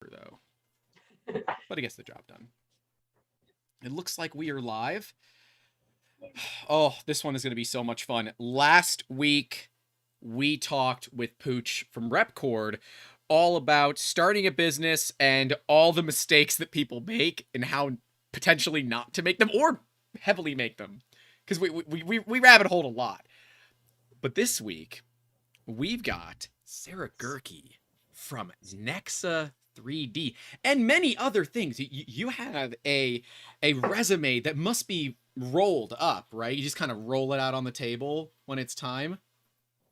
though, but it gets the job done. It looks like we are live. Oh, this one is going to be so much fun. Last week, we talked with Pooch from Repcord all about starting a business and all the mistakes that people make and how potentially not to make them or heavily make them. Because we rabbit holed a lot. But this week, we've got Sarah Goehrke from NEXA3D and many other things. You have a resume that must be rolled up, right? You just kind of roll it out on the table when it's time.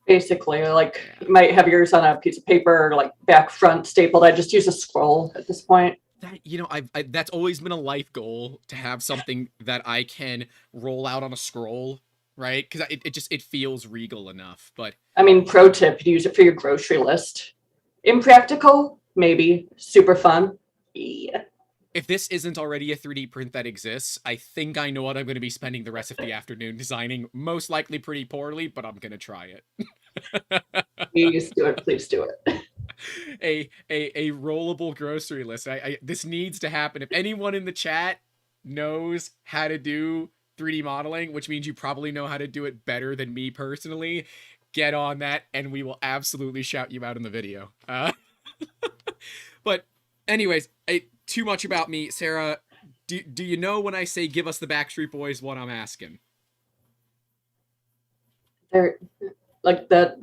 Basically, like you might have yours on a piece of paper, like back front stapled. I just use a scroll at this point. That, you know, that's always been a life goal, to have something that I can roll out on a scroll, right? Because it feels regal enough. But I mean, pro tip: use it for your grocery list. Impractical, maybe. Super fun, yeah. If this isn't already a 3D print that exists, I think I know what I'm going to be spending the rest of the afternoon designing. Most likely pretty poorly, but I'm going to try it. Please do it. Please do it. A rollable grocery list. This needs to happen. If anyone in the chat knows how to do 3D modeling, which means you probably know how to do it better than me personally, get on that and we will absolutely shout you out in the video. But anyways, too much about me. Sarah, do you know when I say give us the Backstreet Boys what I'm asking? They're like that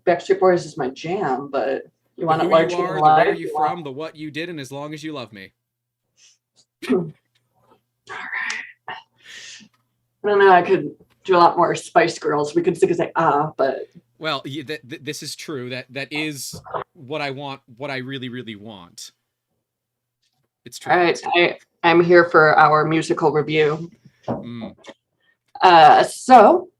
Backstreet Boys is my jam, but you want it large larger than life? life? Where are you from? The what you did, and as long as you love me. All right. I don't know. I could do a lot more Spice Girls. We could say but well, this is true. That is what I want. What I really, really want. It's true. All right, I'm here for our musical review. So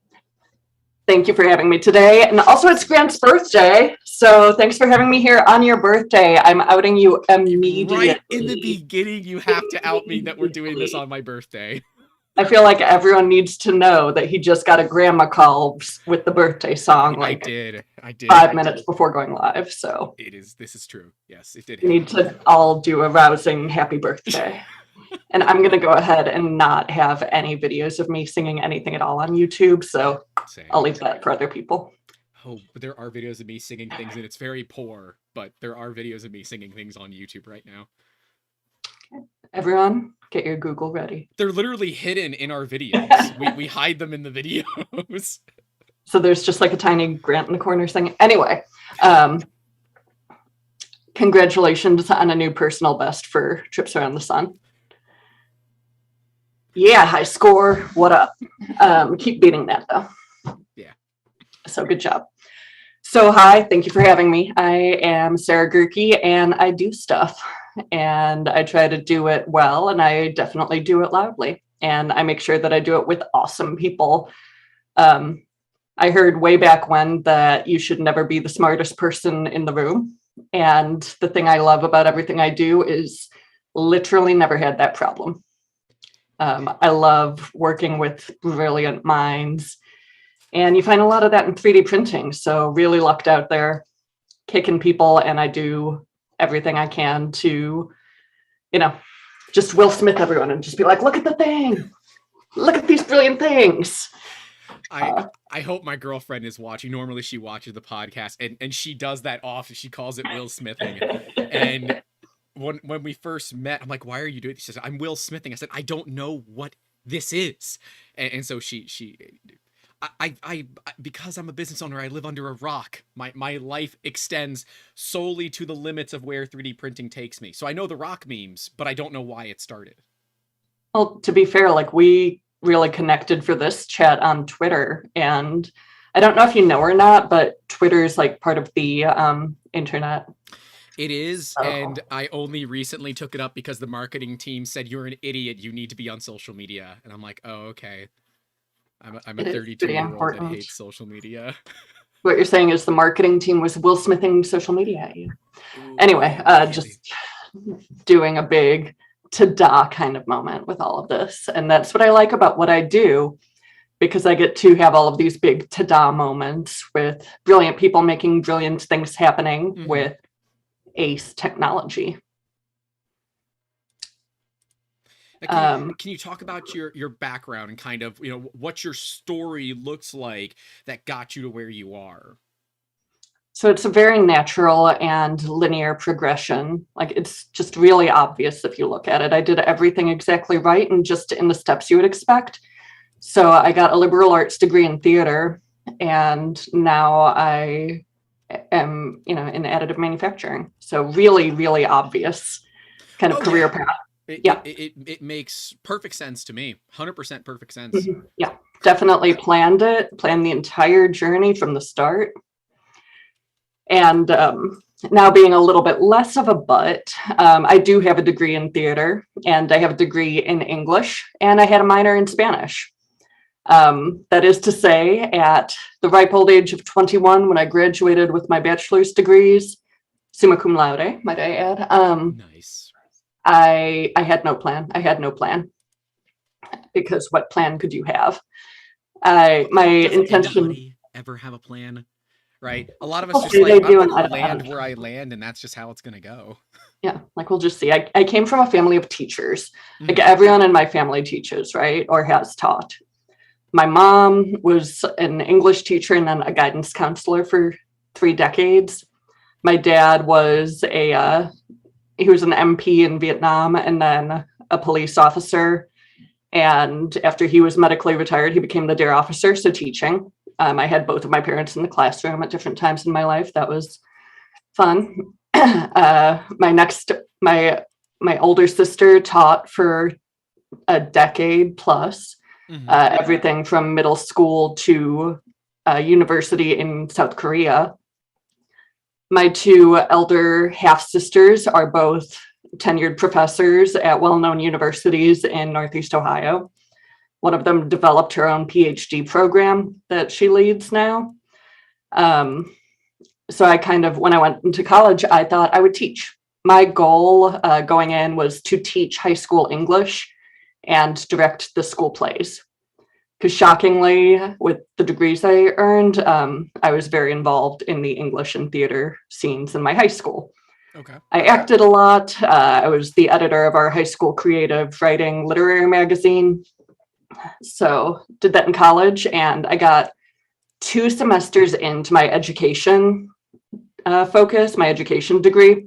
thank you for having me today. And also it's Grant's birthday. So thanks for having me here on your birthday. I'm outing you immediately. Right in the beginning, you have to out me that we're doing this on my birthday. I feel like everyone needs to know that he just got a grandma call with the birthday song. Like I did. 5 minutes before going live. So this is true. Yes, it did. We need to all do a rousing happy birthday. And I'm going to go ahead and not have any videos of me singing anything at all on YouTube. So Same. I'll leave that for other people. Oh, but there are videos of me singing things, and it's very poor, but there are videos of me singing things on YouTube right now. Everyone, get your Google ready. They're literally hidden in our videos. we hide them in the videos. So there's just like a tiny Grant in the corner singing. Anyway, congratulations on a new personal best for trips around the sun. Yeah, high score. What up? Keep beating that though. Yeah. So good job. So hi, thank you for having me. I am Sarah Goehrke and I do stuff and I try to do it well and I definitely do it loudly and I make sure that I do it with awesome people. I heard way back when that you should never be the smartest person in the room. And the thing I love about everything I do is literally never had that problem. I love working with brilliant minds. And you find a lot of that in 3D printing. So really lucked out there, kicking people. And I do everything I can to, just Will Smith everyone and just be like, look at the thing. Look at these brilliant things. I hope my girlfriend is watching. Normally she watches the podcast and she does that often. She calls it Will Smithing. And when we first met, I'm like, why are you doing this? She says, I'm Will Smithing. I said, I don't know what this is. And so I because I'm a business owner, I live under a rock. My life extends solely to the limits of where 3D printing takes me. So I know the rock memes, but I don't know why it started. Well, to be fair, like we really connected for this chat on Twitter. And I don't know if you know or not, but Twitter is like part of the internet. It is, and I only recently took it up because the marketing team said, you're an idiot, you need to be on social media. And I'm like, oh, okay. I'm a 32-year-old that hates social media. What you're saying is the marketing team was Will Smithing social media at you. Ooh, anyway, really? Just doing a big ta-da kind of moment with all of this. And that's what I like about what I do, because I get to have all of these big ta-da moments with brilliant people making brilliant things happening with ace technology. Can you talk about your background and kind of, what your story looks like that got you to where you are? So it's a very natural and linear progression. Like, it's just really obvious if you look at it. I did everything exactly right and just in the steps you would expect. So I got a liberal arts degree in theater, and now I am, in additive manufacturing. So really, really obvious kind of career path. It makes perfect sense to me. 100% perfect sense. Yeah, definitely planned the entire journey from the start. And now being a little bit less of a but, I do have a degree in theater, and I have a degree in English, and I had a minor in Spanish. That is to say, at the ripe old age of 21, when I graduated with my bachelor's degrees, summa cum laude, might I add. Nice. I had no plan. I had no plan, because what plan could you have? My intention. Anybody ever have a plan? Right? A lot of us just I'm gonna land where I land, and that's just how it's gonna go. Yeah, like, we'll just see. I came from a family of teachers. Like, everyone in my family teaches, right? Or has taught. My mom was an English teacher and then a guidance counselor for 3 decades. My dad was he was an MP in Vietnam and then a police officer. And after he was medically retired, he became the dare officer, so teaching. I had both of my parents in the classroom at different times in my life. That was fun. My older sister taught for a decade plus, everything from middle school to university in South Korea. My 2 elder half-sisters are both tenured professors at well-known universities in Northeast Ohio. One of them developed her own PhD program that she leads now. So I when I went into college, I thought I would teach. My goal going in was to teach high school English and direct the school plays. Because shockingly, with the degrees I earned, I was very involved in the English and theater scenes in my high school. Okay. I acted a lot. I was the editor of our high school creative writing literary magazine. So did that in college, and I got 2 semesters into my education focus, my education degree,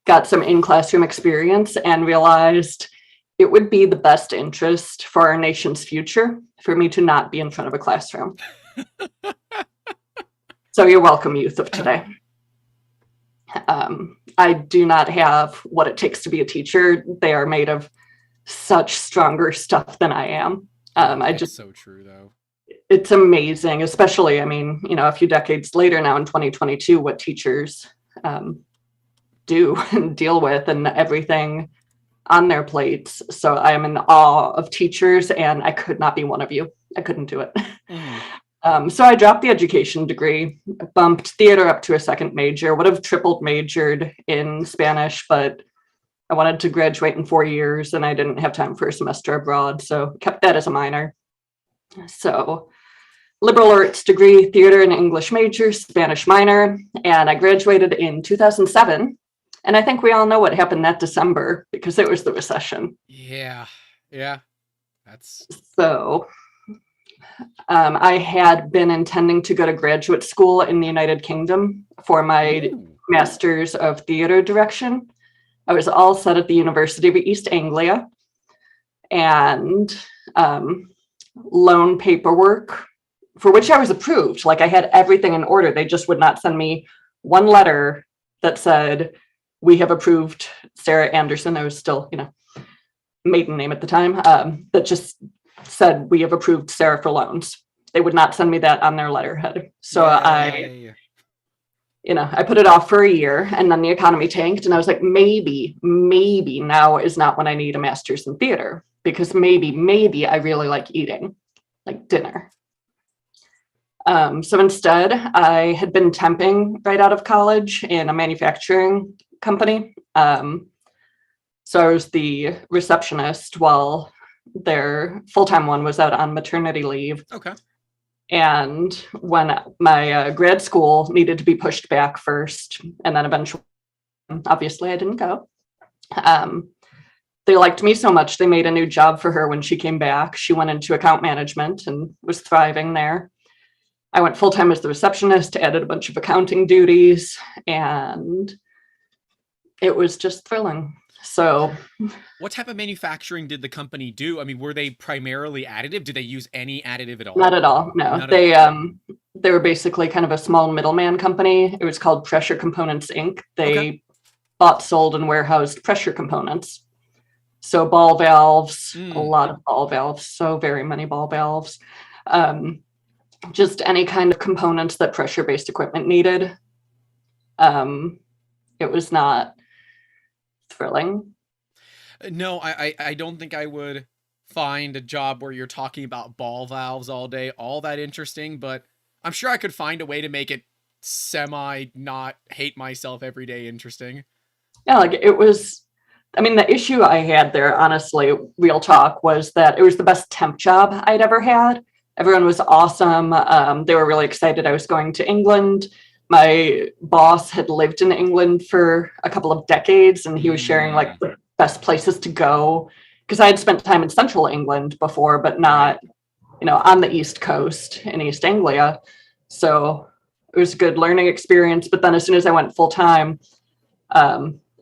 got some in-classroom experience, and realized it would be the best interest for our nation's future for me to not be in front of a classroom. So you're welcome, youth of today. I do not have what it takes to be a teacher. They are made of such stronger stuff than I am. It's so true, though. It's amazing, especially, a few decades later now in 2022, what teachers do and deal with and everything on their plates. So I am in awe of teachers, and I could not be one of you. I couldn't do it. So I dropped the education degree, bumped theater up to a second major, would have tripled majored in Spanish, but I wanted to graduate in 4 years and I didn't have time for a semester abroad, so kept that as a minor. So liberal arts degree, theater and English major, Spanish minor, and I graduated in 2007. And I think we all know what happened that December, because it was the recession. Yeah. That's so. I had been intending to go to graduate school in the United Kingdom for my Master's of Theater Direction. I was all set at the University of East Anglia, and loan paperwork, for which I was approved. Like, I had everything in order. They just would not send me one letter that said, "We have approved Sarah Anderson." I was still, maiden name at the time. That just said, "We have approved Sarah for loans." They would not send me that on their letterhead. So I put it off for a year, and then the economy tanked, and I was like, maybe now is not when I need a master's in theater, because maybe I really like eating, like dinner. So instead, I had been temping right out of college in a manufacturing company. So I was the receptionist while their full-time one was out on maternity leave. Okay. And when my grad school needed to be pushed back first, and then eventually, obviously I didn't go. they liked me so much, they made a new job for her when she came back. She went into account management and was thriving there. I went full-time as the receptionist, added a bunch of accounting duties, and it was just thrilling. So what type of manufacturing did the company do? I mean, were they primarily additive? Did they use any additive at all? not at all. No, Not at all. They were basically kind of a small middleman company. It was called Pressure Components Inc. They Okay. bought, sold, and warehoused pressure components. So ball valves, a lot of ball valves, so very many ball valves. Just any kind of components that pressure-based equipment needed. It was not thrilling. No, I don't think I would find a job where you're talking about ball valves all day all that interesting, but I'm sure I could find a way to make it semi not hate myself every day interesting. Yeah, like it was, I mean, the issue I had there, honestly, real talk, was that it was the best temp job I'd ever had. Everyone was awesome. They were really excited I was going to England. My boss had lived in England for a couple of decades, and he was sharing like the best places to go, because I had spent time in central England before, but not, on the East Coast in East Anglia. So it was a good learning experience. But then as soon as I went full time,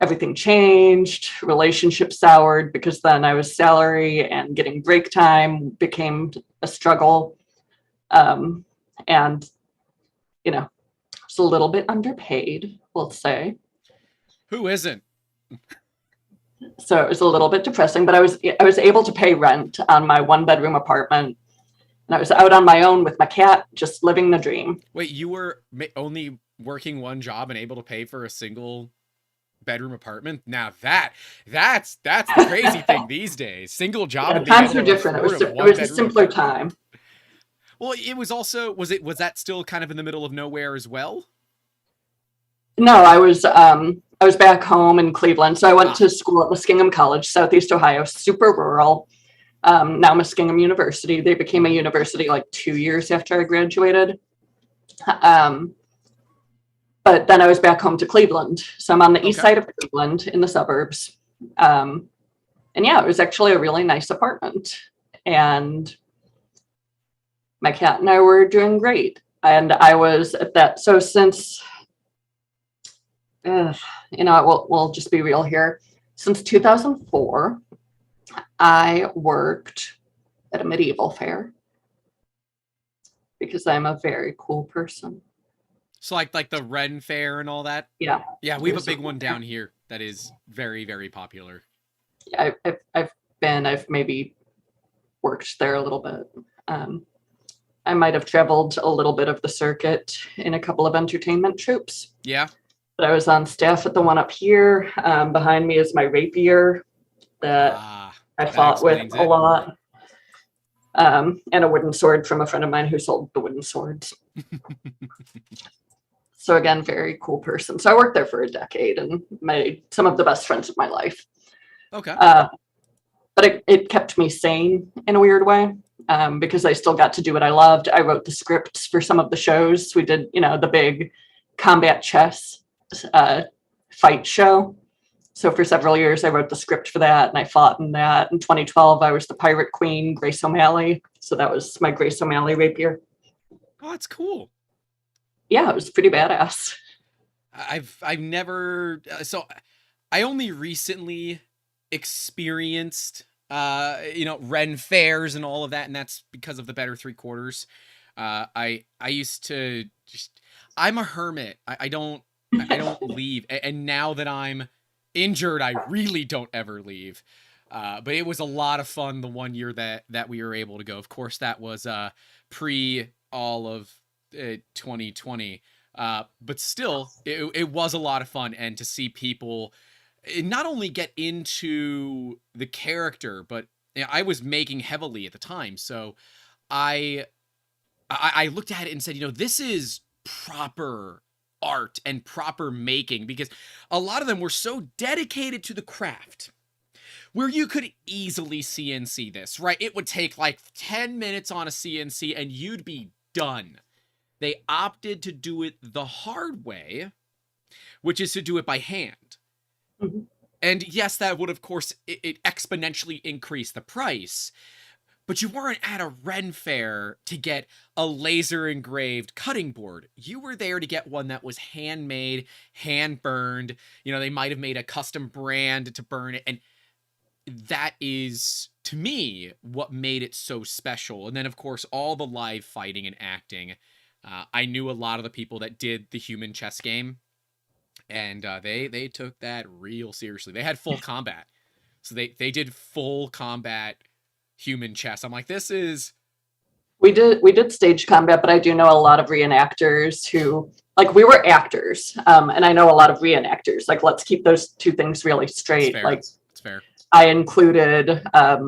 everything changed, relationships soured, because then I was salary and getting break time became a struggle. And, it's a little bit underpaid, we'll say. Who isn't? So it was a little bit depressing, but I was able to pay rent on my 1-bedroom apartment. And I was out on my own with my cat, just living the dream. Wait, you were only working one job and able to pay for a single bedroom apartment? Now that's the crazy thing these days. Single job. Yeah, times are different. It was a simpler time. Well, it was also, was that still kind of in the middle of nowhere as well? No, I was back home in Cleveland. So I went to school at Muskingum College, Southeast Ohio, super rural. Now Muskingum University. They became a university like 2 years after I graduated. But then I was back home to Cleveland. So I'm on the east side of Cleveland in the suburbs. And yeah, it was actually a really nice apartment. And my cat and I were doing great. And I was at that. So since, we'll just be real here. Since 2004, I worked at a medieval fair because I'm a very cool person. So like the Ren Fair and all that? Yeah. Yeah, we have a big one down here that is very, very popular. Yeah, I've maybe worked there a little bit. I might have traveled a little bit of the circuit in a couple of entertainment troupes. Yeah. But I was on staff at the one up here. Behind me is my rapier that I fought with a lot. And a wooden sword from a friend of mine who sold the wooden swords. So again, very cool person. So I worked there for a decade and made some of the best friends of my life. Okay. But it kept me sane in a weird way, because I still got to do what I loved. I wrote the scripts for some of the shows. We did, the big combat chess fight show. So for several years, I wrote the script for that, and I fought in that. In 2012, I was the pirate queen, Grace O'Malley. So that was my Grace O'Malley rapier. Oh, that's cool. Yeah, it was pretty badass. I've never, so I only recently experienced, Ren fairs and all of that, and that's because of the Better Three Quarters. I used to I'm a hermit. I don't leave. And now that I'm injured, I really don't ever leave. But it was a lot of fun the one year that we were able to go. Of course, that was pre all of 2020. But still, it was a lot of fun, and to see people not only get into the character, but I was making heavily at the time, so I looked at it and said, this is proper art and proper making, because a lot of them were so dedicated to the craft where you could easily CNC this, right? It would take like 10 minutes on a CNC and you'd be done. They opted to do it the hard way, which is to do it by hand. Mm-hmm. And yes, that would, of course, it exponentially increase the price. But you weren't at a Ren fair to get a laser engraved cutting board. You were there to get one that was handmade, hand burned. You know, they might have made a custom brand to burn it. And that is, to me, what made it so special. And then, of course, all the live fighting and acting. I knew a lot of the people that did the human chess game, and they took that real seriously. They had full combat. So they did full combat human chess. I'm like, this is... We did stage combat, but I do know a lot of reenactors who, like, we were actors, and I know a lot of reenactors. Like, let's keep those two things really straight. It's fair. Like, It's fair. I included a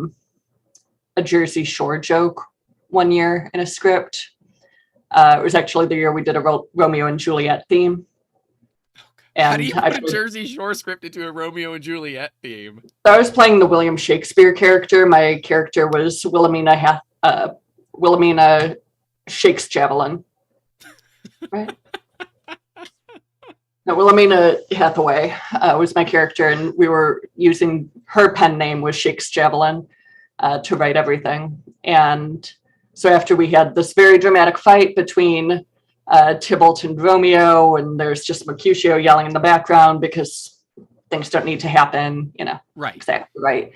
Jersey Shore joke one year in a script. It was actually the year we did a Romeo and Juliet theme. And how do you put a Jersey Shore script into a Romeo and Juliet theme? I was playing the William Shakespeare character. My character was Wilhelmina Shakes Javelin. Right? No, Wilhelmina Hathaway was my character, and we were using her pen name was Shakes Javelin to write everything. And so after we had this very dramatic fight between Tybalt and Romeo, and there's just Mercutio yelling in the background because things don't need to happen, you know. Right. Exactly right.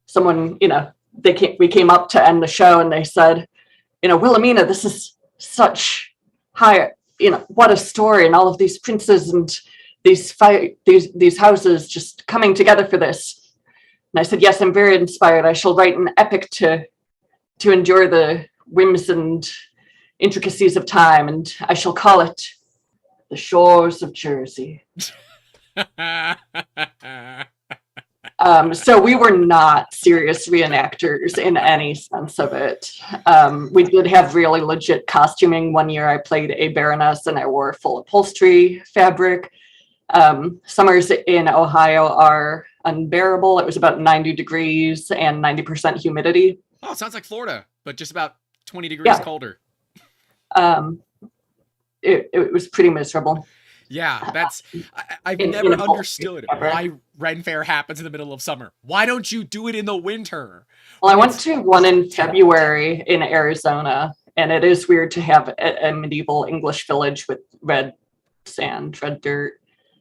Someone, you know, we came up to end the show and they said, you know, Wilhelmina, this is such high, you know, what a story, and all of these princes and these houses just coming together for this. And I said, yes, I'm very inspired. I shall write an epic to endure the whims and intricacies of time, and I shall call it The Shores of Jersey. So we were not serious reenactors in any sense of it. We did have really legit costuming. One year I played a baroness and I wore full upholstery fabric. Summers in Ohio are unbearable. It was about 90 degrees and 90% humidity. Oh, it sounds like Florida, but just about 20 degrees colder. It was pretty miserable. Yeah, that's... I've never understood why Ren Fair happens in the middle of summer. Why don't you do it in the winter? Well, I went to one in February in Arizona, and it is weird to have a medieval English village with red sand, red dirt.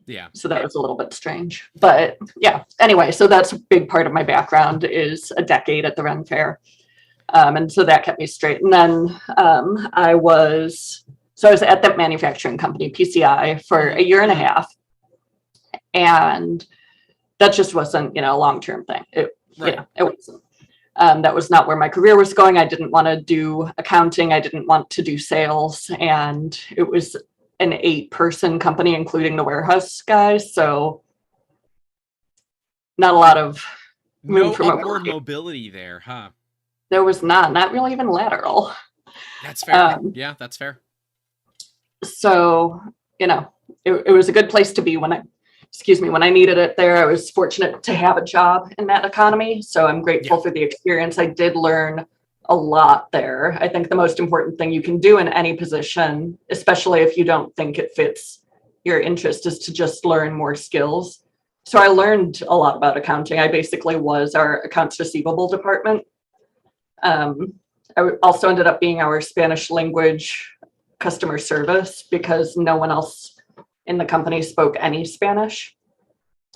Yeah. So that was a little bit strange. But yeah, anyway, so that's a big part of my background is a decade at the Ren Fair. And so that kept me straight. And then I was at that manufacturing company, PCI, for a year and a half. And that just wasn't, you know, a long-term thing. It wasn't. That was not where my career was going. I didn't want to do accounting. I didn't want to do sales. And it was an 8-person company, including the warehouse guys. So not a lot of room for upward mobility there, huh? There was not really even lateral. That's fair. Yeah, that's fair. So, you know, it was a good place to be when I needed it there. I was fortunate to have a job in that economy. So I'm grateful for the experience. I did learn a lot there. I think the most important thing you can do in any position, especially if you don't think it fits your interest, is to just learn more skills. So I learned a lot about accounting. I basically was our accounts receivable department. I also ended up being our Spanish language customer service because no one else in the company spoke any Spanish.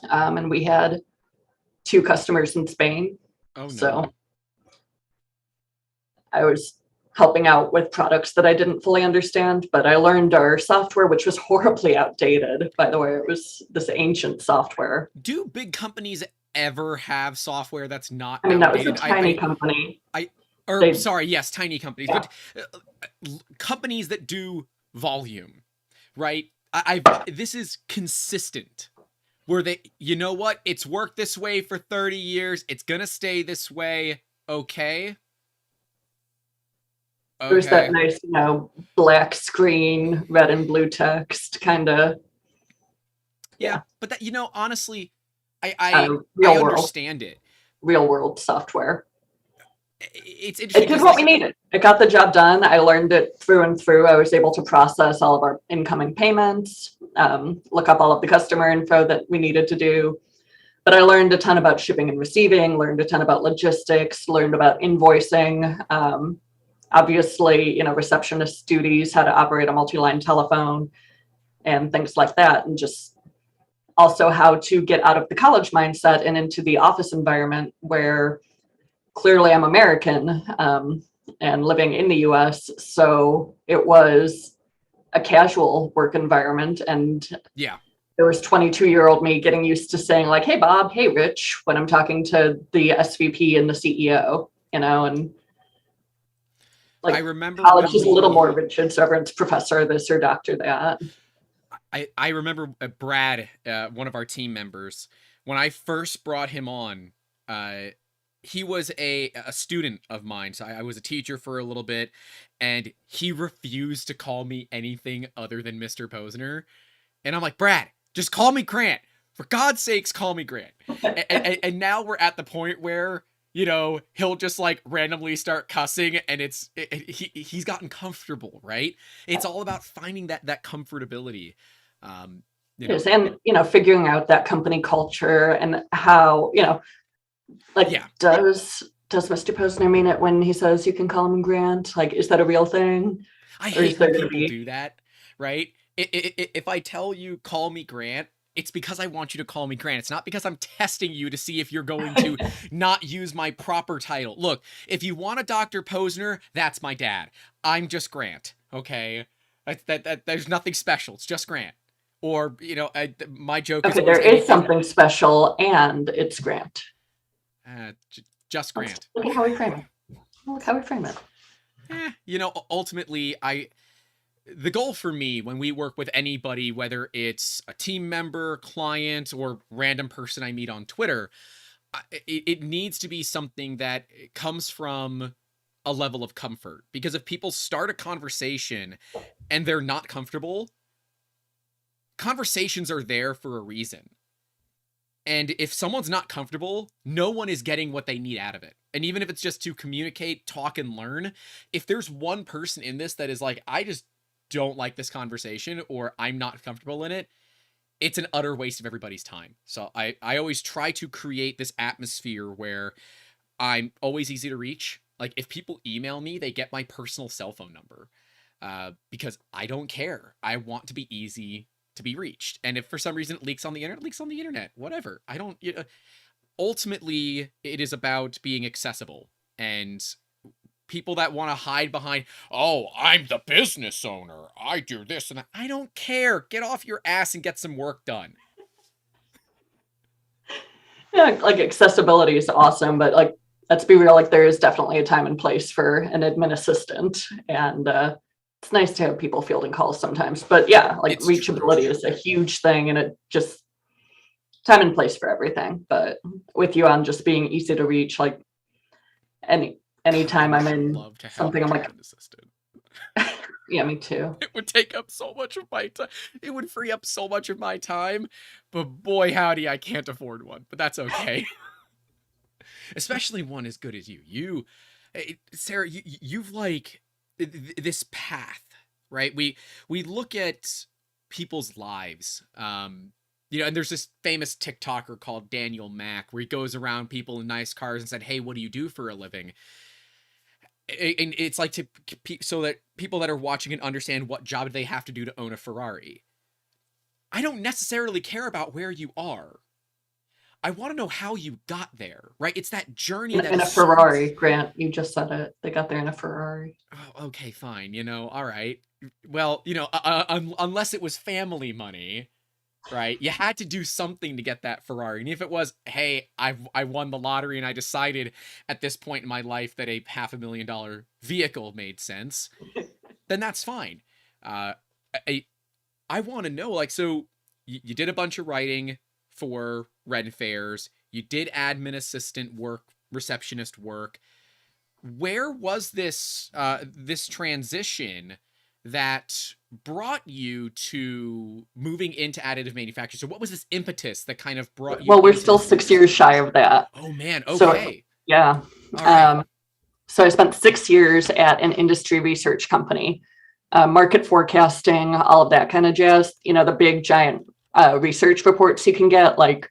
And we had 2 customers in Spain. Oh, no. So I was helping out with products that I didn't fully understand, but I learned our software, which was horribly outdated. By the way, it was this ancient software. Do big companies ever have software that's not outdated? That was a tiny company. Tiny companies, but companies that do volume, right? This is consistent, where they, you know what? It's worked this way for 30 years. It's gonna stay this way. Okay. There's that nice, you know, black screen, red and blue text kind of. Yeah, but that, you know, honestly, I understand it. Real world software. it's interesting. It did what we needed. It got the job done. I learned it through and through. I was able to process all of our incoming payments, look up all of the customer info that we needed to do. But I learned a ton about shipping and receiving, learned a ton about logistics, learned about invoicing. Obviously, receptionist duties, how to operate a multi-line telephone and things like that. And just also how to get out of the college mindset and into the office environment where clearly I'm American and living in the US. So it was a casual work environment. And yeah, there was 22-year-old me getting used to saying like, hey, Bob, hey, Rich, when I'm talking to the SVP and the CEO, and like I remember college is a little more rigid. So everyone's professor this or doctor that. I remember Brad, one of our team members, when I first brought him on, he was a student of mine. So I was a teacher for a little bit, and he refused to call me anything other than Mr. Posner. And I'm like, Brad, just call me Grant. For God's sakes, call me Grant. And now we're at the point where, he'll just like randomly start cussing, and he's gotten comfortable, right? It's all about finding that comfortability. Yes, and figuring out that company culture and how, does Mr. Posner mean it when he says you can call him Grant? Like, is that a real thing? I hate when people do that, right? If I tell you call me Grant, it's because I want you to call me Grant. It's not because I'm testing you to see if you're going to not use my proper title. Look, if you want a Dr. Posner, that's my dad. I'm just Grant, okay? There's nothing special. It's just Grant. Or, my joke is... Okay, there is something special, and it's Grant. Just Grant. Look at how we frame it. Ultimately, the goal for me when we work with anybody, whether it's a team member, client, or random person I meet on Twitter, it needs to be something that comes from a level of comfort. Because if people start a conversation and they're not comfortable, conversations are there for a reason. And if someone's not comfortable, no one is getting what they need out of it. And even if it's just to communicate, talk, and learn, if there's one person in this that is like, I just don't like this conversation, or I'm not comfortable in it, it's an utter waste of everybody's time. So I always try to create this atmosphere where I'm always easy to reach. Like, if people email me, they get my personal cell phone number because I don't care. I want to be easy to be reached. And if for some reason it leaks on the internet, it leaks on the internet, whatever. I don't, ultimately it is about being accessible, and people that want to hide behind, oh, I'm the business owner, I do this and that. I don't care. Get off your ass and get some work done. Yeah, like accessibility is awesome, but like, let's be real, like there is definitely a time and place for an admin assistant, and it's nice to have people fielding calls sometimes. But yeah, like it's reachability is a huge thing, and it just time and place for everything. But with you on just being easy to reach, like anytime I'm in something, I'm like, assistant. Yeah, me too. It would take up so much of my time. It would free up so much of my time. But boy, howdy, I can't afford one. But that's okay. Especially one as good as you. Sarah, you've like this path, right? We look at people's lives. And there's this famous TikToker called Daniel Mack where he goes around people in nice cars and said, hey, what do you do for a living? And it's like so that people that are watching can understand what job do they have to do to own a Ferrari. I don't necessarily care about where you are. I want to know how you got there, right? It's that journey. In a Ferrari, Grant, you just said it. They got there in a Ferrari. Oh, okay, fine. All right. Well, unless it was family money, right? You had to do something to get that Ferrari. And if it was, hey, I won the lottery and I decided at this point in my life that a $500,000 vehicle made sense, then that's fine. I want to know, like, so you did a bunch of writing for Red Fairs. You did admin assistant work, receptionist work. Where was this this transition that brought you to moving into additive manufacturing? So what was this impetus that kind of brought you? Well, we're still 6 years shy of that. Oh man, okay. So, yeah. Right. So I spent 6 years at an industry research company, market forecasting, all of that kind of jazz. The big giant research reports you can get, like,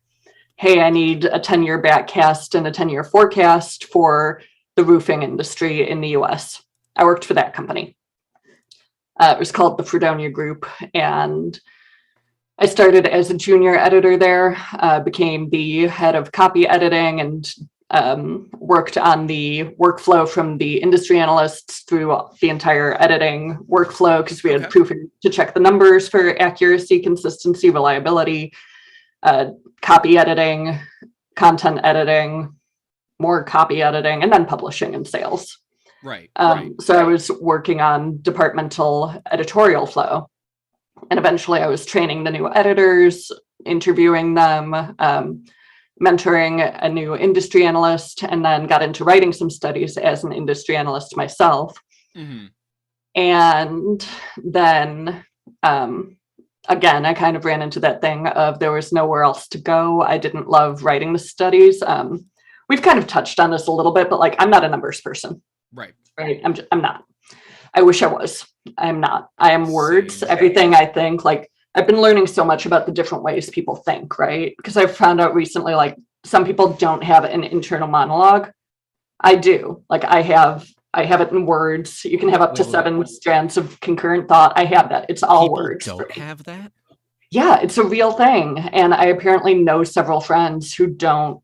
hey, I need a 10-year backcast and a 10-year forecast for the roofing industry in the US. I worked for that company. It was called the Fredonia Group, and I started as a junior editor there, became the head of copy editing, and worked on the workflow from the industry analysts through the entire editing workflow, because we had proofing to check the numbers for accuracy, consistency, reliability, copy editing, content editing, more copy editing, and then publishing and sales. Right. So I was working on departmental editorial flow, and eventually I was training the new editors, interviewing them, mentoring a new industry analyst, and then got into writing some studies as an industry analyst myself. Mm-hmm. And then again, I kind of ran into that thing of there was nowhere else to go. I didn't love writing the studies. We've kind of touched on this a little bit, but like, I'm not a numbers person. Right. I'm not. I wish I was. I'm not. I am words. Everything I think, like, I've been learning so much about the different ways people think, right? Because I've found out recently, like, some people don't have an internal monologue. I do. Like, I have it in words. You can have up to 7 strands of concurrent thought. I have that. It's all words. Don't have that? Yeah, it's a real thing. And I apparently know several friends who don't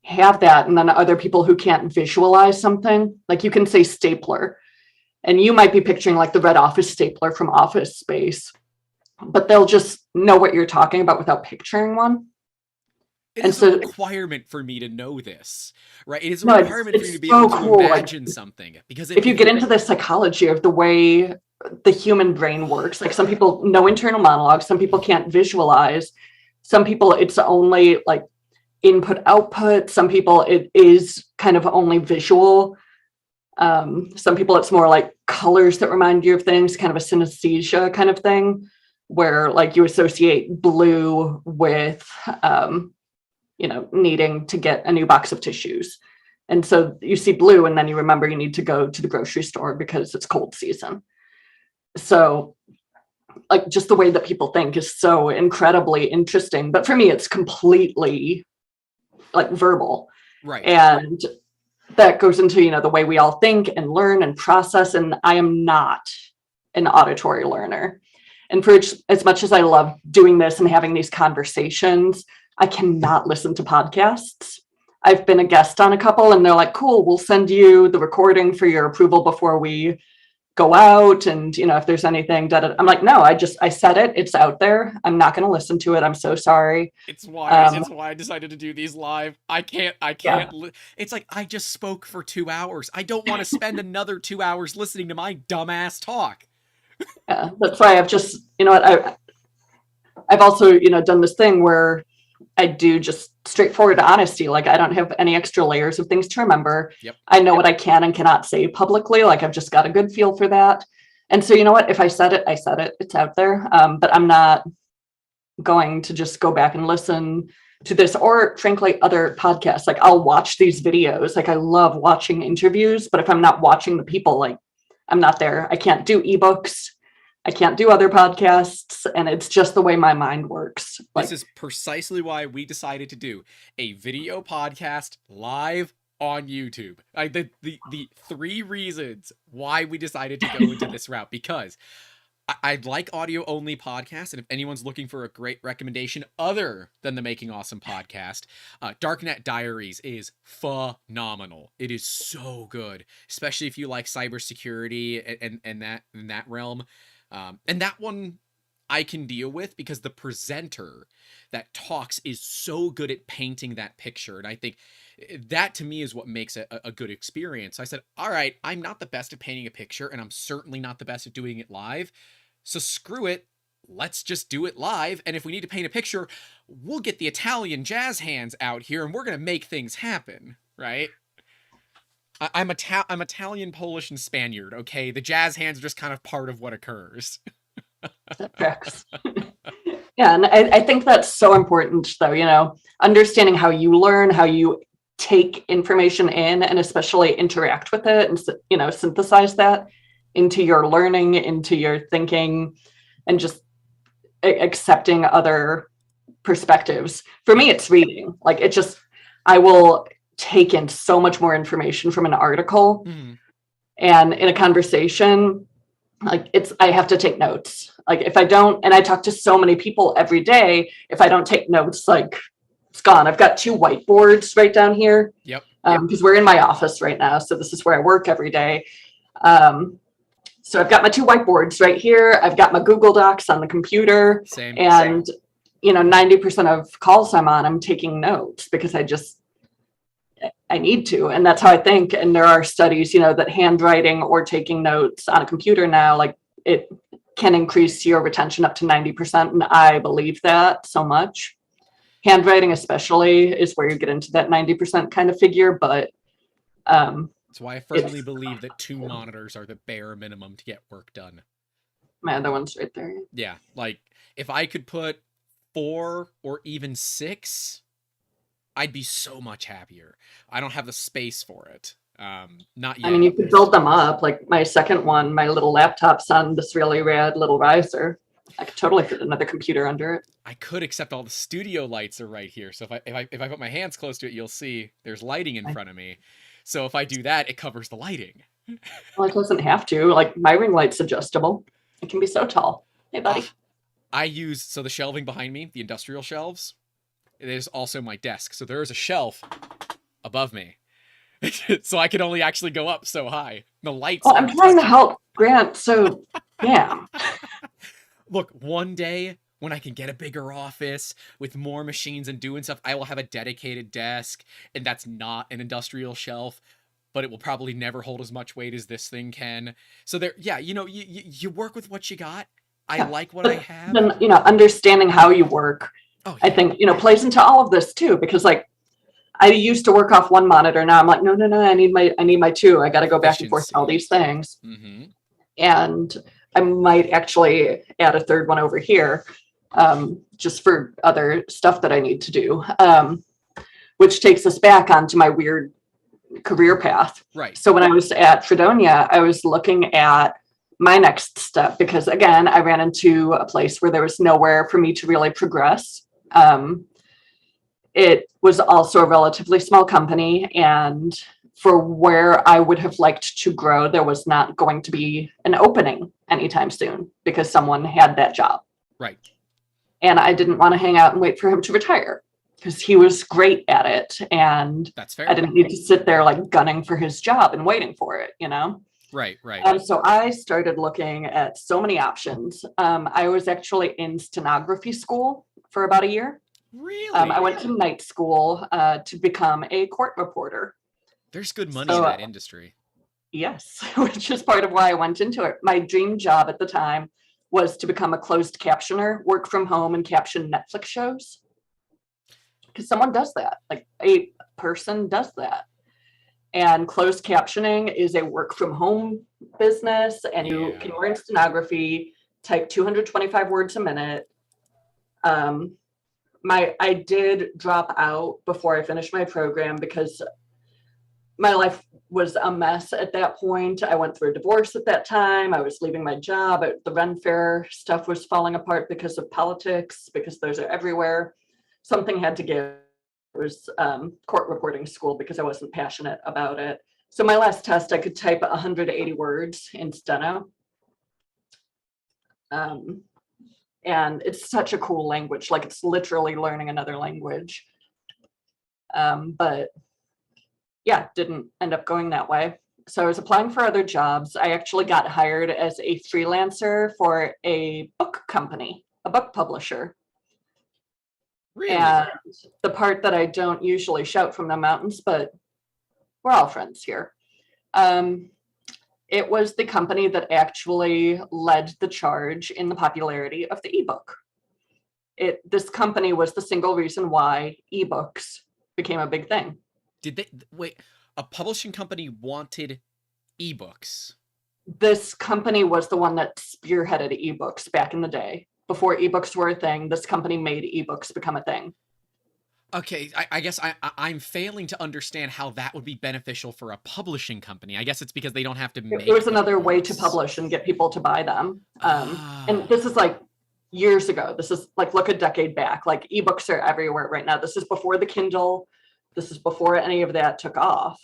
have that. And then other people who can't visualize something. Like, you can say stapler, and you might be picturing like the red office stapler from Office Space, but they'll just know what you're talking about without picturing one. It is a requirement for me to know this, right? It is a requirement for you to be able to imagine something. Because if you get into the psychology of the way the human brain works, like, some people know internal monologue, some people can't visualize, some people it's only like input output, some people it is kind of only visual. Some people it's more like colors that remind you of things, kind of a synesthesia kind of thing, where like you associate blue with needing to get a new box of tissues. And so you see blue and then you remember you need to go to the grocery store because it's cold season. So like, just the way that people think is so incredibly interesting. But for me, it's completely like verbal. Right. And that goes into, the way we all think and learn and process. And I am not an auditory learner. And for as much as I love doing this and having these conversations, I cannot listen to podcasts. I've been a guest on a couple and they're like, cool, we'll send you the recording for your approval before we go out. And, if there's anything, I'm like, no, I said it, it's out there. I'm not going to listen to it. I'm so sorry. It's why I decided to do these live. I can't. Yeah. It's like, I just spoke for 2 hours. I don't want to spend another 2 hours listening to my dumbass talk. Yeah, that's why I've just, I've also, done this thing where I do just straightforward honesty. Like, I don't have any extra layers of things to remember. Yep. I know what I can and cannot say publicly. Like, I've just got a good feel for that. And so, if I said it, I said it. It's out there. But I'm not going to just go back and listen to this or, frankly, other podcasts. Like, I'll watch these videos. Like, I love watching interviews. But if I'm not watching the people, like, I'm not there. I can't do ebooks. I can't do other podcasts, and it's just the way my mind works. Like, this is precisely why we decided to do a video podcast live on YouTube. The 3 reasons why we decided to go into this route, because I like audio only podcasts, and if anyone's looking for a great recommendation other than the Making Awesome podcast, Darknet Diaries is phenomenal. It is so good, especially if you like cybersecurity and that realm. And that one I can deal with because the presenter that talks is so good at painting that picture. And I think that to me is what makes it a good experience. So I said, all right, I'm not the best at painting a picture, and I'm certainly not the best at doing it live. So screw it. Let's just do it live. And if we need to paint a picture, we'll get the Italian jazz hands out here and we're going to make things happen. Right? I'm Italian, Polish, and Spaniard, okay? The jazz hands are just kind of part of what occurs. That tracks. Yeah, and I think that's so important, though, understanding how you learn, how you take information in and especially interact with it and, you know, synthesize that into your learning, into your thinking, and just accepting other perspectives. For me, it's reading. Like, it just, I will take in so much more information from an article. And in a conversation, like, I have to take notes. Like, if I don't, and I talk to so many people every day, if I don't take notes, like, it's gone. I've got 2 whiteboards right down here. Yep. Because we're in my office right now, so this is where I work every day. So I've got my 2 whiteboards right here. I've got my Google Docs on the computer. Same. And, you know, 90% of calls I'm on, I'm taking notes because I need to. And that's how I think. And there are studies, you know, that handwriting or taking notes on a computer now, like, it can increase your retention up to 90%. And I believe that so much. Handwriting especially is where you get into that 90% kind of figure. But that's why I firmly believe that 2 monitors are the bare minimum to get work done. My other one's right there. Yeah, like, if I could put 4 or even 6, I'd be so much happier. I don't have the space for it. Not yet. I mean, you could build them up. Like, my second one, my little laptop's on this really rad little riser. I could totally fit another computer under it. I could, except all the studio lights are right here. So if I put my hands close to it, you'll see there's lighting in front of me. So if I do that, it covers the lighting. Well, it doesn't have to. Like, my ring light's adjustable. It can be so tall. Hey, buddy. I use, so the shelving behind me, the industrial shelves, it is also my desk. So there is a shelf above me. So I can only actually go up so high. The lights. Well, I'm trying to help Grant. So, yeah. Look, one day when I can get a bigger office with more machines and doing stuff, I will have a dedicated desk, and that's not an industrial shelf, but it will probably never hold as much weight as this thing can. So there, yeah, you know, you work with what you got. I like what I have. Then, you know, understanding how you work, I think, you know, plays into all of this too, because, like, I used to work off one monitor. Now I'm like, no, I need my 2. I got to go back and forth to all these things. And I might actually add a 3rd one over here, just for other stuff that I need to do, which takes us back onto my weird career path. Right. So when I was at Fredonia, I was looking at my next step because, again, I ran into a place where there was nowhere for me to really progress. It was also a relatively small company, and for where I would have liked to grow, there was not going to be an opening anytime soon because someone had that job. Right. And I didn't want to hang out and wait for him to retire because he was great at it. And that's fair. I didn't need to sit there like gunning for his job and waiting for it, you know? Right. So I started looking at so many options. I was actually in stenography school for about a year. Really? I went to night school to become a court reporter. There's good money in that industry. Yes, which is part of why I went into it. My dream job at the time was to become a closed captioner, work from home and caption Netflix shows. Because someone does that, like a person does that. And closed captioning is a work from home business, and you can learn stenography, type 225 words a minute. I did drop out before I finished my program because my life was a mess at that point. I went through a divorce at that time. I was leaving my job. The Ren Fair stuff was falling apart because of politics, because those are everywhere. Something had to give. It was court reporting school because I wasn't passionate about it. So my last test, I could type 180 words in steno. And it's such a cool language. Like, it's literally learning another language. But yeah, didn't end up going that way. So I was applying for other jobs. I actually got hired as a freelancer for a book company, a book publisher. Really? And the part that I don't usually shout from the mountains, but we're all friends here. It was the company that actually led the charge in the popularity of the ebook. This company was the single reason why ebooks became a big thing. Did they wait? A publishing company wanted ebooks. This company was the one that spearheaded ebooks back in the day. Before ebooks were a thing, this company made ebooks become a thing. Okay, I guess I'm failing to understand how that would be beneficial for a publishing company. I guess it's because they don't have to It make was the another way to books. publish and get people to buy them. And Ah, this is like years ago. This is like, look a decade back. Like ebooks are everywhere right now. This is before the Kindle. This is before any of that took off.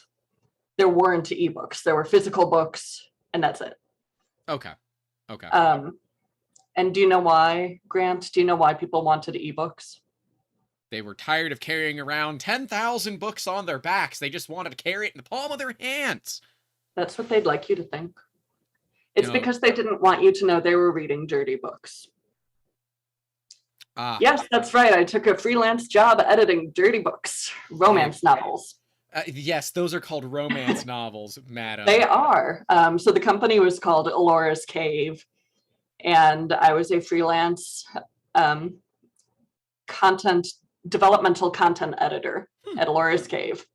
There weren't ebooks. There were physical books, and that's it. okay, okay. And do you know why, Grant? Do you know why people wanted ebooks? They were tired of carrying around 10,000 books on their backs. They just wanted to carry it in the palm of their hands. That's what they'd like you to think. You It's know, because they didn't want you to know they were reading dirty books. ah, Yes, that's right. I took a freelance job editing dirty books, romance novels. yes, those are called romance novels, madam. They are. So the company was called Alora's Cave, and I was a freelance developmental content editor at Alora's Cave.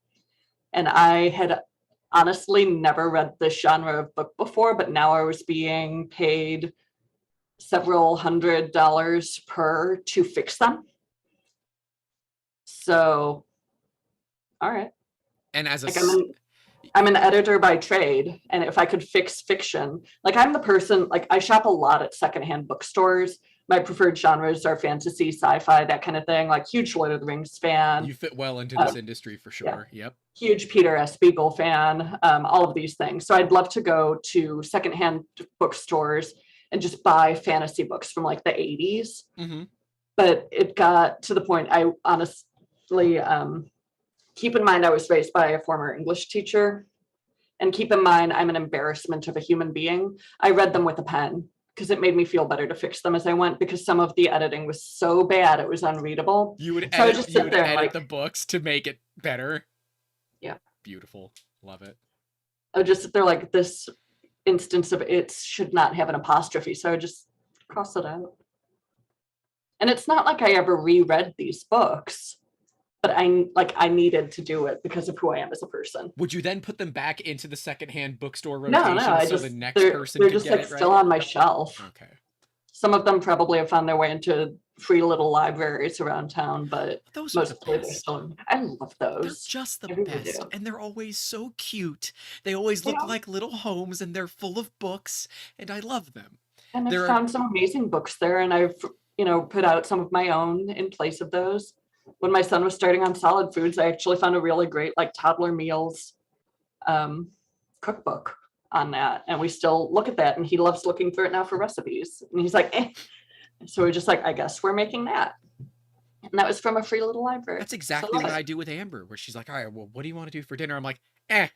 And I had honestly never read this genre of book before, but now I was being paid several $100s per to fix them. So, all right. And as a Like I'm an editor by trade, and if I could fix fiction, like I'm the person, like I shop a lot at secondhand bookstores. My preferred genres are fantasy, sci-fi, that kind of thing. Like huge Lord of the Rings fan. you fit well into this industry for sure. Yeah. Yep. Huge Peter S. Beagle fan. All of these things. So I'd love to go to secondhand bookstores and just buy fantasy books from like the 80s. Mm-hmm. But it got to the point I honestly keep in mind I was raised by a former English teacher, and keep in mind I'm an embarrassment of a human being. I read them with a pen because it made me feel better to fix them as I went, because some of the editing was so bad it was unreadable. You would So I edit, just you sit would there edit like the books to make it better. Yeah. Beautiful. Love it. I would just sit there like this instance of it should not have an apostrophe, so I would just cross it out. And it's not like I ever reread these books, but I needed to do it because of who I am as a person. Would you then put them back into the secondhand bookstore No, rotation I so just the next they're person they're could just get like it still right? on my shelf. Okay. Some of them probably have found their way into free little libraries around town, but Those are the mostly they're best. still. I love They're those. just the I really best. do. And they're always so cute. They always You look know, like little homes and they're full of books. And I love them. and I've There are found some amazing books there, and I've put out some of my own in place of those. When my son was starting on solid foods, I actually found a really great like toddler meals cookbook on that, and we still look at that, and he loves looking through it now for recipes, and he's like, eh. So we're just like, I guess we're making that, and that was from a free little library. That's So exactly love what it. I do with Amber, where she's like, all right, well, what do you want to do for dinner? I'm like, eh.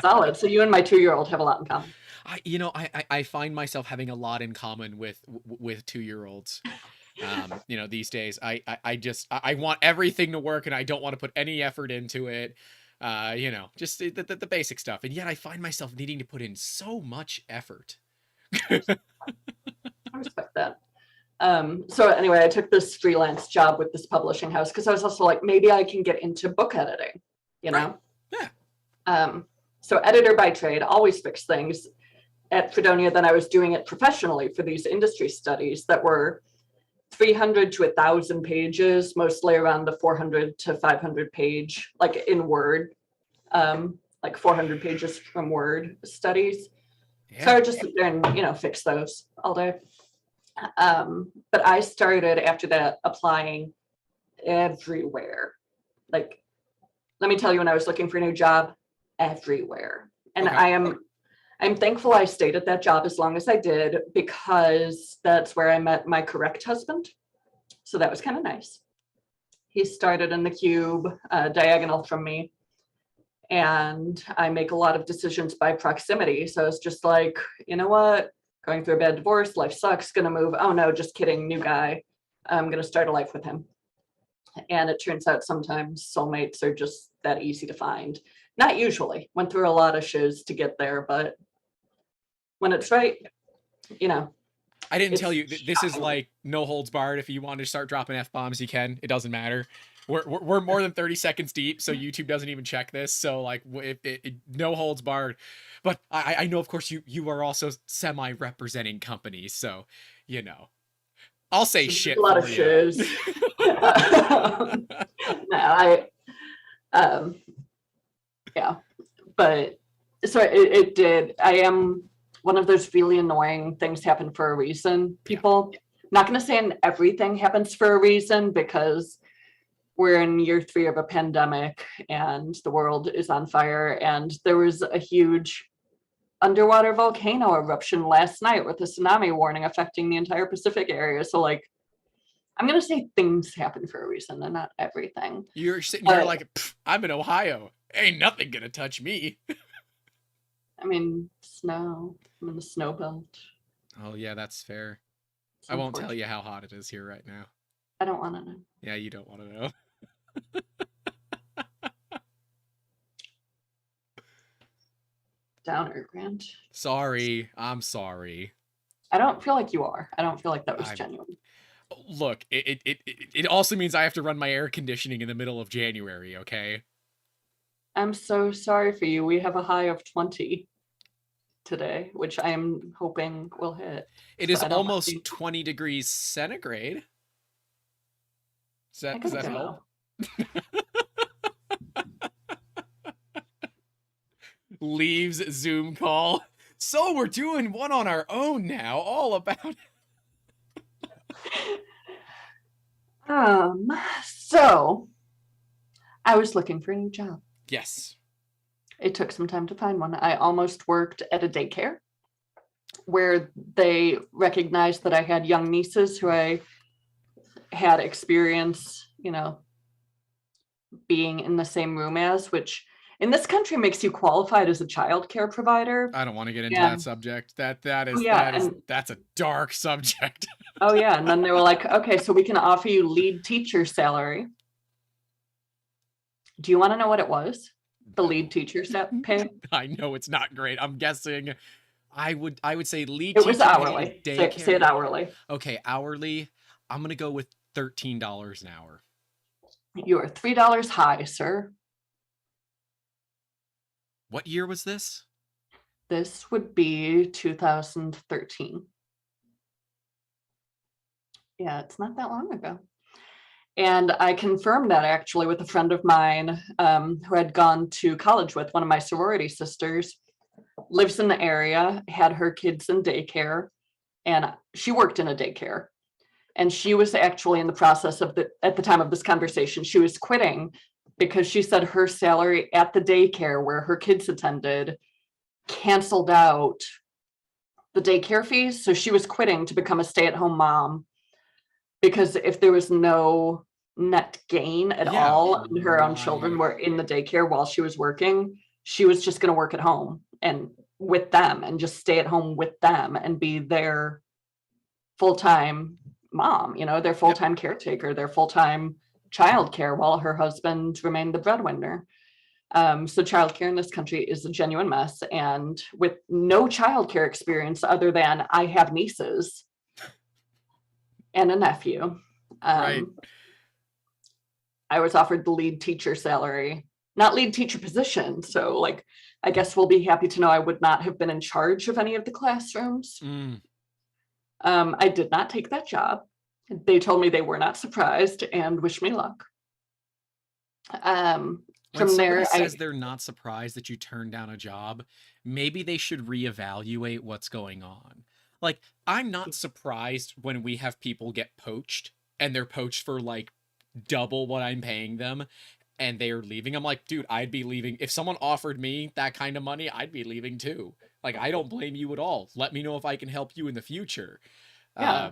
Solid. So you and my 2-year-old have a lot in common. I find myself having a lot in common with 2-year-olds. These days, I want everything to work and I don't want to put any effort into it. Just the basic stuff. And yet I find myself needing to put in so much effort. I respect that. So anyway, I took this freelance job with this publishing house because I was also like, maybe I can get into book editing, Right. Yeah. So editor by trade, always fix things. At Fredonia, then I was doing it professionally for these industry studies that were 300 to 1,000 pages, mostly around the 400 to 500 page, like in Word, like 400 pages from Word studies. Yeah. So I would just sit there and, fix those all day. But I started after that applying everywhere. Like, let me tell you, when I was looking for a new job, everywhere. And Okay. I'm thankful I stayed at that job as long as I did, because that's where I met my correct husband. So that was kind of nice. He started in the cube, diagonal from me. And I make a lot of decisions by proximity. So it's just like, you know what? Going through a bad divorce, life sucks, gonna move. Oh no, just kidding, new guy. I'm gonna start a life with him. And it turns out sometimes soulmates are just that easy to find. Not usually. Went through a lot of shows to get there, but when it's right, I didn't tell you, it's this is shocking. like no holds barred. If you want to start dropping F-bombs, you can. It doesn't matter. We're more than 30 seconds deep, so YouTube doesn't even check this. So like, no holds barred. But I know, of course, you are also semi-representing companies, so you know. I'll say So there's shit a lot for of you. shiz. No, yeah, but so it did. I am one of those really annoying things happen for a reason. People, not going to say everything happens for a reason, because we're in year 3 of a pandemic and the world is on fire, and there was a huge underwater volcano eruption last night with a tsunami warning affecting the entire Pacific area. So like, I'm going to say things happen for a reason and not everything. You're sitting here like, I'm in Ohio. Ain't nothing gonna touch me. I mean, snow. I'm in the snow belt. Oh yeah, that's fair. I won't tell you how hot it is here right now. I don't want to know. Yeah, you don't want to know. Downer, Grant. Sorry. I'm sorry. I don't feel like you are. I don't feel like that was genuine. Look, it also means I have to run my air conditioning in the middle of January, okay? I'm so sorry for you. We have a high of 20 today, which I am hoping will hit. It is almost 20 degrees centigrade. Does that help? Leaves Zoom call. So we're doing one on our own now, all about it. So I was looking for a new job. Yes. It took some time to find one. I almost worked at a daycare where they recognized that I had young nieces who I had experience, you know, being in the same room as, which in this country makes you qualified as a child care provider. I don't want to get into that subject. That's a dark subject. Oh yeah, and then they were like, okay, so we can offer you lead teacher salary. Do you want to know what it was? The lead teacher pay? I know it's not great. I'm guessing I would say lead teacher. It was hourly. Say it hourly. Okay, hourly. I'm gonna go with $13 an hour. You are $3 high, sir. What year was this? This would be 2013. Yeah, it's not that long ago. And I confirmed that actually with a friend of mine who had gone to college with, one of my sorority sisters, lives in the area, had her kids in daycare, and she worked in a daycare. And she was actually in the process of at the time of this conversation, she was quitting because she said her salary at the daycare where her kids attended canceled out the daycare fees. So she was quitting to become a stay-at-home mom, because if there was no net gain at all, and her own children were in the daycare while she was working, she was just going to work at home and with them and just stay at home with them and be their full-time mom, you know, their full-time caretaker, their full-time childcare, while her husband remained the breadwinner. So childcare in this country is a genuine mess. And with no childcare experience other than I have nieces and a nephew, right. I was offered the lead teacher salary, not lead teacher position. So like, I guess we'll be happy to know I would not have been in charge of any of the classrooms. I did not take that job. They told me they were not surprised and wish me luck. When from there, says they're not surprised that you turned down a job, maybe they should reevaluate what's going on. Like, I'm not surprised when we have people get poached and they're poached for like double what I'm paying them and they're leaving. I'm like, dude, I'd be leaving. If someone offered me that kind of money, I'd be leaving too. Like, I don't blame you at all. Let me know if I can help you in the future. Yeah.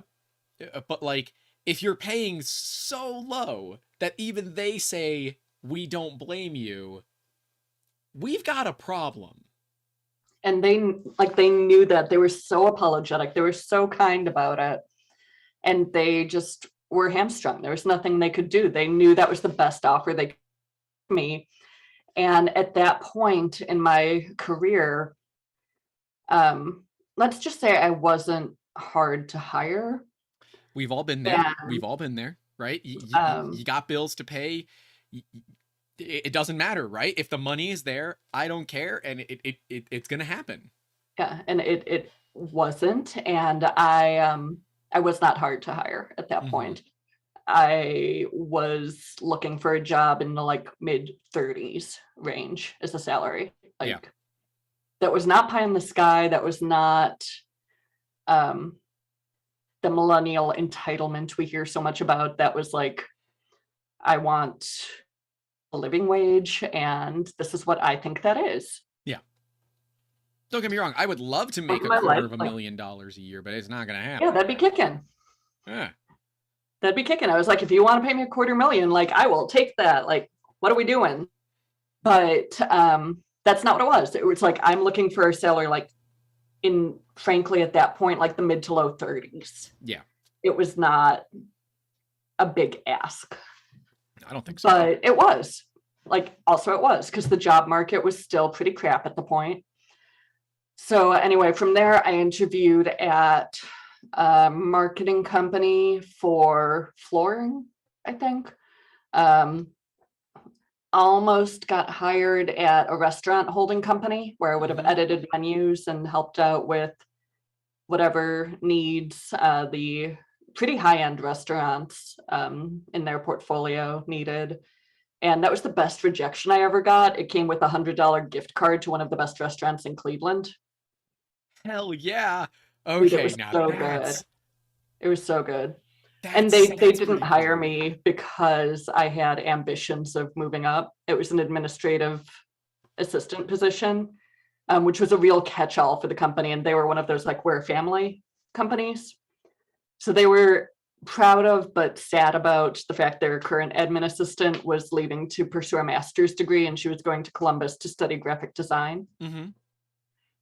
But like, if you're paying so low that even they say, we don't blame you, we've got a problem. And they knew that. They were so apologetic. They were so kind about it. And they just were hamstrung. There was nothing they could do. They knew that was the best offer they could give me. And at that point in my career, let's just say I wasn't hard to hire. We've all been there. We've all been there, right? You got bills to pay. It doesn't matter, right? If the money is there, I don't care, and it's gonna happen. Yeah, and it wasn't, and I I was not hard to hire at that Mhm. point. I was looking for a job in the like mid 30s range as a salary. Like Yeah. that was not pie in the sky. That was not um, the millennial entitlement we hear so much about. That was like, I want a living wage, and this is what I think that is. Yeah. Don't get me wrong. I would love to make a My quarter life, of a like, million dollars a year, but it's not going to yeah, happen. that'd be kicking. Yeah. That'd be kicking. I was like, if you want to pay me $250,000, like, I will take that. Like, what are we doing? But that's not what it was. It was like, I'm looking for a salary, like, in frankly, at that point, like the mid to low 30s. Yeah. It was not a big ask. I don't think so. But it was. Like, also it was, because the job market was still pretty crap at the point. So anyway, from there, I interviewed at a marketing company for flooring, I think. Almost got hired at a restaurant holding company where I would have edited menus and helped out with whatever needs the pretty high-end restaurants in their portfolio needed. And that was the best rejection I ever got. It came with a $100 gift card to one of the best restaurants in Cleveland. Hell yeah. Dude, it Okay, was now so that's good. It was so good. And that's they didn't pretty hire cool. me because I had ambitions of moving up. It was an administrative assistant position, which was a real catch-all for the company. And they were one of those like we're a family companies. So they were proud of but sad about the fact their current admin assistant was leaving to pursue a master's degree, and she was going to Columbus to study graphic design. Mm-hmm.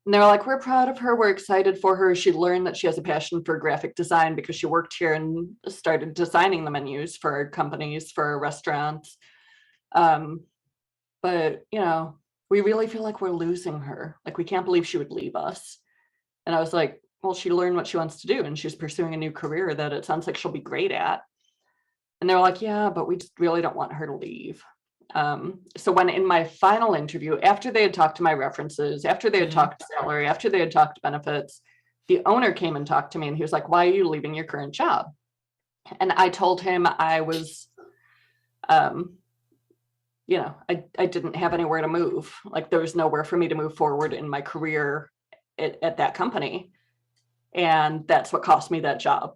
And they're like, we're proud of her. We're excited for her. She learned that she has a passion for graphic design because she worked here and started designing the menus for companies, for restaurants. But, you know, we really feel like we're losing her. Like, we can't believe she would leave us. And I was like, well, she learned what she wants to do, and she's pursuing a new career that it sounds like she'll be great at. And they were like, yeah, but we just really don't want her to leave. So when in my final interview, after they had talked to my references, after they had talked salary, after they had talked benefits, the owner came and talked to me, and he was like, why are you leaving your current job? And I told him I was, you know, I didn't have anywhere to move. Like there was nowhere for me to move forward in my career at that company. And that's what cost me that job.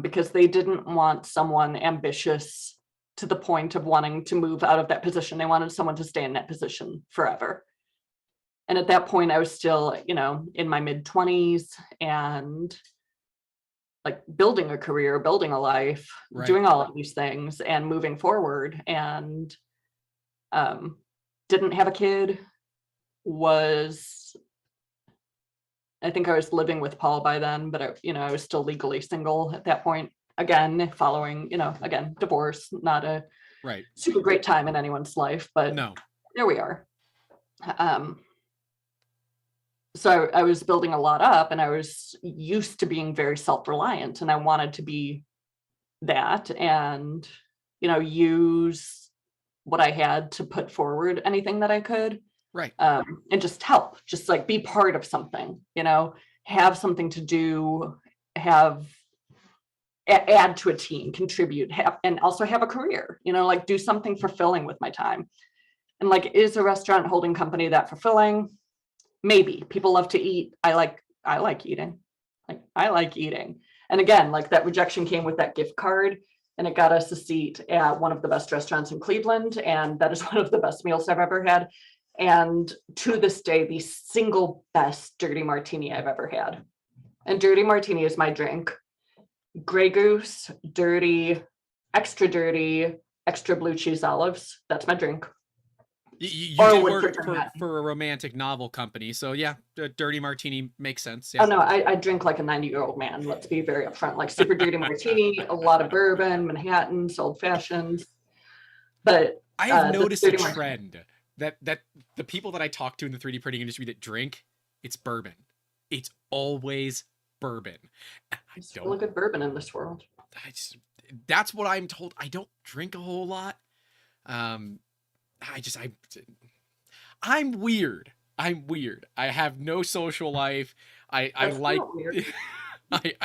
Because they didn't want someone ambitious to the point of wanting to move out of that position. They wanted someone to stay in that position forever. And at that point, I was still, you know, in my mid 20s and like building a career, building a life, Right. doing all of these things and moving forward. And didn't have a kid, I think I was living with Paul by then, but I was still legally single at that point. Again, following, again, divorce, not a Right. super great time in anyone's life, but No. there we are. So I was building a lot up, and I was used to being very self-reliant, and I wanted to be that and, use what I had to put forward anything that I could. Right. And just help, just like be part of something, have something to do, add to a team, contribute, and also have a career, like do something fulfilling with my time. And like, is a restaurant holding company that fulfilling? Maybe. People love to eat. I like eating. Like, I like eating. And again, like that rejection came with that gift card, and it got us a seat at one of the best restaurants in Cleveland. And that is one of the best meals I've ever had. And to this day, the single best dirty martini I've ever had. And dirty martini is my drink. Grey Goose, dirty, extra blue cheese olives. That's my drink. You Or did would work for a romantic novel company, so yeah, a dirty martini makes sense. Yeah. Oh no, I drink like a 90-year-old man. Let's be very upfront. Like super dirty martini, a lot of bourbon, Manhattans, old fashions. But I have noticed a martini, trend that the people that I talk to in the 3D printing industry that drink, it's bourbon. It's always bourbon. there's still a good bourbon in this world. That's what I'm told. I don't drink a whole lot. I'm weird. I have no social life. I like Weird. Like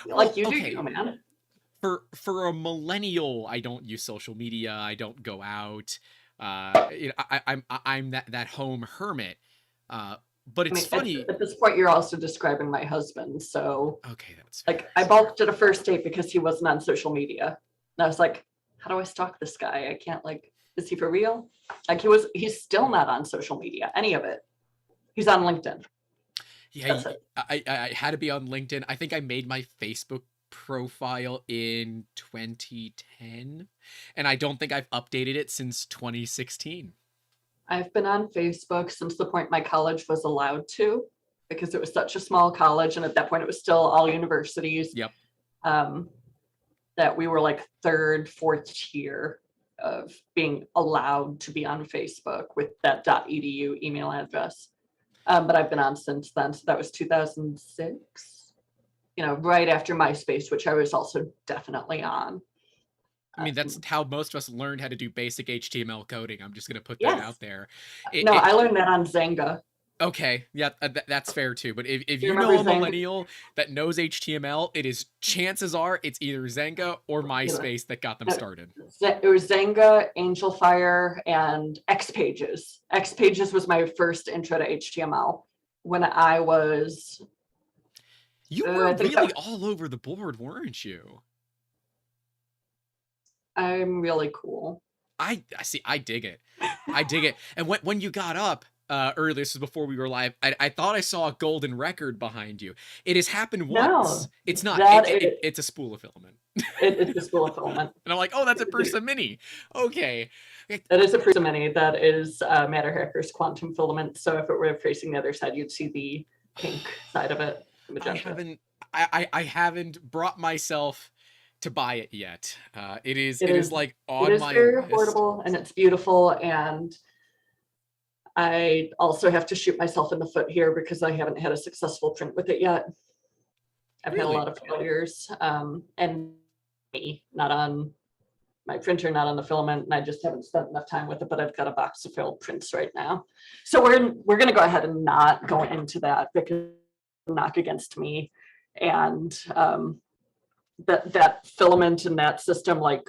well, you do, okay. man. For a millennial, I don't use social media. I don't go out. I'm that home hermit. But I it's mean, funny. at this point, you're also describing my husband. So, Okay, that's fair. like, I balked at a first date because he wasn't on social media. And I was like, how do I stalk this guy? I can't, like, is he for real? Like, he's still not on social media, any of it. He's on LinkedIn. Yeah, That's it. I had to be on LinkedIn. I think I made my Facebook profile in 2010, and I don't think I've updated it since 2016. I've been on Facebook since the point my college was allowed to, because it was such a small college. And at that point, it was still all universities. Yep. That we were like third, fourth tier of being allowed to be on Facebook with that .edu email address. But I've been on since then. So that was 2006, right after MySpace, which I was also definitely on. I mean, that's how most of us learned how to do basic HTML coding. I'm just going to put that Yes. out there. I learned that on Zanga. Okay, yeah, that's fair too. But if You you know a remember Zanga? millennial that knows HTML, chances are it's either Zanga or MySpace that got them started. It was Zanga, Angel Fire, and Xpages. Xpages was my first intro to HTML when I was. You were really all over the board, weren't you? I'm really cool. I see. I dig it. I dig it. And when you got up earlier, this was before we were live. I thought I saw a golden record behind you. It has happened once. No, it's not. It's a spool of filament. It's a spool of filament. And I'm like, oh, that's a Prusa Mini. Okay. That is a Prusa Mini. That is Matter Hacker's quantum filament. So if it were facing the other side, you'd see the pink side of it. I haven't brought myself to buy it yet. It is like on my list. It is very affordable and it's beautiful, and I also have to shoot myself in the foot here because I haven't had a successful print with it yet. I've had a lot of failures, and not on my printer, not on the filament, and I just haven't spent enough time with it. But I've got a box of failed prints right now, so we're going to go ahead and not go into that because it'll knock against me, and that filament and that system, like,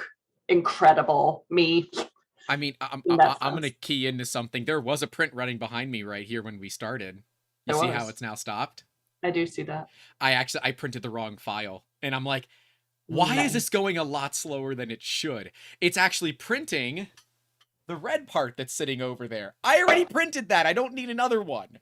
incredible. Me. I mean, I'm going to key into something. There was a print running behind me right here when we started. You see how it's now stopped? I do see that. I printed the wrong file, and I'm like, why is this going a lot slower than it should? It's actually printing the red part that's sitting over there. I already printed that. I don't need another one.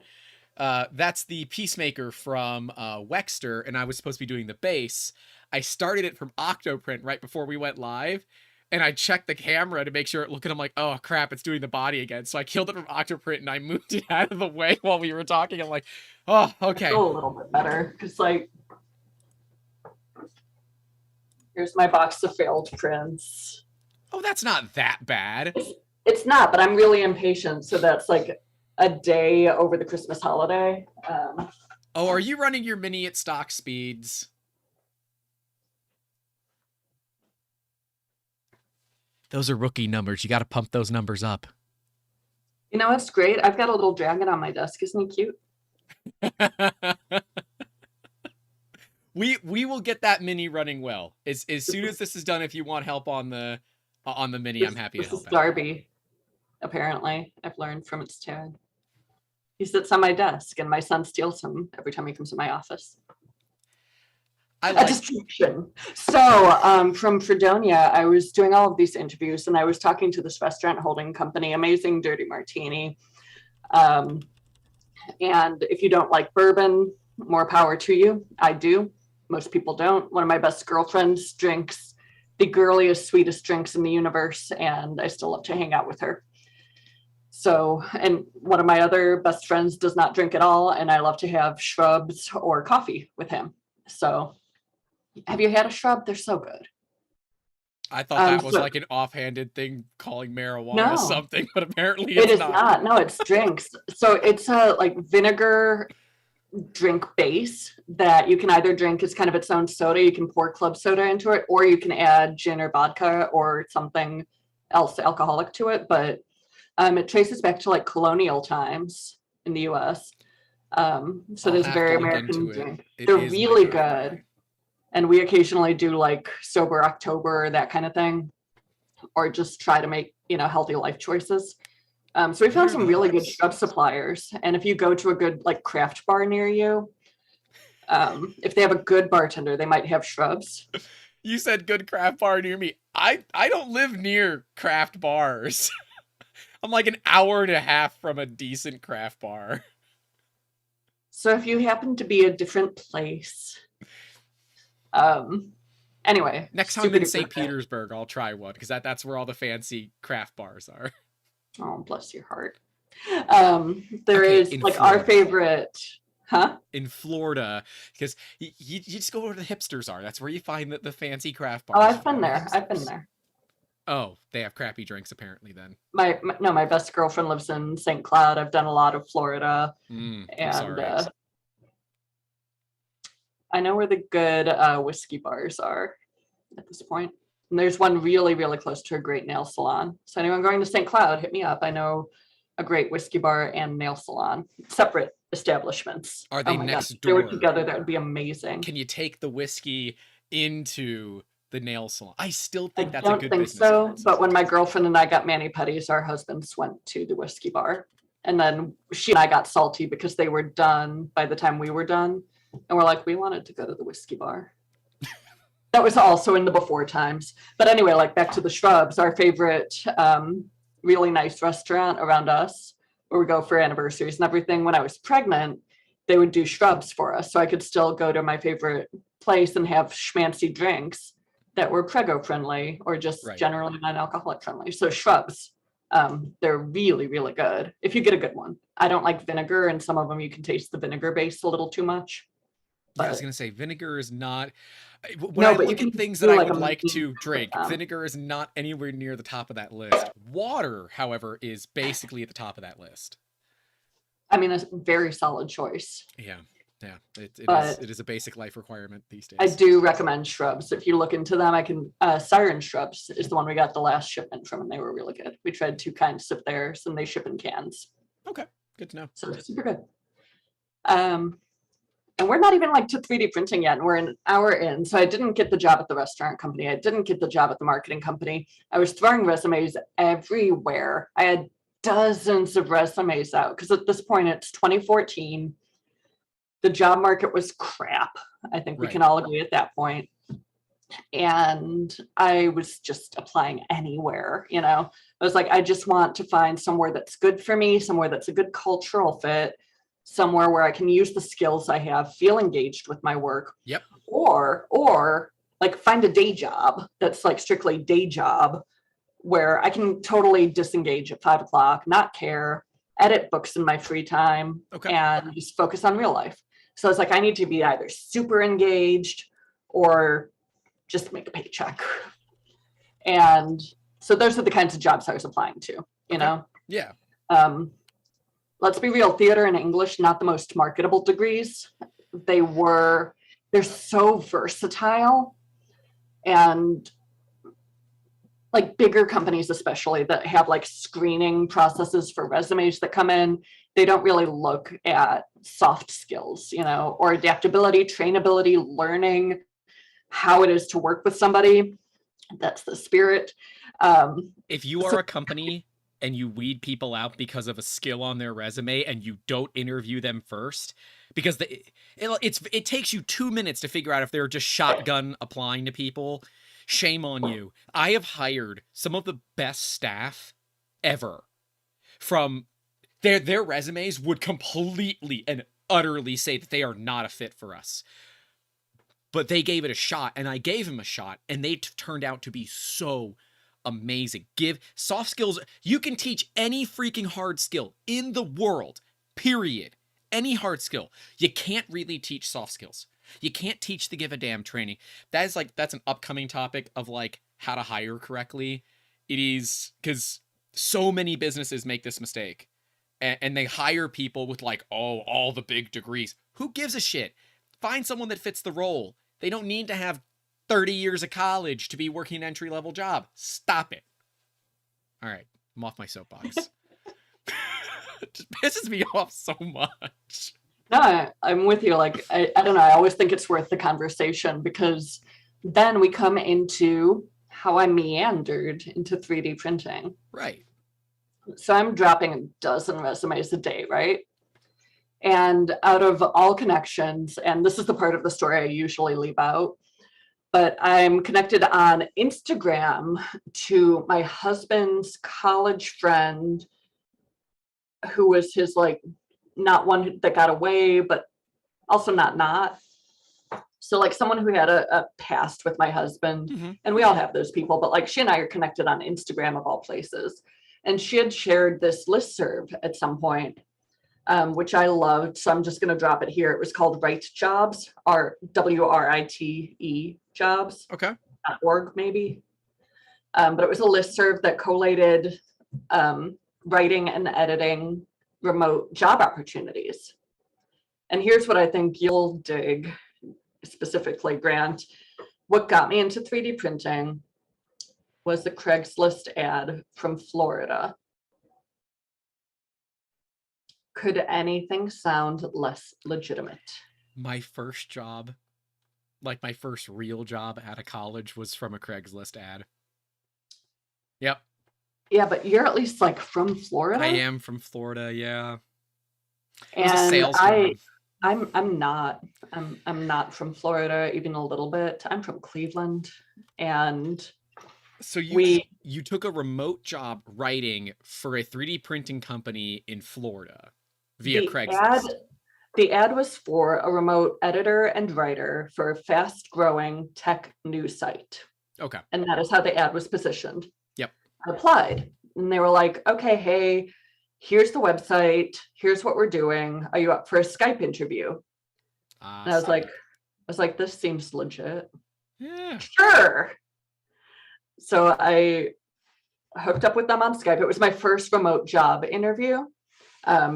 That's the Peacemaker from Wexter, and I was supposed to be doing the base. I started it from Octoprint right before we went live, and I checked the camera to make sure it looked, and I'm like, oh crap, it's doing the body again. So I killed it from Octoprint, and I moved it out of the way while we were talking. I'm like, oh, okay. I feel a little bit better, because, like, here's my box of failed prints. Oh, that's not that bad. It's not, but I'm really impatient, so that's like a day over the Christmas holiday. Oh, are you running your mini at stock speeds? Those are rookie numbers. You got to pump those numbers up. You know what's great? I've got a little dragon on my desk. Isn't he cute? We will get that mini running well. As soon as this is done, if you want help on the mini, I'm happy to help. This is Darby, apparently. I've learned from its tag. He sits on my desk, and my son steals him every time he comes to my office. A distraction. So from Fredonia, I was doing all of these interviews, and I was talking to this restaurant holding company, Amazing Dirty Martini. And if you don't like bourbon, more power to you. I do. Most people don't. One of my best girlfriends drinks the girliest, sweetest drinks in the universe, and I still love to hang out with her. So, and one of my other best friends does not drink at all, and I love to have shrubs or coffee with him. So, have you had a shrub? They're so good. I thought that was like an offhanded thing calling marijuana something, but apparently it's not. No, it's drinks. So it's a like vinegar drink base that you can either drink as kind of its own soda. You can pour club soda into it, or you can add gin or vodka or something else alcoholic to it. But it traces back to like colonial times in the US. So I'll there's a have very to look American into it. drink. It They're is my really go-to good. drink. And we occasionally do like sober October, that kind of thing, or just try to make, healthy life choices. So we What found are some really good those? shrub suppliers. And if you go to a good like craft bar near you, if they have a good bartender, they might have shrubs. You said good craft bar near me. I don't live near craft bars. I'm like an hour and a half from a decent craft bar. So if you happen to be a different place, anyway, Next time I'm super in duper St. good. Petersburg, I'll try one because that's where all the fancy craft bars are. Oh, bless your heart. There Okay, is in like our Florida. favorite, huh? In Florida, because you just go where the hipsters are. That's where you find the fancy craft Oh, bars. I've been for the there. I've been hipsters. there. Oh, they have crappy drinks apparently then. My best girlfriend lives in St. Cloud. I've done a lot of Florida, I'm and sorry. I know where the good whiskey bars are at this point. And there's one really, really close to a great nail salon. So anyone going to St. Cloud, hit me up. I know a great whiskey bar and nail salon, separate establishments. Are Oh they my God, next if they were door? together, that would be amazing. Can you take the whiskey into the nail salon? I still I think that's a don't good think business so, concept. but when my girlfriend and I got mani-pedis, our husbands went to the whiskey bar. And then she and I got salty because they were done by the time we were done. And we're like, we wanted to go to the whiskey bar. That was also in the before times. But anyway, like back to the shrubs, our favorite really nice restaurant around us where we go for anniversaries and everything. When I was pregnant, they would do shrubs for us. So I could still go to my favorite place and have schmancy drinks that were prego friendly or just Right. generally non-alcoholic friendly. So shrubs, they're really, really good if you get a good one. I don't like vinegar, and some of them you can taste the vinegar base a little too much. Yeah, I was But gonna say vinegar is not. When no, I but you look can at things that do I like would a like mint to with drink, vinegar is not anywhere near the top of that list. Water, however, is basically at the top of that list. I mean, a very solid choice. Yeah, yeah, But it is a basic life requirement these I days. do recommend shrubs. If you look into them, I can. Siren Shrubs is the one we got the last shipment from, and they were really good. We tried two kinds of theirs, and they ship in cans. Okay, good to know. So super good. And we're not even like to 3D printing yet. And we're an hour in. So I didn't get the job at the restaurant company. I didn't get the job at the marketing company. I was throwing resumes everywhere. I had dozens of resumes out because at this point it's 2014. The job market was crap. I think we Right. can all agree at that point. And I was just applying anywhere, I was like, I just want to find somewhere that's good for me, somewhere that's a good cultural fit, somewhere where I can use the skills I have, feel engaged with my work. Yep. Or like find a day job that's like strictly day job where I can totally disengage at 5 o'clock, not care, edit books in my free time, and just focus on real life. So it's like I need to be either super engaged or just make a paycheck. And so those are the kinds of jobs I was applying to, you know? Yeah. Let's be real, theater and English, not the most marketable degrees. They're so versatile, and like bigger companies, especially that have like screening processes for resumes that come in, they don't really look at soft skills, or adaptability, trainability, learning how it is to work with somebody. That's the spirit. If you are a company and you weed people out because of a skill on their resume and you don't interview them first, because it takes you 2 minutes to figure out if they're just shotgun applying to people, shame on you. I have hired some of the best staff ever from their resumes would completely and utterly say that they are not a fit for us. But they gave it a shot, and I gave him a shot, and they turned out to be so amazing. Give soft skills. You can teach any freaking hard skill in the world, period. Any hard skill. You can't really teach soft skills. You can't teach the give a damn training. That's an upcoming topic of like how to hire correctly. It is because so many businesses make this mistake, and they hire people with like, oh, all the big degrees. Who gives a shit? Find someone that fits the role. They don't need to have 30 years of college to be working an entry-level job. Stop it. All right, I'm off my soapbox. It just pisses me off so much. No, I'm with you. Like, I don't know. I always think it's worth the conversation because then we come into how I meandered into 3D printing. Right. So I'm dropping a dozen resumes a day, right? And out of all connections, and this is the part of the story I usually leave out, but I'm connected on Instagram to my husband's college friend who was his, like, not one that got away, but also not. So like someone who had a past with my husband, and we all have those people, but like she and I are connected on Instagram of all places. And she had shared this listserv at some point, which I loved. So I'm just going to drop it here. It was called Write Jobs, or WRITE jobs, Okay. .org maybe. But it was a listserv that collated writing and editing remote job opportunities. And here's what I think you'll dig specifically, Grant. What got me into 3D printing was the Craigslist ad from Florida. Could anything sound less legitimate? My first job, like my first real job out of college, was from a Craigslist ad. Yep. Yeah, but you're at least like from Florida. I am from Florida, yeah. And it was a sales job. I'm not from Florida even a little bit. I'm from Cleveland, and so you took a remote job writing for a 3D printing company in Florida via Craigslist. The ad was for a remote editor and writer for a fast-growing tech news site. Okay. And that is how the ad was positioned. Yep. I applied, and they were like, "Okay, hey, here's the website. Here's what we're doing. Are you up for a Skype interview?" And I was like, "This seems legit." Yeah. Sure. So I hooked up with them on Skype. It was my first remote job interview,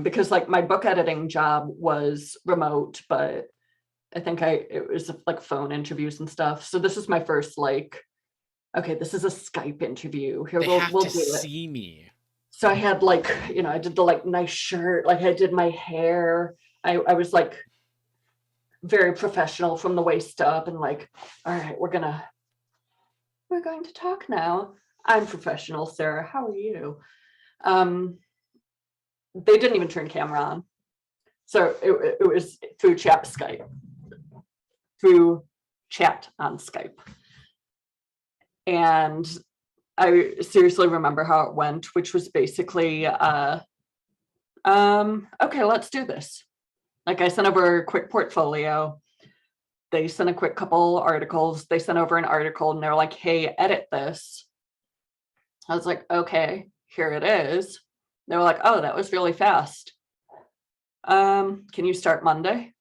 because like my book editing job was remote, but I think it was like phone interviews and stuff. So this is my first, like, okay, this is a Skype interview. Here, we'll do see it. Me. So I had like, I did the like nice shirt, like I did my hair. I was like very professional from the waist up, and like, all right, we're going to talk now. I'm professional, Sarah. How are you? They didn't even turn camera on. So it was through chat on Skype. And I seriously remember how it went, which was basically, okay, let's do this. Like I sent over a quick portfolio. They sent a quick couple articles. They sent over an article and they're like, "Hey, edit this." I was like, "Okay, here it is." They were like, "Oh, that was really fast. Can you start Monday?"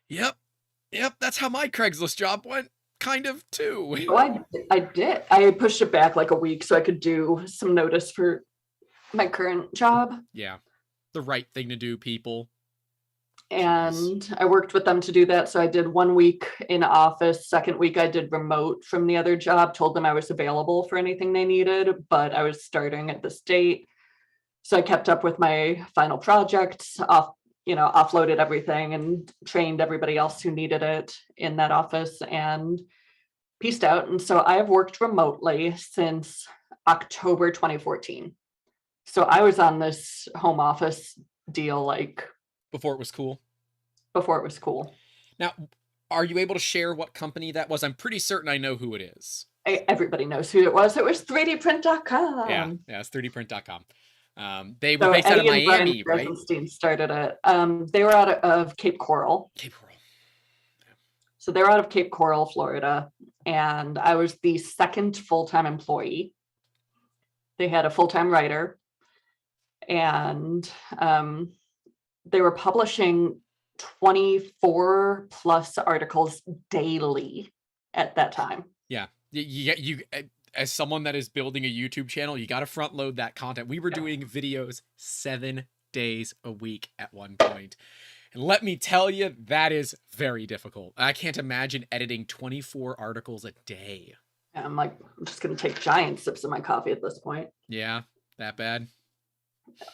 Yep. That's how my Craigslist job went, kind of too. Oh, I did. I pushed it back like a week so I could do some notice for my current job. Yeah, the right thing to do, people. And I worked with them to do that. So I did 1 week in office. Second week I did remote from the other job, told them I was available for anything they needed, but I was starting at this date. So I kept up with my final projects, offloaded everything and trained everybody else who needed it in that office and pieced out. And so I have worked remotely since October 2014. So I was on this home office deal like before it was cool. Now, are you able to share what company that was? I'm pretty certain I know who it is. Everybody knows who it was. It was 3dprint.com. Yeah, it's 3dprint.com. They were based out of Miami, right? Started it. They were out of Cape Coral. Cape Coral. Yeah. So they're out of Cape Coral, Florida, and I was the second full-time employee. They had a full-time writer, and they were publishing 24 plus articles daily at that time. Yeah, you as someone that is building a YouTube channel, you got to front load that content. We were doing videos 7 days a week at one point. And let me tell you, that is very difficult. I can't imagine editing 24 articles a day. I'm just going to take giant sips of my coffee at this point. Yeah, that bad.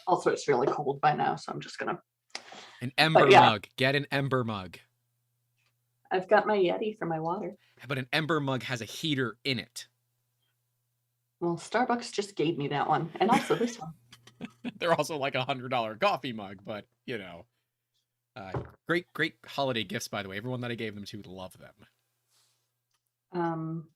Also, it's really cold by now, so I'm just gonna. An ember mug. Get an ember mug. I've got my Yeti for my water. But an ember mug has a heater in it. Well, Starbucks just gave me that one, and also this one. They're also like $100 coffee mug, but you know, great holiday gifts, by the way. Everyone that I gave them to love them.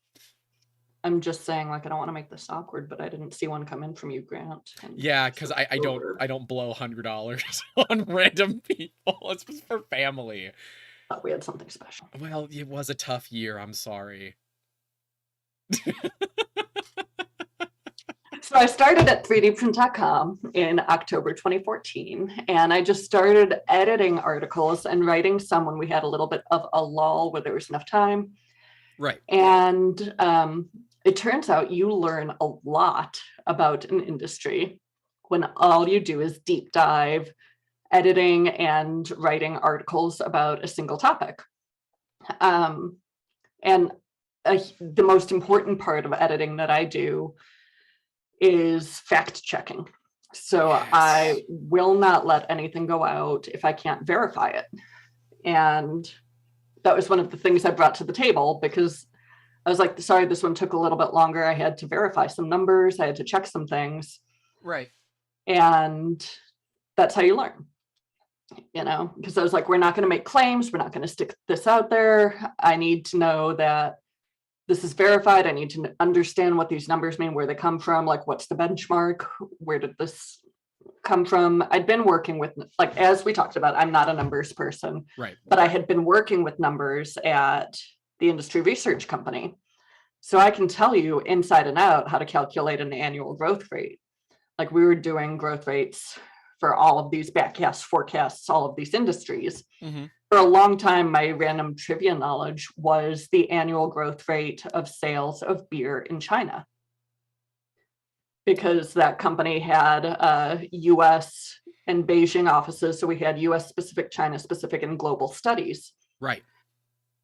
I'm just saying, like, I don't want to make this awkward, but I didn't see one come in from you, Grant. Yeah, because I don't blow $100 on random people. It's just for family. Thought we had something special. Well, it was a tough year. I'm sorry. So I started at 3dprint.com in October 2014, and I just started editing articles and writing some when we had a little bit of a lull where there was enough time. Right. And it turns out you learn a lot about an industry when all you do is deep dive editing and writing articles about a single topic. And the most important part of editing that I do is fact checking. So yes. I will not let anything go out if I can't verify it. And that was one of the things I brought to the table, because I was like, sorry, this one took a little bit longer. I had to verify some numbers. I had to check some things. Right. And that's how you learn, you know, because I was like, we're not going to make claims. We're not going to stick this out there. I need to know that this is verified. I need to understand what these numbers mean, where they come from, like what's the benchmark, where did this come from. I'd been working with, like, as we talked about, I'm not a numbers person, right? But I had been working with numbers at the industry research company. So I can tell you inside and out how to calculate an annual growth rate. Like, we were doing growth rates for all of these backcasts, forecasts, all of these industries. Mm-hmm. For a long time, my random trivia knowledge was the annual growth rate of sales of beer in China, because that company had US and Beijing offices. So we had US specific, China specific, and global studies. Right.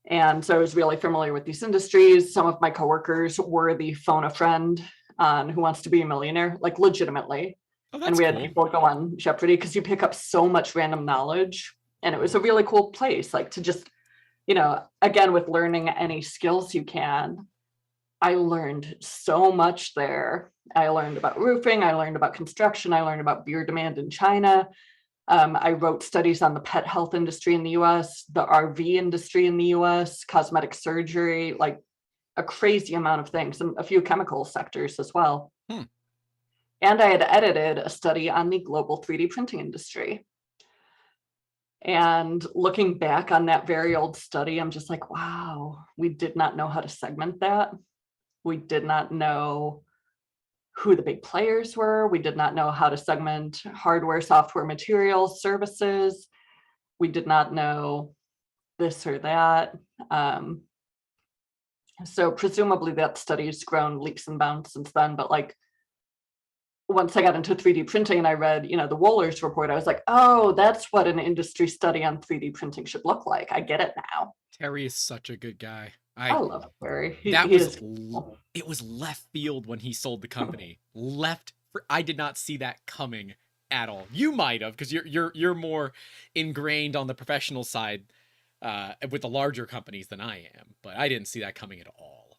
And so I was really familiar with these industries. Some of my coworkers were the phone a friend on Who Wants to Be a Millionaire, like legitimately. Oh, that's and we cool. had people go on Jeopardy, because you pick up so much random knowledge. And it was a really cool place, like, to just, you know, again, with learning any skills you can. I learned so much there. I learned about roofing. I learned about construction. I learned about beer demand in China. I wrote studies on the pet health industry in the US, the RV industry in the US, cosmetic surgery, like a crazy amount of things, and a few chemical sectors as well. And I had edited a study on the global 3D printing industry. And looking back on that very old study, I'm just like, wow, we did not know how to segment that. We did not know who the big players were. We did not know how to segment hardware, software, materials, services. We did not know this or that. So presumably that study's grown leaps and bounds since then. But like, once I got into 3D printing and I read, you know, the Wohlers report, I was like, oh, that's what an industry study on 3D printing should look like. I get it now. Terry is such a good guy. I love Terry. It was left field when he sold the company. I did not see that coming at all. You might have, because you're more ingrained on the professional side with the larger companies than I am, but I didn't see that coming at all.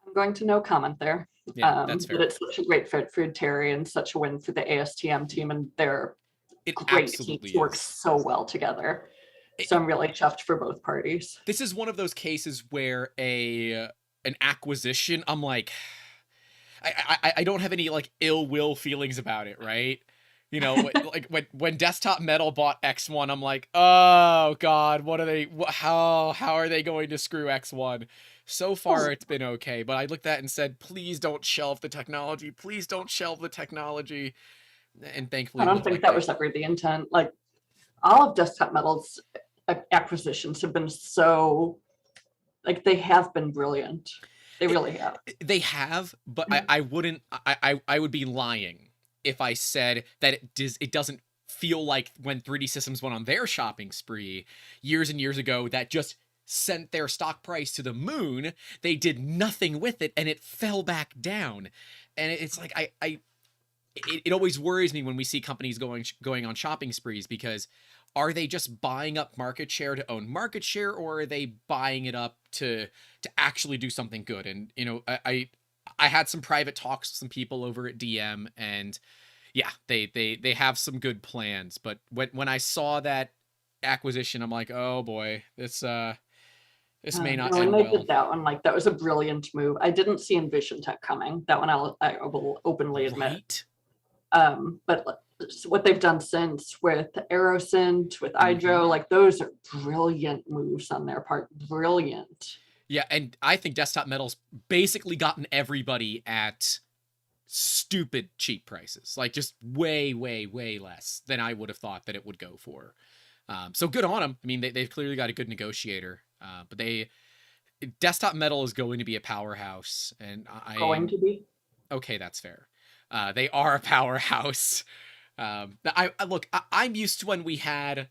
I'm going to no comment there. Yeah, that's fair. But it's such a great fit for Terry and such a win for the ASTM team, and they're great teams, work so well together. So I'm really chuffed for both parties. This is one of those cases where an acquisition, I'm like, I don't have any like ill will feelings about it, right? You know, like when Desktop Metal bought X1, I'm like, oh God, how are they going to screw X1? So far, it's been okay, but I looked at it and said, please don't shelve the technology. Please don't shelve the technology. And thankfully, I don't think that was ever the intent. Like, all of Desktop Metal's acquisitions have been so, like, they have been brilliant. They really have. They have, but I would be lying if I said that it doesn't feel like when 3D Systems went on their shopping spree years and years ago that just sent their stock price to the moon. They did nothing with it and it fell back down. And it's like, it always worries me when we see companies going on shopping sprees, because are they just buying up market share to own market share, or are they buying it up to actually do something good? And I had some private talks with some people over at DM, and yeah, they have some good plans. But when I saw that acquisition, I'm like, oh boy, this may not when end they well. did that one, like that was a brilliant move. I didn't see Envision Tech coming. That one I will openly admit. Right? But what they've done since with Aerosint, with Hydro, like those are brilliant moves on their part. Brilliant. Yeah, and I think Desktop Metal's basically gotten everybody at stupid cheap prices, like just way less than I would have thought that it would go for. So good on them. I mean, they've clearly got a good negotiator, but Desktop Metal is going to be a powerhouse, and Going to be. Okay, that's fair. They are a powerhouse. I'm used to when we had,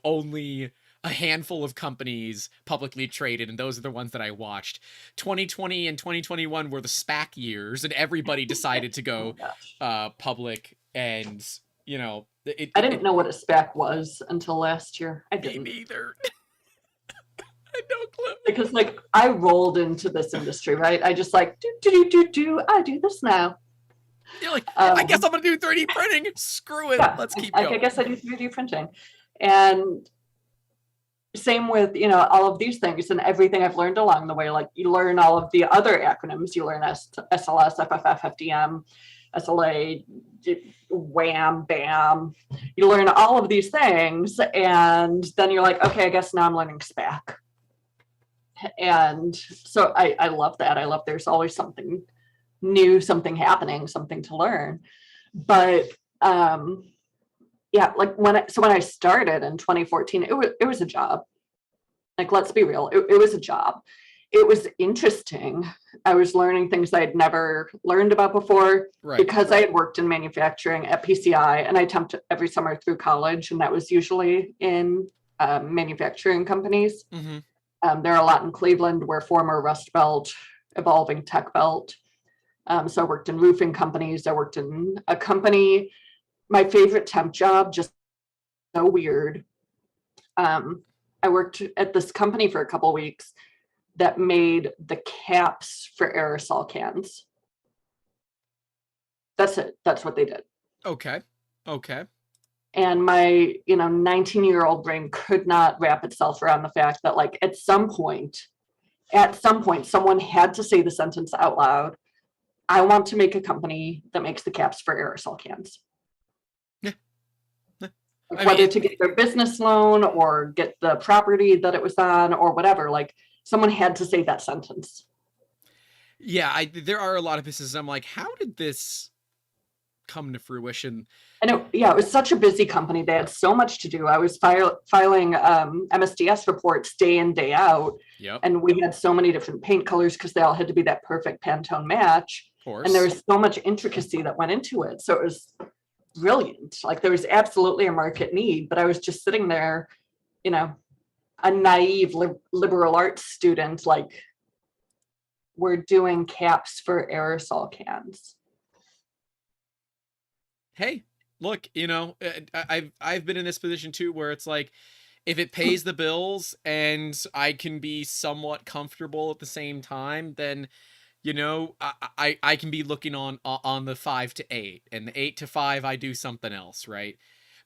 only a handful of companies publicly traded, and those are the ones that I watched. 2020 and 2021 were the SPAC years, and everybody decided to go public, and I didn't know what a SPAC was until last year. I didn't. Me neither. I had no clue. Because like I rolled into this industry, right? I just like I do this now. You're like, I guess I'm gonna do 3D printing. Screw it. Yeah, let's keep going. I guess I do 3D printing. And same with, all of these things and everything I've learned along the way. Like you learn all of the other acronyms. You learn SLS, FFF, FDM, SLA, WHAM, BAM. You learn all of these things. And then you're like, okay, I guess now I'm learning SPAC. And so I love that. I love there's always something new, something happening, something to learn. But yeah, like when I started in 2014, it was a job. Like, let's be real, it was a job. It was interesting. I was learning things I'd never learned about before, right, because I had worked in manufacturing at PCI, and I temped every summer through college, and that was usually in manufacturing companies. Mm-hmm. There are a lot in Cleveland. We're former Rust Belt, evolving Tech Belt. So I worked in roofing companies. I worked in a company. My favorite temp job, just so weird. I worked at this company for a couple of weeks that made the caps for aerosol cans. That's it. That's what they did. Okay. And my, 19-year-old brain could not wrap itself around the fact that, like, at some point, someone had to say the sentence out loud. I want to make a company that makes the caps for aerosol cans. Yeah. Whether to get their business loan or get the property that it was on or whatever, like someone had to say that sentence. Yeah, there are a lot of businesses I'm like, how did this come to fruition? And it was such a busy company. They had so much to do. I was filing MSDS reports day in, day out. Yep. And we had so many different paint colors because they all had to be that perfect Pantone match. Of course. And there was so much intricacy that went into it. So it was brilliant. Like there was absolutely a market need, but I was just sitting there, a naive liberal arts student, like, we're doing caps for aerosol cans. Hey, look, I've been in this position too, where it's like, if it pays the bills and I can be somewhat comfortable at the same time, then, I can be looking on the 5 to 8, and the 8 to 5, I do something else, right?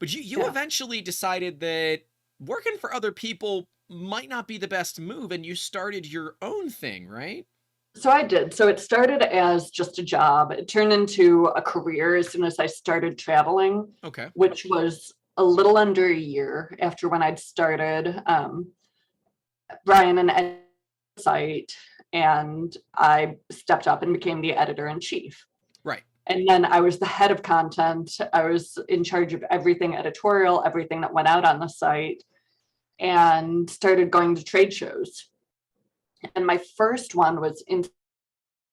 But you eventually decided that working for other people might not be the best move, and you started your own thing, right? So I did. So it started as just a job. It turned into a career as soon as I started traveling. Okay. Which was a little under a year after when I'd started Brian and Ed's site, and I stepped up and became the editor-in-chief. Right. And then I was the head of content. I was in charge of everything editorial, everything that went out on the site, and started going to trade shows. And my first one was in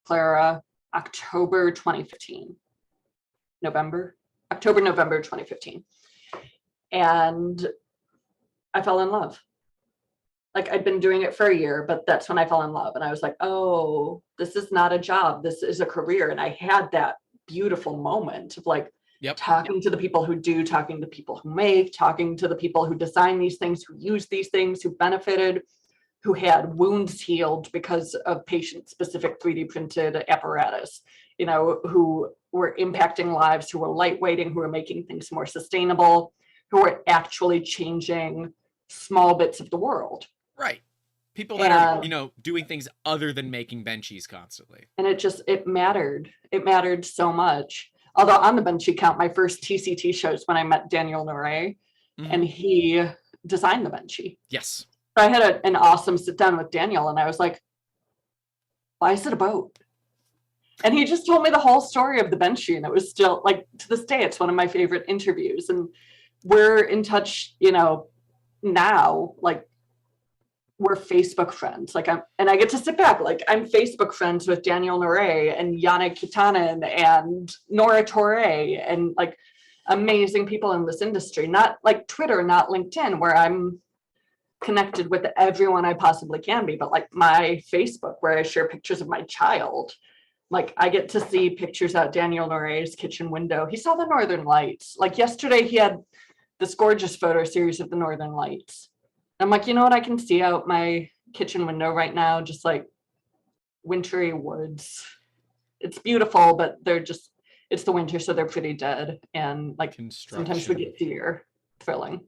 Clara, October 2015. November 2015. And I fell in love. Like, I'd been doing it for a year, but that's when I fell in love. And I was like, oh, this is not a job. This is a career. And I had that beautiful moment of like Yep. talking to the people who do, talking to the people who make, talking to the people who design these things, who use these things, who benefited, who had wounds healed because of patient-specific 3D printed apparatus, you know, who were impacting lives, who were lightweighting, who were making things more sustainable, who were actually changing small bits of the world. Right. People that are, you know, doing things other than making benchies constantly. And it mattered. It mattered so much. Although on the benchy count, my first TCT shows when I met Daniel Noray, and he designed the benchy. Yes. So I had an awesome sit down with Daniel, and I was like, why is it a boat? And he just told me the whole story of the benchy, and it was still, like, to this day, it's one of my favorite interviews. And we're in touch, you know, now, like, we're Facebook friends. Like, I get to sit back, like, I'm Facebook friends with Daniel Noray and Yannick Kitanen and Nora Torre and like amazing people in this industry. Not like Twitter, not LinkedIn, where I'm connected with everyone I possibly can be, but like my Facebook, where I share pictures of my child. Like, I get to see pictures out Daniel Noray's kitchen window. He saw the Northern Lights. Like yesterday, he had this gorgeous photo series of the Northern Lights. I'm like, you know what? I can see out my kitchen window right now, just like wintry woods. It's beautiful, but it's the winter, so they're pretty dead. And like sometimes we get deer. Thrilling.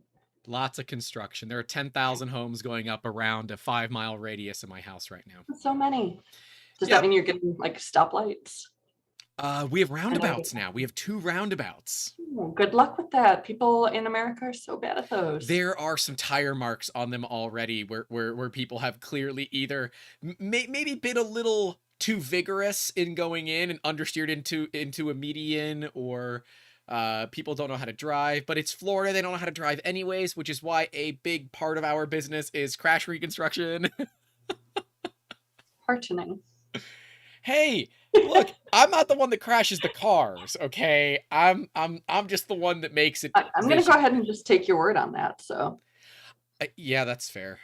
Lots of construction. There are 10,000 homes going up around a 5-mile radius of my house right now. So many. Does that mean you're getting like stoplights? We have roundabouts now. We have 2 roundabouts. Ooh, good luck with that. People in America are so bad at those. There are some tire marks on them already where people have clearly either maybe been a little too vigorous in going in and understeered into a median, or people don't know how to drive. But it's Florida. They don't know how to drive anyways, which is why a big part of our business is crash reconstruction. Heartening. Hey, look, I'm not the one that crashes the cars, okay? I'm just the one that makes it. I'm going to go ahead and just take your word on that, so. Yeah, that's fair.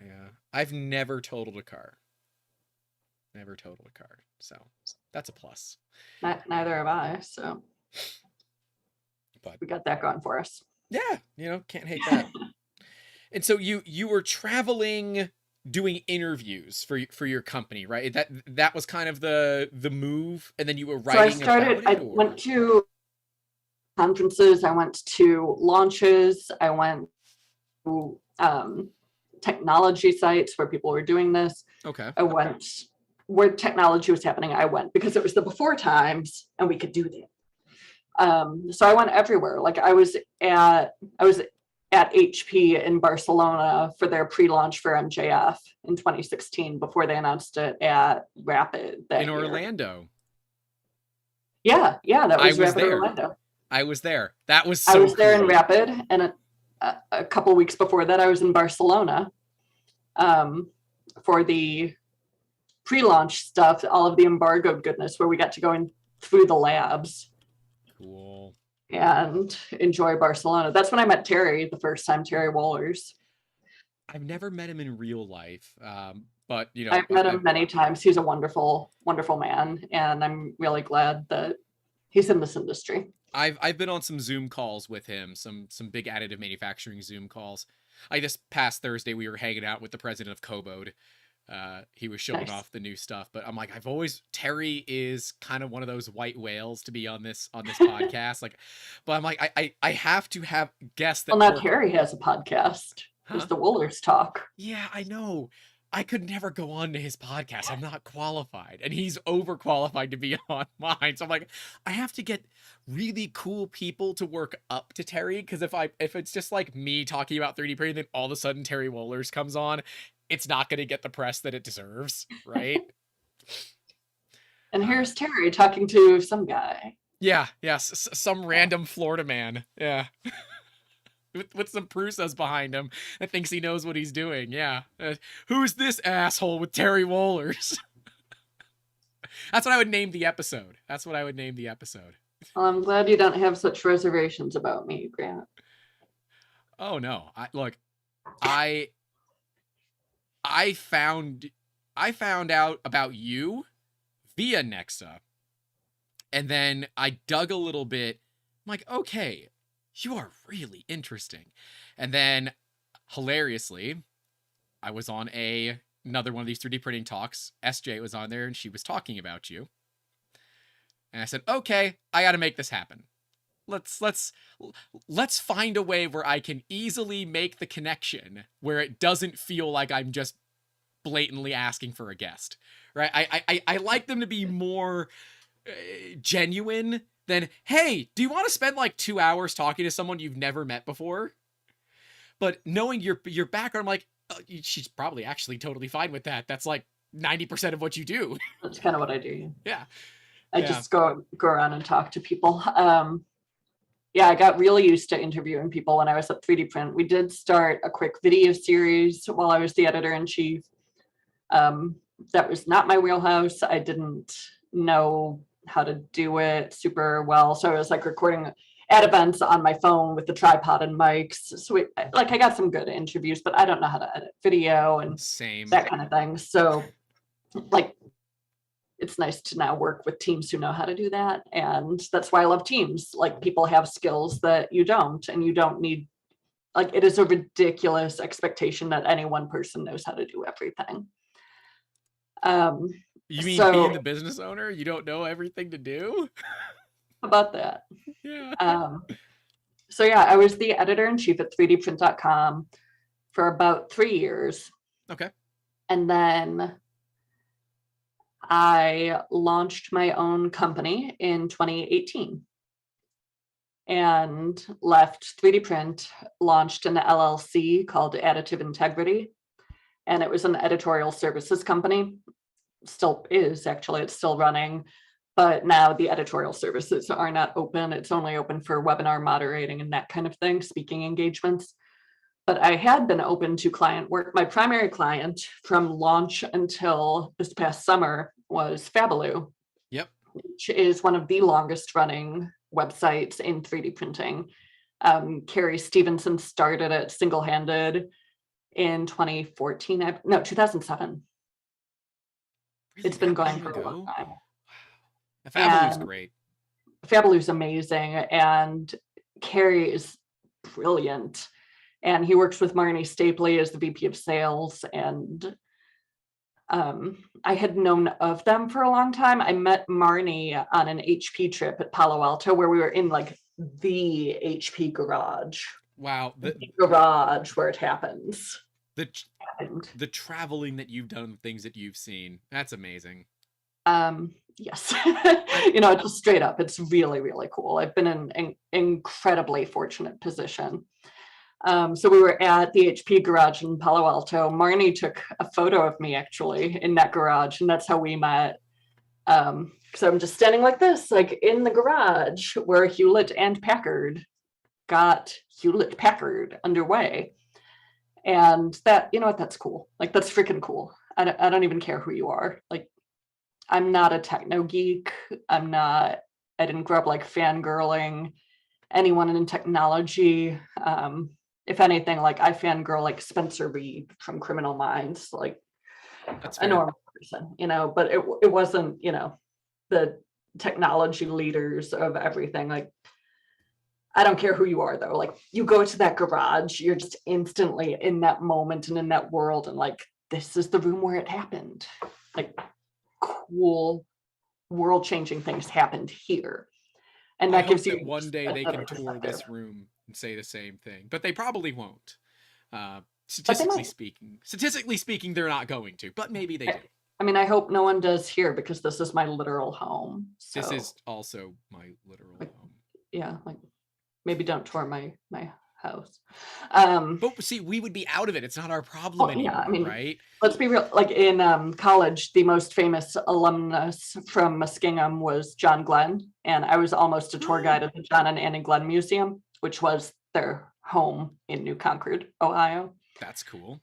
Yeah. I've never totaled a car. Never totaled a car. So, that's a plus. Neither have I, so. But we got that going for us. Yeah, you know, can't hate that. And so you were traveling, doing interviews for your company, right? That was kind of the move, and then you were writing. So I went to conferences, I went to launches, I went to technology sites where people were doing this. Okay. I went where technology was happening. I went because it was the before times and we could do that. So I went everywhere. Like I was at HP in Barcelona for their pre-launch for MJF in 2016 before they announced it at Rapid that in year. Orlando. Yeah, that was Rapid there. Orlando. I was there. That was so I was there cool. in Rapid, and a couple weeks before that, I was in Barcelona for the pre-launch stuff, all of the embargoed goodness, where we got to go in through the labs. Cool. And enjoy Barcelona. That's when I met Terry the first time, Terry Wohlers. I've never met him in real life, but you know, I've met him many times. He's a wonderful, wonderful man, and I'm really glad that he's in this industry. I've been on some Zoom calls with him, some big additive manufacturing Zoom calls. This past Thursday we were hanging out with the president of Cobode. He was showing off the new stuff, but I'm like, Terry is kind of one of those white whales to be on this podcast. Like, but I'm like, I have to have guests that. Well, now Terry has a podcast. It's the Wohlers Talk. Yeah, I know. I could never go on to his podcast. I'm not qualified, and he's overqualified to be on mine. So I'm like, I have to get really cool people to work up to Terry, because if it's just like me talking about 3D printing, then all of a sudden Terry Wohlers comes on, it's not going to get the press that it deserves, right? And here's Terry talking to some guy. Yeah, some random Florida man. Yeah. with some Prusas behind him that thinks he knows what he's doing. Yeah. Who's this asshole with Terry Wohlers? That's what I would name the episode. Well, I'm glad you don't have such reservations about me, Grant. Oh, no. I found out about you via Nexa. And then I dug a little bit. I'm like, okay, you are really interesting. And then, hilariously, I was on another one of these 3D printing talks. SJ was on there, and she was talking about you. And I said, okay, I got to make this happen. Let's find a way where I can easily make the connection where it doesn't feel like I'm just blatantly asking for a guest, right? I like them to be more genuine than, hey, do you want to spend like 2 hours talking to someone you've never met before? But knowing your background, I'm like, she's probably actually totally fine with that. That's like 90% of what you do. That's kind of what I do. Yeah. I just go around and talk to people. Yeah, I got really used to interviewing people when I was at 3D Print. We did start a quick video series while I was the editor-in-chief. That was not my wheelhouse. I didn't know how to do it super well. So I was like recording at events on my phone with the tripod and mics. So I got some good interviews, but I don't know how to edit video and that kind of thing. So like, it's nice to now work with teams who know how to do that. And that's why I love teams. Like, people have skills that you don't, and you don't need, like, it is a ridiculous expectation that any one person knows how to do everything. You mean being the business owner? You don't know everything to do? About that. Yeah. So yeah, I was the editor-in-chief at 3dprint.com for about 3 years. Okay. And then I launched my own company in 2018 and left 3D Print, launched an LLC called Additive Integrity. And it was an editorial services company. Still is, actually, it's still running. But now the editorial services are not open. It's only open for webinar moderating and that kind of thing, speaking engagements. But I had been open to client work. My primary client from launch until this past summer was Fabaloo. Yep. Which is one of the longest running websites in 3D printing. Carrie Stevenson started it single-handed in 2014, 2007. Really? It's been going for a long time. Wow. Fabaloo's great. Fabaloo's amazing, and Carrie is brilliant. And he works with Marnie Stapley as the VP of Sales. And I had known of them for a long time. I met Marnie on an HP trip at Palo Alto, where we were in like the HP garage. Wow. The garage where it happens. The traveling that you've done, things that you've seen, that's amazing. Yes. Just straight up, it's really, really cool. I've been in an incredibly fortunate position. So we were at the HP garage in Palo Alto. Marnie took a photo of me actually in that garage, and that's how we met. So I'm just standing like this, like in the garage where Hewlett and Packard got Hewlett Packard underway. And that, that's cool. Like, that's freaking cool. I don't even care who you are. Like, I'm not a techno geek. I didn't grow up like fangirling anyone in technology. If anything, like, I fangirl like Spencer Reed from Criminal Minds, like a normal person, but it wasn't, the technology leaders of everything. Like, I don't care who you are though. Like, you go to that garage, you're just instantly in that moment and in that world. And like, this is the room where it happened. Like, cool, world-changing things happened here. And that gives you one day they can tour this room and say the same thing, but they probably won't. Statistically speaking, they're not going to, but maybe they do. I mean, I hope no one does here, because this is my literal home. So, this is also my literal home. Yeah, like, maybe don't tour my house. But see, we would be out of it. It's not our problem anymore, yeah, I mean, right? Let's be real. Like, in college, the most famous alumnus from Muskingum was John Glenn, and I was almost a tour guide at the John and Annie Glenn Museum, which was their home in New Concord, Ohio. That's cool.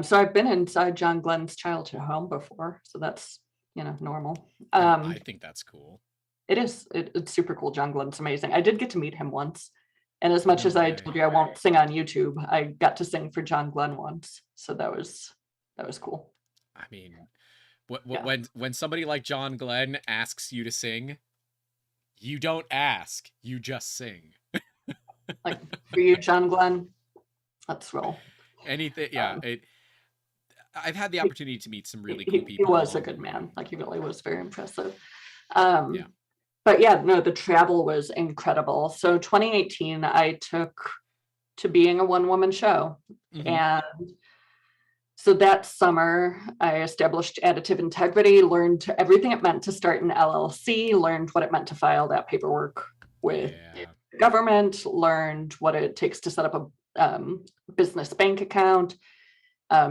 So I've been inside John Glenn's childhood home before, so that's normal. I think that's cool. It is. It's super cool. John Glenn's amazing. I did get to meet him once. And as much as I told you I won't sing on YouTube, I got to sing for John Glenn once. So that was cool. I mean, when somebody like John Glenn asks you to sing, You don't ask, you just sing. Like for you, John Glenn, let's roll. Anything, yeah. I've had the opportunity to meet some really cool He people. was a good man. Like he really was very impressive. Yeah. But yeah, no, the travel was incredible. So 2018, I took to being a one-woman show. Mhm. And so that summer, I established additive integrity, learned everything it meant to start an LLC, learned what it meant to file that paperwork with the government, learned what it takes to set up a business bank account,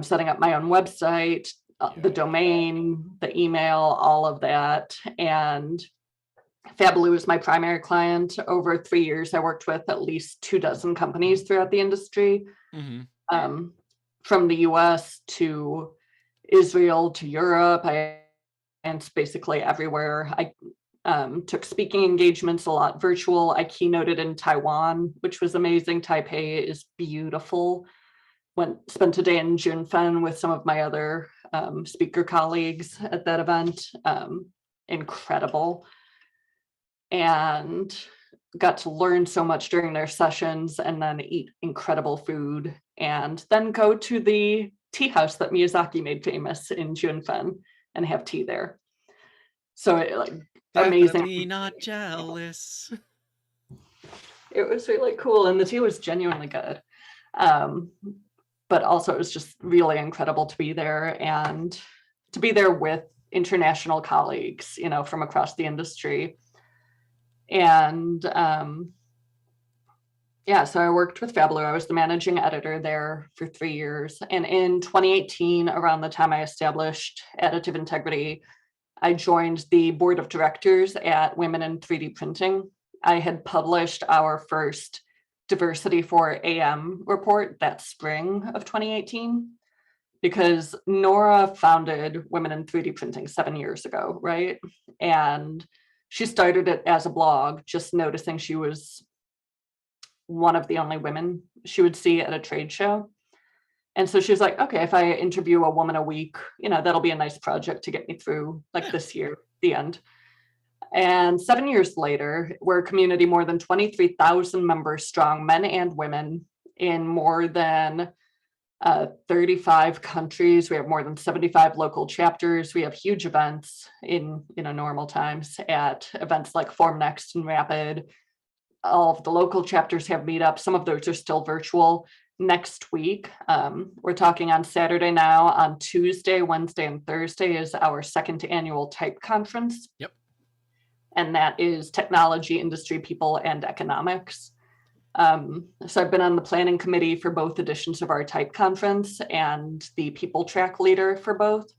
setting up my own website, the domain, the email, all of that. And Fabaloo is my primary client. Over 3 years, I worked with at least 24 companies throughout the industry, from the US to Israel to Europe. And basically everywhere. I took speaking engagements, a lot virtual. I keynoted in Taiwan, which was amazing. Taipei is beautiful. Spent a day in Junfen with some of my other speaker colleagues at that event. Incredible. And got to learn so much during their sessions and then eat incredible food and then go to the tea house that Miyazaki made famous in Junfen and have tea there. So amazing. Definitely not jealous. It was really cool and the tea was genuinely good. But also it was just really incredible to be there and to be there with international colleagues, from across the industry. And so I worked with Fabaloo. I was the managing editor there for 3 years. And in 2018, around the time I established Additive Integrity, I joined the board of directors at Women in 3D Printing. I had published our first Diversity for AM report that spring of 2018, because Nora founded Women in 3D Printing 7 years ago, right? And she started it as a blog, just noticing she was one of the only women she would see at a trade show. And so she was like, okay, if I interview a woman a week, that'll be a nice project to get me through this year, the end. And 7 years later, we're a community more than 23,000 members strong, men and women, in more than 35 countries. We have more than 75 local chapters. We have huge events in normal times at events like Form Next and Rapid. All of the local chapters have meetups. Some of those are still virtual. Next week, we're talking on Saturday now. On Tuesday, Wednesday, and Thursday is our second annual type conference. Yep. And that is technology, industry, people, and economics. So I've been on the planning committee for both editions of our type conference and the people track leader for both.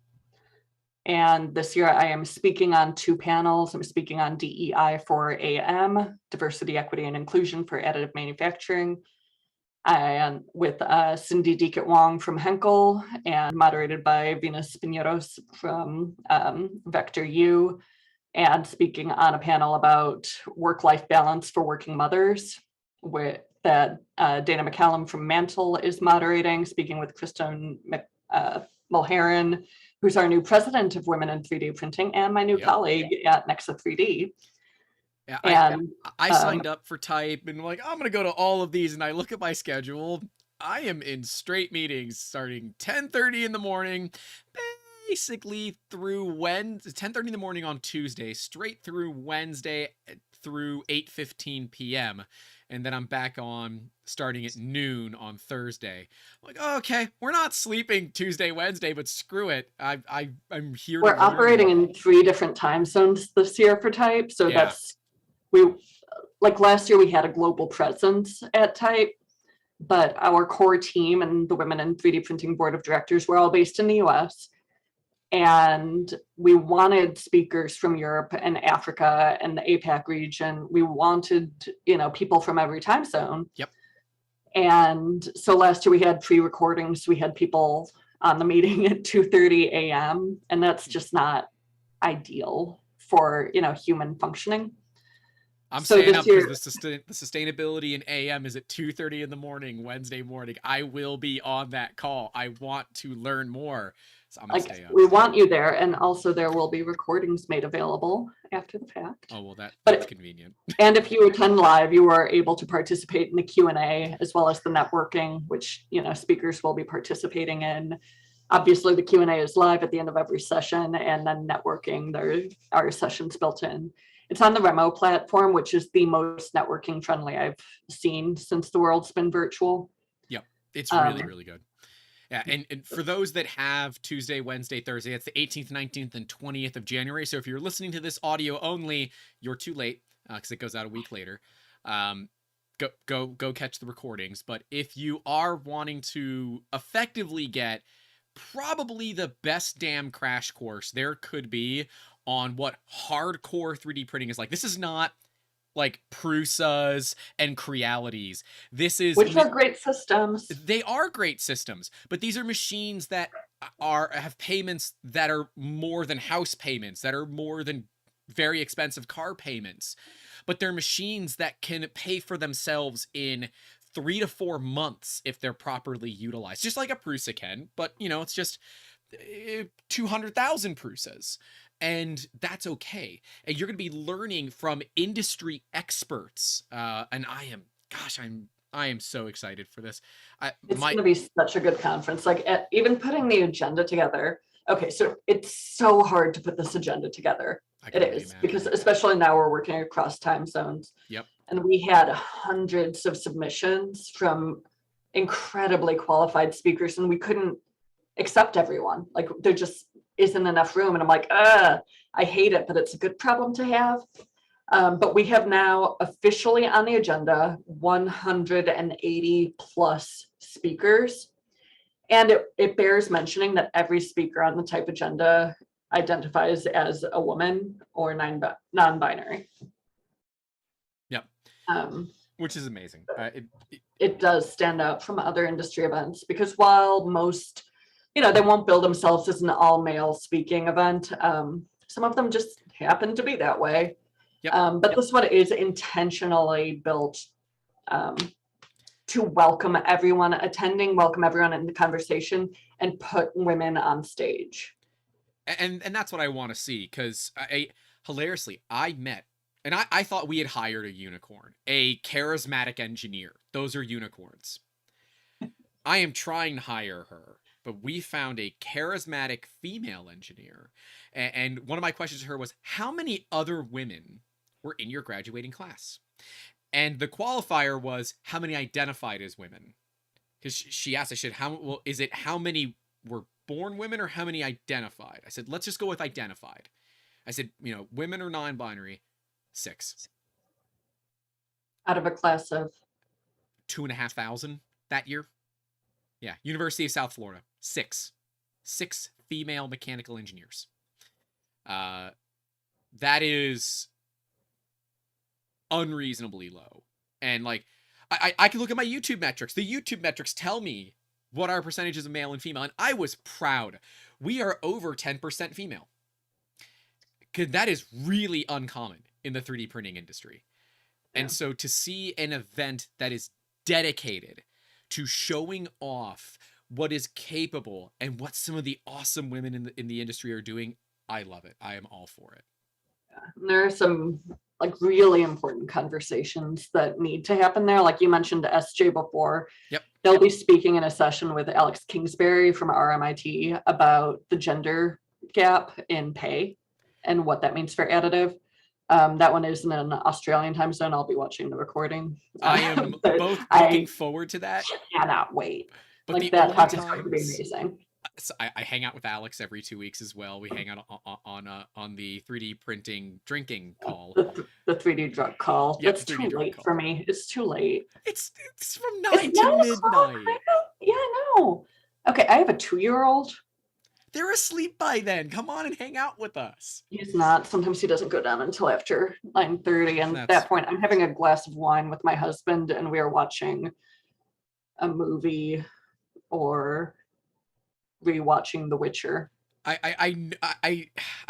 And this year I am speaking on 2 panels. I'm speaking on DEI for AM, diversity, equity, and inclusion for additive manufacturing, and with Cindy Deekett Wong from Henkel and moderated by Venus Piñeros from Vector U, and speaking on a panel about work-life balance for working mothers that Dana McCallum from Mantle is moderating, speaking with Kristen Mulheron, who's our new president of Women in 3D Printing and my new colleague at Nexa3D. Yeah, and I signed up for type and I'm going to go to all of these, and I look at my schedule. I am in straight meetings starting 10:30 in the morning, basically through 10:30 in the morning on Tuesday, straight through Wednesday through 8:15 p.m. And then I'm back on starting at noon on Thursday. I'm like, oh, okay, we're not sleeping Tuesday, Wednesday, but screw it. I'm here. We're operating in 3 different time zones this year for type. So last year we had a global presence at type, but our core team and the Women in 3D Printing board of directors were all based in the US. And we wanted speakers from Europe and Africa and the APAC region. We wanted, people from every time zone. Yep. And so last year we had pre-recordings. We had people on the meeting at 2:30 a.m. And that's just not ideal for, human functioning. I'm staying up because the sustainability in AM is at 2:30 in the morning, Wednesday morning. I will be on that call. I want to learn more. So I'm gonna Like, stay up. we want you there, and also there will be recordings made available after the fact. Oh, well, that's But convenient. and if you attend live, you are able to participate in the Q&A as well as the networking, which, you know, speakers will be participating in. Obviously, the Q&A is live at the end of every session, and then networking, there are sessions built in. It's on the Remo platform, which is the most networking friendly I've seen since the world's been virtual. Yep, it's really, really good. Yeah, and for those that have Tuesday, Wednesday, Thursday, it's the 18th, 19th, and 20th of January. So if you're listening to this audio only, you're too late because it goes out a week later. Go catch the recordings. But if you are wanting to effectively get probably the best damn crash course there could be on what hardcore 3D printing is like, this is not like Prusas and Crealities. This is, which are great systems. They are great systems, but these are machines that have payments that are more than house payments, that are more than very expensive car payments. But they're machines that can pay for themselves in 3 to 4 months if they're properly utilized. Just like a Prusa can, but you know, it's just 200,000 Prusas. And that's okay. And you're going to be learning from industry experts. And I am so excited for this. It's going to be such a good conference. Like, even putting the agenda together. Okay, so it's so hard to put this agenda together. It is, because especially now we're working across time zones. Yep. And we had hundreds of submissions from incredibly qualified speakers, and we couldn't accept everyone. Like, there just isn't enough room. And I'm like, I hate it, but it's a good problem to have. But we have now officially on the agenda 180 plus speakers. And it bears mentioning that every speaker on the type agenda identifies as a woman or non-binary. Yep. Which is amazing. It does stand out from other industry events, because while most, you know, they won't bill themselves as an all-male speaking event, some of them just happen to be that way. Yep. But this one is intentionally built to welcome everyone attending, welcome everyone in the conversation, and put women on stage. And that's what I want to see, because hilariously, I met, and I thought we had hired a unicorn, a charismatic engineer. Those are unicorns. I am trying to hire her, but we found a charismatic female engineer. And one of my questions to her was, how many other women were in your graduating class? And the qualifier was, how many identified as women? Because she asked, I said, is it how many were born women or how many identified? I said, let's just go with identified. I said, you know, women or non-binary, 6. Out of a class of 2,500 that year. Yeah, University of South Florida, 6 female mechanical engineers. That is unreasonably low. And like, I can look at my YouTube metrics. The YouTube metrics tell me what our percentages of male and female, and I was proud. We are over 10% female. Because that is really uncommon in the 3D printing industry. Yeah. And so to see an event that is dedicated to showing off what is capable and what some of the awesome women in the industry are doing, I love it. I am all for it. Yeah. There are some like really important conversations that need to happen there. Like you mentioned SJ before. Yep. They'll be speaking in a session with Alex Kingsbury from RMIT about the gender gap in pay and what that means for additive. That one is in an Australian time zone. I'll be watching the recording. I am both looking forward to that. Cannot wait. But like that talk is going to be amazing. So I hang out with Alex every 2 weeks as well. We hang out on the 3D printing drinking call. The 3D drug call. Yep, it's too late for me. It's too late. It's from 9 to midnight. Yeah, I know. Okay, I have a 2-year-old. They're asleep by then. Come on and hang out with us. He's not. Sometimes he doesn't go down until after 9:30. And at that point, I'm having a glass of wine with my husband, and we are watching a movie or rewatching The Witcher. I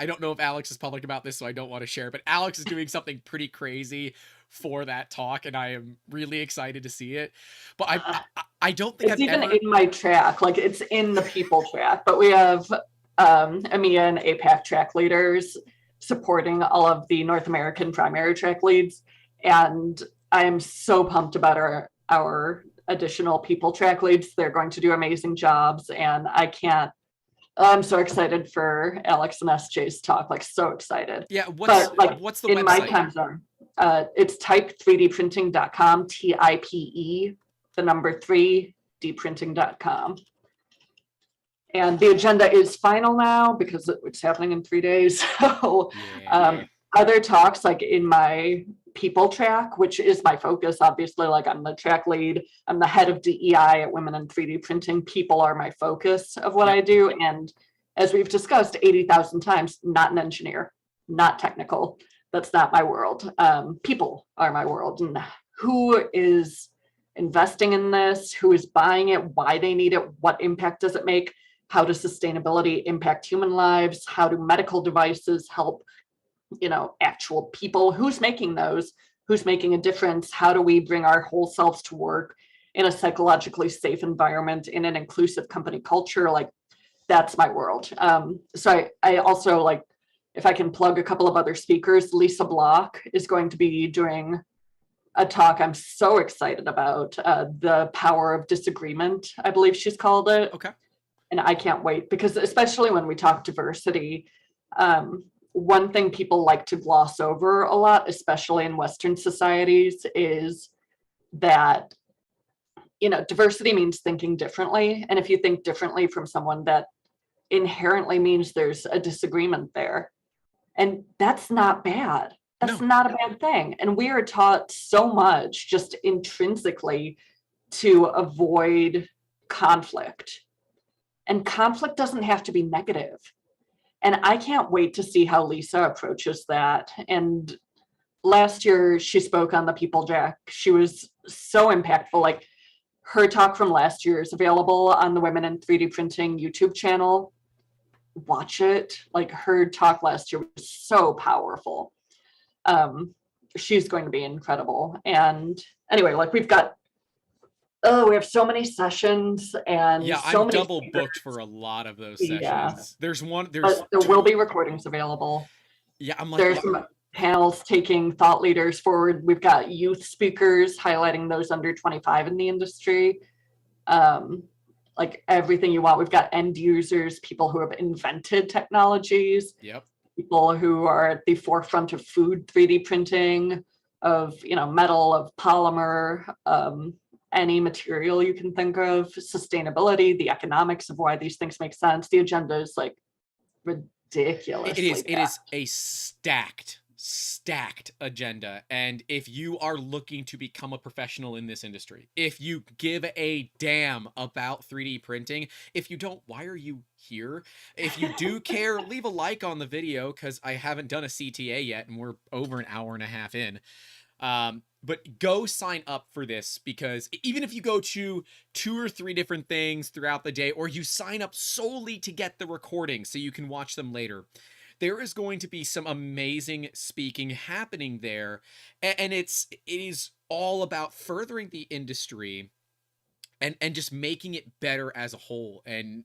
don't know if Alex is public about this, so I don't want to share, but Alex is doing something pretty crazy for that talk, and I am really excited to see it. But I don't think it's even in my track, like it's in the people track, but we have EMEA and APAC track leaders supporting all of the North American primary track leads. And I am so pumped about our additional people track leads. They're going to do amazing jobs. And I'm so excited for Alex and SJ's talk, like so excited. Yeah, what's the in website? My time zone, it's type3dprinting.com, TIPE, the number 3, dprinting.com. And the agenda is final now because it's happening in 3 days. So other talks, like in my people track, which is my focus, obviously, like I'm the track lead, I'm the head of DEI at Women in 3D Printing. People are my focus of what I do. And as we've discussed 80,000 times, not an engineer, not technical. That's not my world. People are my world. And who is investing in this? Who is buying it? Why they need it? What impact does it make? How does sustainability impact human lives? How do medical devices help, actual people? Who's making those? Who's making a difference? How do we bring our whole selves to work in a psychologically safe environment, in an inclusive company culture? Like, that's my world. So I also, like, if I can plug a couple of other speakers, Lisa Block is going to be doing a talk I'm so excited about, the power of disagreement, I believe she's called it. Okay. And I can't wait, because especially when we talk diversity, one thing people like to gloss over a lot, especially in Western societies, is that, diversity means thinking differently. And if you think differently from someone, that inherently means there's a disagreement there. And that's not bad. That's not a bad thing. And we are taught so much just intrinsically to avoid conflict. And conflict doesn't have to be negative. And I can't wait to see how Lisa approaches that. And last year she spoke on the People Jack. She was so impactful. Like, her talk from last year is available on the Women in 3D Printing YouTube channel. Watch it. Like, her talk last year was so powerful. She's going to be incredible. And anyway, like, we have so many sessions, and I'm double booked for a lot of those sessions. Yeah. There will be recordings available. Yeah, I'm like, there's some panels taking thought leaders forward. We've got youth speakers highlighting those under 25 in the industry. Like, everything you want. We've got end users, people who have invented technologies. Yep. People who are at the forefront of food 3D printing, of metal, of polymer, any material you can think of, sustainability, the economics of why these things make sense. The agenda is like ridiculous. It is a stacked agenda. And if you are looking to become a professional in this industry, if you give a damn about 3D printing, if you don't, why are you here? If you do care, leave a like on the video, because I haven't done a CTA yet and we're over an hour and a half in. But go sign up for this, because even if you go to 2 or 3 different things throughout the day, or you sign up solely to get the recording so you can watch them later, there is going to be some amazing speaking happening there. And it is all about furthering the industry and just making it better as a whole. And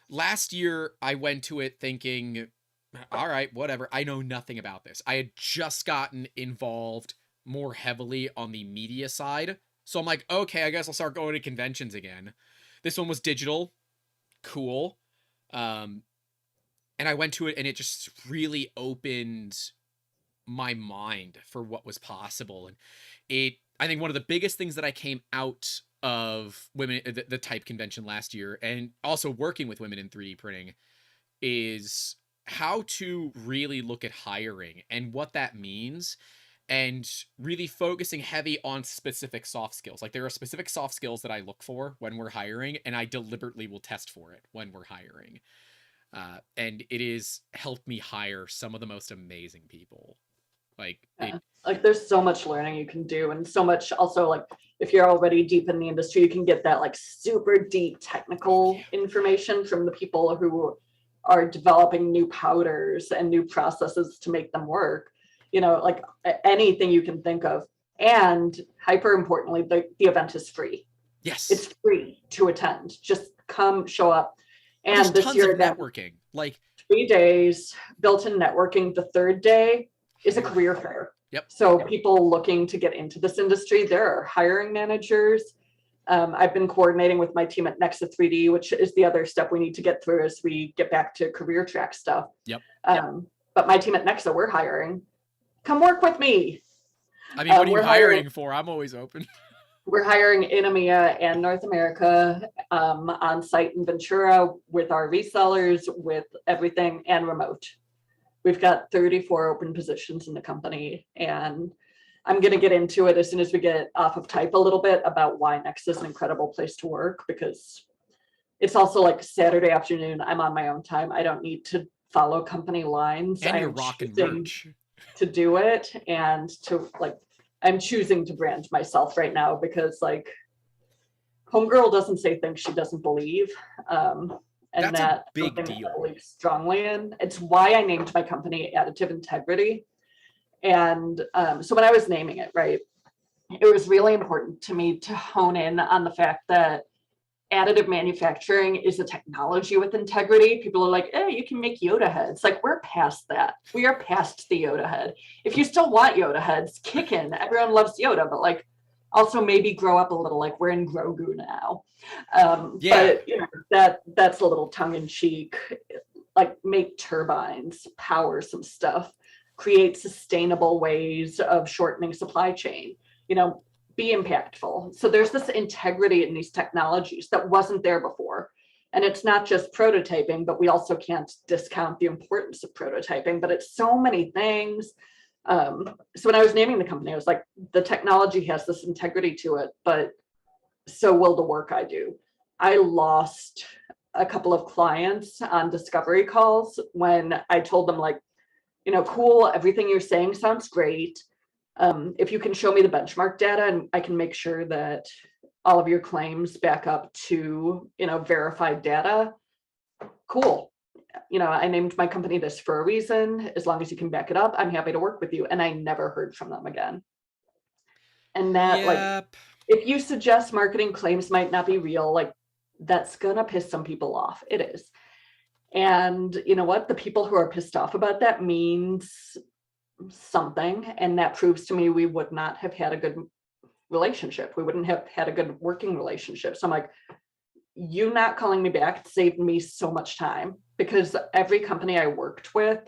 last year I went to it thinking, all right, whatever. I know nothing about this. I had just gotten involved more heavily on the media side. So I'm like, okay, I guess I'll start going to conventions again. This one was digital. Cool. And I went to it, and it just really opened my mind for what was possible. And I think one of the biggest things that I came out of the type convention last year, and also working with women in 3D printing, is how to really look at hiring and what that means, and really focusing heavy on specific soft skills. Like, there are specific soft skills that I look for when we're hiring, and I deliberately will test for it when we're hiring. And it has helped me hire some of the most amazing people. Like, there's so much learning you can do, and so much also, like, if you're already deep in the industry, you can get that like super deep technical information from the people who are developing new powders and new processes to make them work, like anything you can think of. And hyper importantly, the event is free. Yes. It's free to attend. Just come, show up. Oh, there's And this tons year of again, networking. Like 3 days, built-in networking. The third day is a Hiring. career fair. Yep. So people looking to get into this industry, there are hiring managers. I've been coordinating with my team at Nexa3D, which is the other step we need to get through as we get back to career track stuff. Yep. But my team at Nexa, we're hiring. Come work with me. I mean, what are you we're hiring for? I'm always open. We're hiring in EMEA and North America, on site in Ventura with our resellers, with everything, and remote. We've got 34 open positions in the company, and I'm going to get into it as soon as we get off of type a little bit about why Nexa is an incredible place to work, because it's also like Saturday afternoon. I'm on my own time. I don't need to follow company lines. And you're I'm rocking choosing merch. to do it, and to like, I'm choosing to brand myself right now because like homegirl doesn't say things she doesn't believe. And That's a that's big something deal. I believe strongly in. It's why I named my company Additive Integrity. And so when I was naming it, right, it was really important to me to hone in on the fact that additive manufacturing is a technology with integrity. People are like, you can make Yoda heads. Like, we're past that. We are past the Yoda head. If you still want Yoda heads, kick in. Everyone loves Yoda, but like, also maybe grow up a little. Like, we're in Grogu now. But you know, that's a little tongue in cheek. Like, make turbines, power some stuff, create sustainable ways of shortening supply chain. You know, be impactful. So there's this integrity in these technologies that wasn't there before. And it's not just prototyping, but we also can't discount the importance of prototyping, but it's so many things. So when I was naming the company, I was like, the technology has this integrity to it, but so will the work I do. I lost a couple of clients on discovery calls when I told them, like, you know, cool, everything you're saying sounds great. If you can show me the benchmark data and I can make sure that all of your claims back up to, you know, verified data, cool. You know, I named my company this for a reason. As long as you can back it up, I'm happy to work with you. And I never heard from them again. And that, like, if you suggest marketing claims might not be real, like, that's gonna piss some people off. It is. And you know what? The people who are pissed off about that means something, and that proves to me we would not have had a good relationship. We wouldn't have had a good working relationship. So I'm like, you not calling me back saved me so much time, because every company I worked with,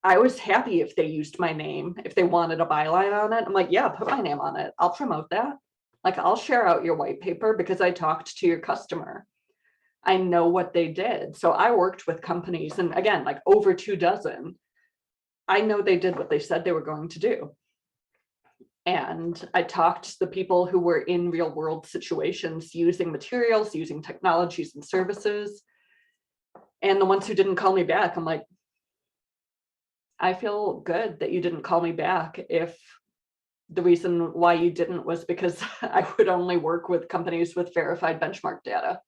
I was happy if they used my name, if they wanted a byline on it. I'm like, yeah, put my name on it. I'll promote that. Like, I'll share out your white paper because I talked to your customer. I know what they did. So I worked with companies, and again, like over 24. I know they did what they said they were going to do. And I talked to the people who were in real world situations, using materials, using technologies and services. And the ones who didn't call me back, I'm like, I feel good that you didn't call me back if the reason why you didn't was because I would only work with companies with verified benchmark data.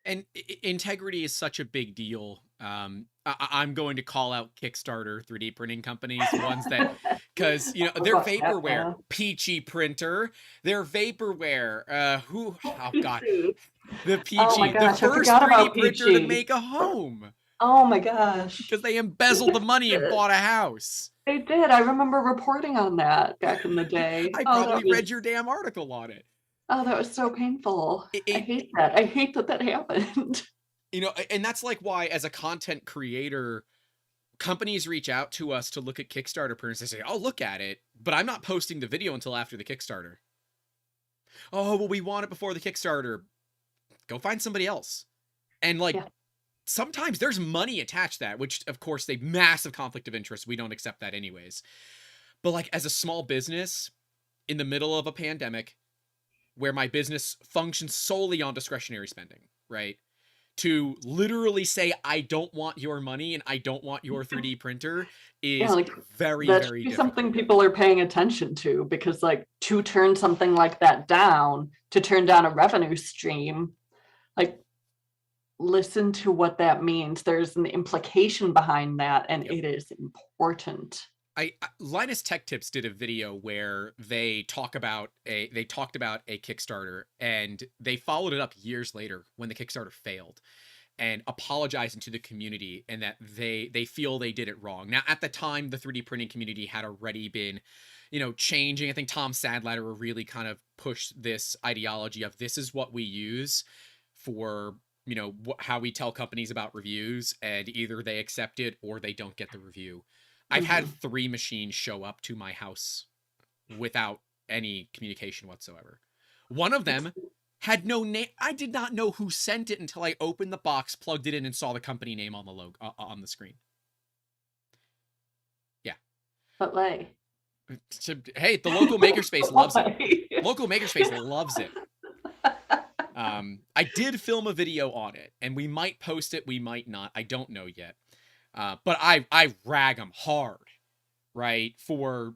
And integrity is such a big deal. I'm going to call out Kickstarter 3D printing companies, ones that, because, you know, their vaporware, Peachy Printer, their vaporware, oh God, the Peachy, oh my gosh, the first 3D printer to make a home. Oh my gosh. Because they embezzled the money and bought a house. They did. I remember reporting on that back in the day. I probably read your damn article on it. Oh, that was so painful. I hate that. I hate that that happened. You know, and that's like why, as a content creator, companies reach out to us to look at Kickstarter printers. They say, oh, look at it, but I'm not posting the video until after the Kickstarter. Oh, well, we want it before the Kickstarter. Go find somebody else. And like, sometimes there's money attached to that, which of course they massive conflict of interest. We don't accept that anyways. But like, as a small business in the middle of a pandemic where my business functions solely on discretionary spending, right? To literally say, I don't want your money and I don't want your 3D printer is very, very difficult. Something people are paying attention to, because like, to turn something like that down, to turn down a revenue stream, like, listen to what that means. There's an implication behind that, and it is important. Linus Tech Tips did a video where they talked about a Kickstarter, and they followed it up years later when the Kickstarter failed. and apologizing to the community, and that they feel they did it wrong. Now, at the time, the 3D printing community had already been, changing. I think Tom Sadletter really kind of pushed this ideology of this is what we use for, how we tell companies about reviews, and either they accept it or they don't get the review. I've had 3 machines show up to my house without any communication whatsoever. One of them had no name. I did not know who sent it until I opened the box, plugged it in, and saw the company name on the logo on the screen. Yeah. But like, hey, the local makerspace loves it. Local makerspace loves it. I did film a video on it, and we might post it, we might not. I don't know yet. But I rag them hard, right? For,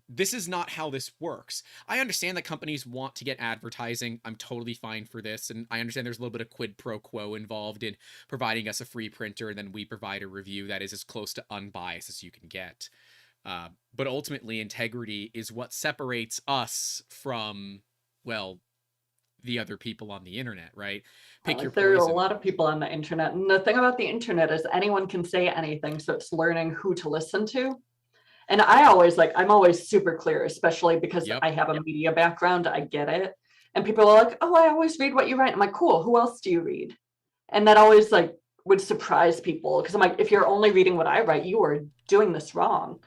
this is not how this works. I understand that companies want to get advertising. I'm totally fine for this. And I understand there's a little bit of quid pro quo involved in providing us a free printer, and then we provide a review that is as close to unbiased as you can get. But ultimately, integrity is what separates us from, well, the other people on the internet, right? Pick your there are poison. a lot of people on the internet, and the thing about the internet is anyone can say anything, so it's learning who to listen to. And I'm always super clear, especially because I have a media background. I get it. And people are like, oh, I always read what you write. I'm like, cool, who else do you read? And that always would surprise people, because I'm like, if you're only reading what I write, you are doing this wrong.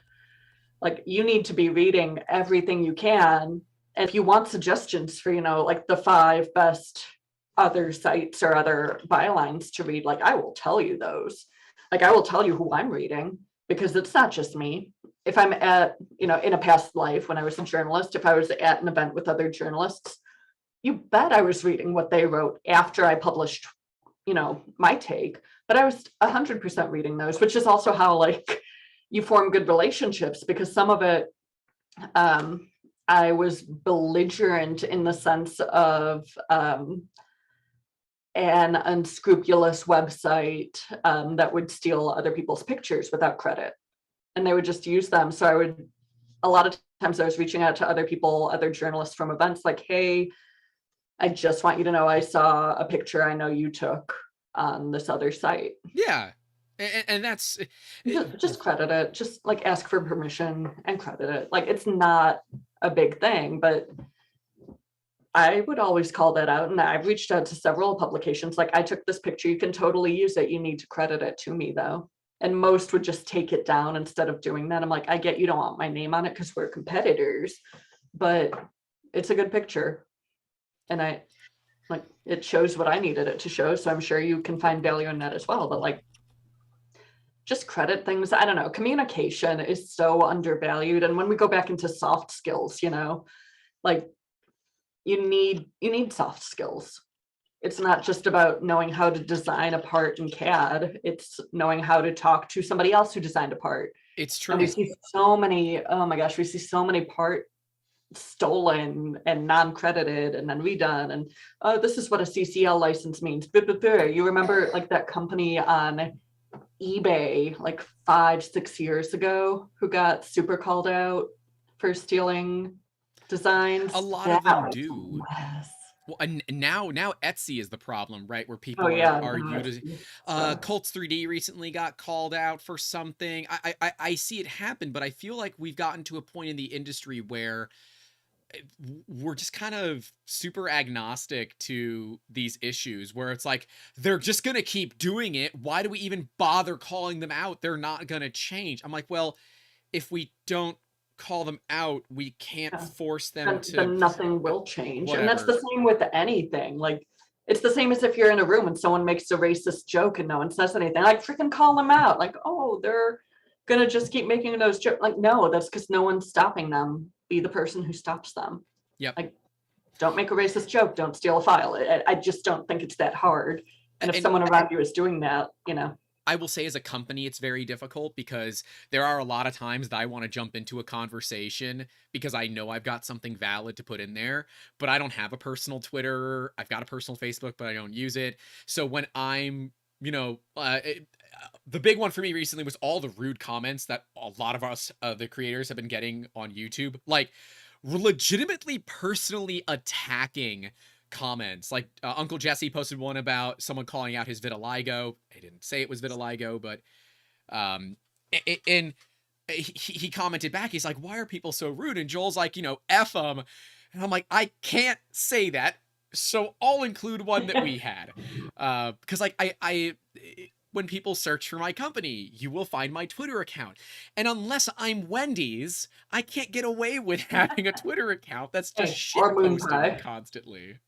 Like, you need to be reading everything you can. And if you want suggestions for, the 5 best other sites or other bylines to read, I will tell you those. I will tell you who I'm reading, because it's not just me. If I'm at, in a past life when I was a journalist, if I was at an event with other journalists, you bet I was reading what they wrote after I published, my take. But I was 100% reading those, which is also how, you form good relationships, because some of it, I was belligerent in the sense of an unscrupulous website that would steal other people's pictures without credit, and they would just use them. So a lot of times I was reaching out to other people, other journalists from events, like, hey, I just want you to know I saw a picture I know you took on this other site. Yeah. And that's just credit it, just ask for permission and credit it. It's not a big thing, but I would always call that out. And I've reached out to several publications, I took this picture, you can totally use it, you need to credit it to me though. And most would just take it down instead of doing that. I'm like, I get you don't want my name on it because we're competitors, but it's a good picture, and it shows what I needed it to show. So I'm sure you can find value in that as well. But just credit things. I don't know. Communication is so undervalued. And when we go back into soft skills, you need soft skills. It's not just about knowing how to design a part in CAD. It's knowing how to talk to somebody else who designed a part. It's true. And we see so many, oh my gosh, we see so many parts stolen and non-credited and then redone. And oh, this is what a CCL license means. You remember that company on eBay 5-6 years ago who got super called out for stealing designs? A lot of them do. Well, and now Etsy is the problem, right? Where people are using. Colts 3D recently got called out for something. I see it happen, but I feel like we've gotten to a point in the industry where we're just kind of super agnostic to these issues, where it's like, they're just going to keep doing it. Why do we even bother calling them out? They're not going to change. I'm like, well, if we don't call them out, we can't force them to. Then nothing will change. Whatever. And that's the same with anything. It's the same as if you're in a room and someone makes a racist joke and no one says anything. Freaking call them out. Oh, they're going to just keep making those jokes. No, that's because no one's stopping them. Be the person who stops them. Yep. Don't make a racist joke. Don't steal a file. I just don't think it's that hard. And if someone around you is doing that, I will say, as a company, it's very difficult, because there are a lot of times that I want to jump into a conversation because I know I've got something valid to put in there, but I don't have a personal Twitter. I've got a personal Facebook, but I don't use it. So when I'm, the big one for me recently was all the rude comments that a lot of us, the creators, have been getting on YouTube, legitimately personally attacking comments. Like Uncle Jesse posted one about someone calling out his vitiligo. I didn't say it was vitiligo, but and he commented back. He's like, "Why are people so rude?" And Joel's like, "F them." And I'm like, I can't say that, so I'll include one that we had, because like I when people search for my company, you will find my Twitter account. And unless I'm Wendy's, I can't get away with having a Twitter account that's just shit posting constantly.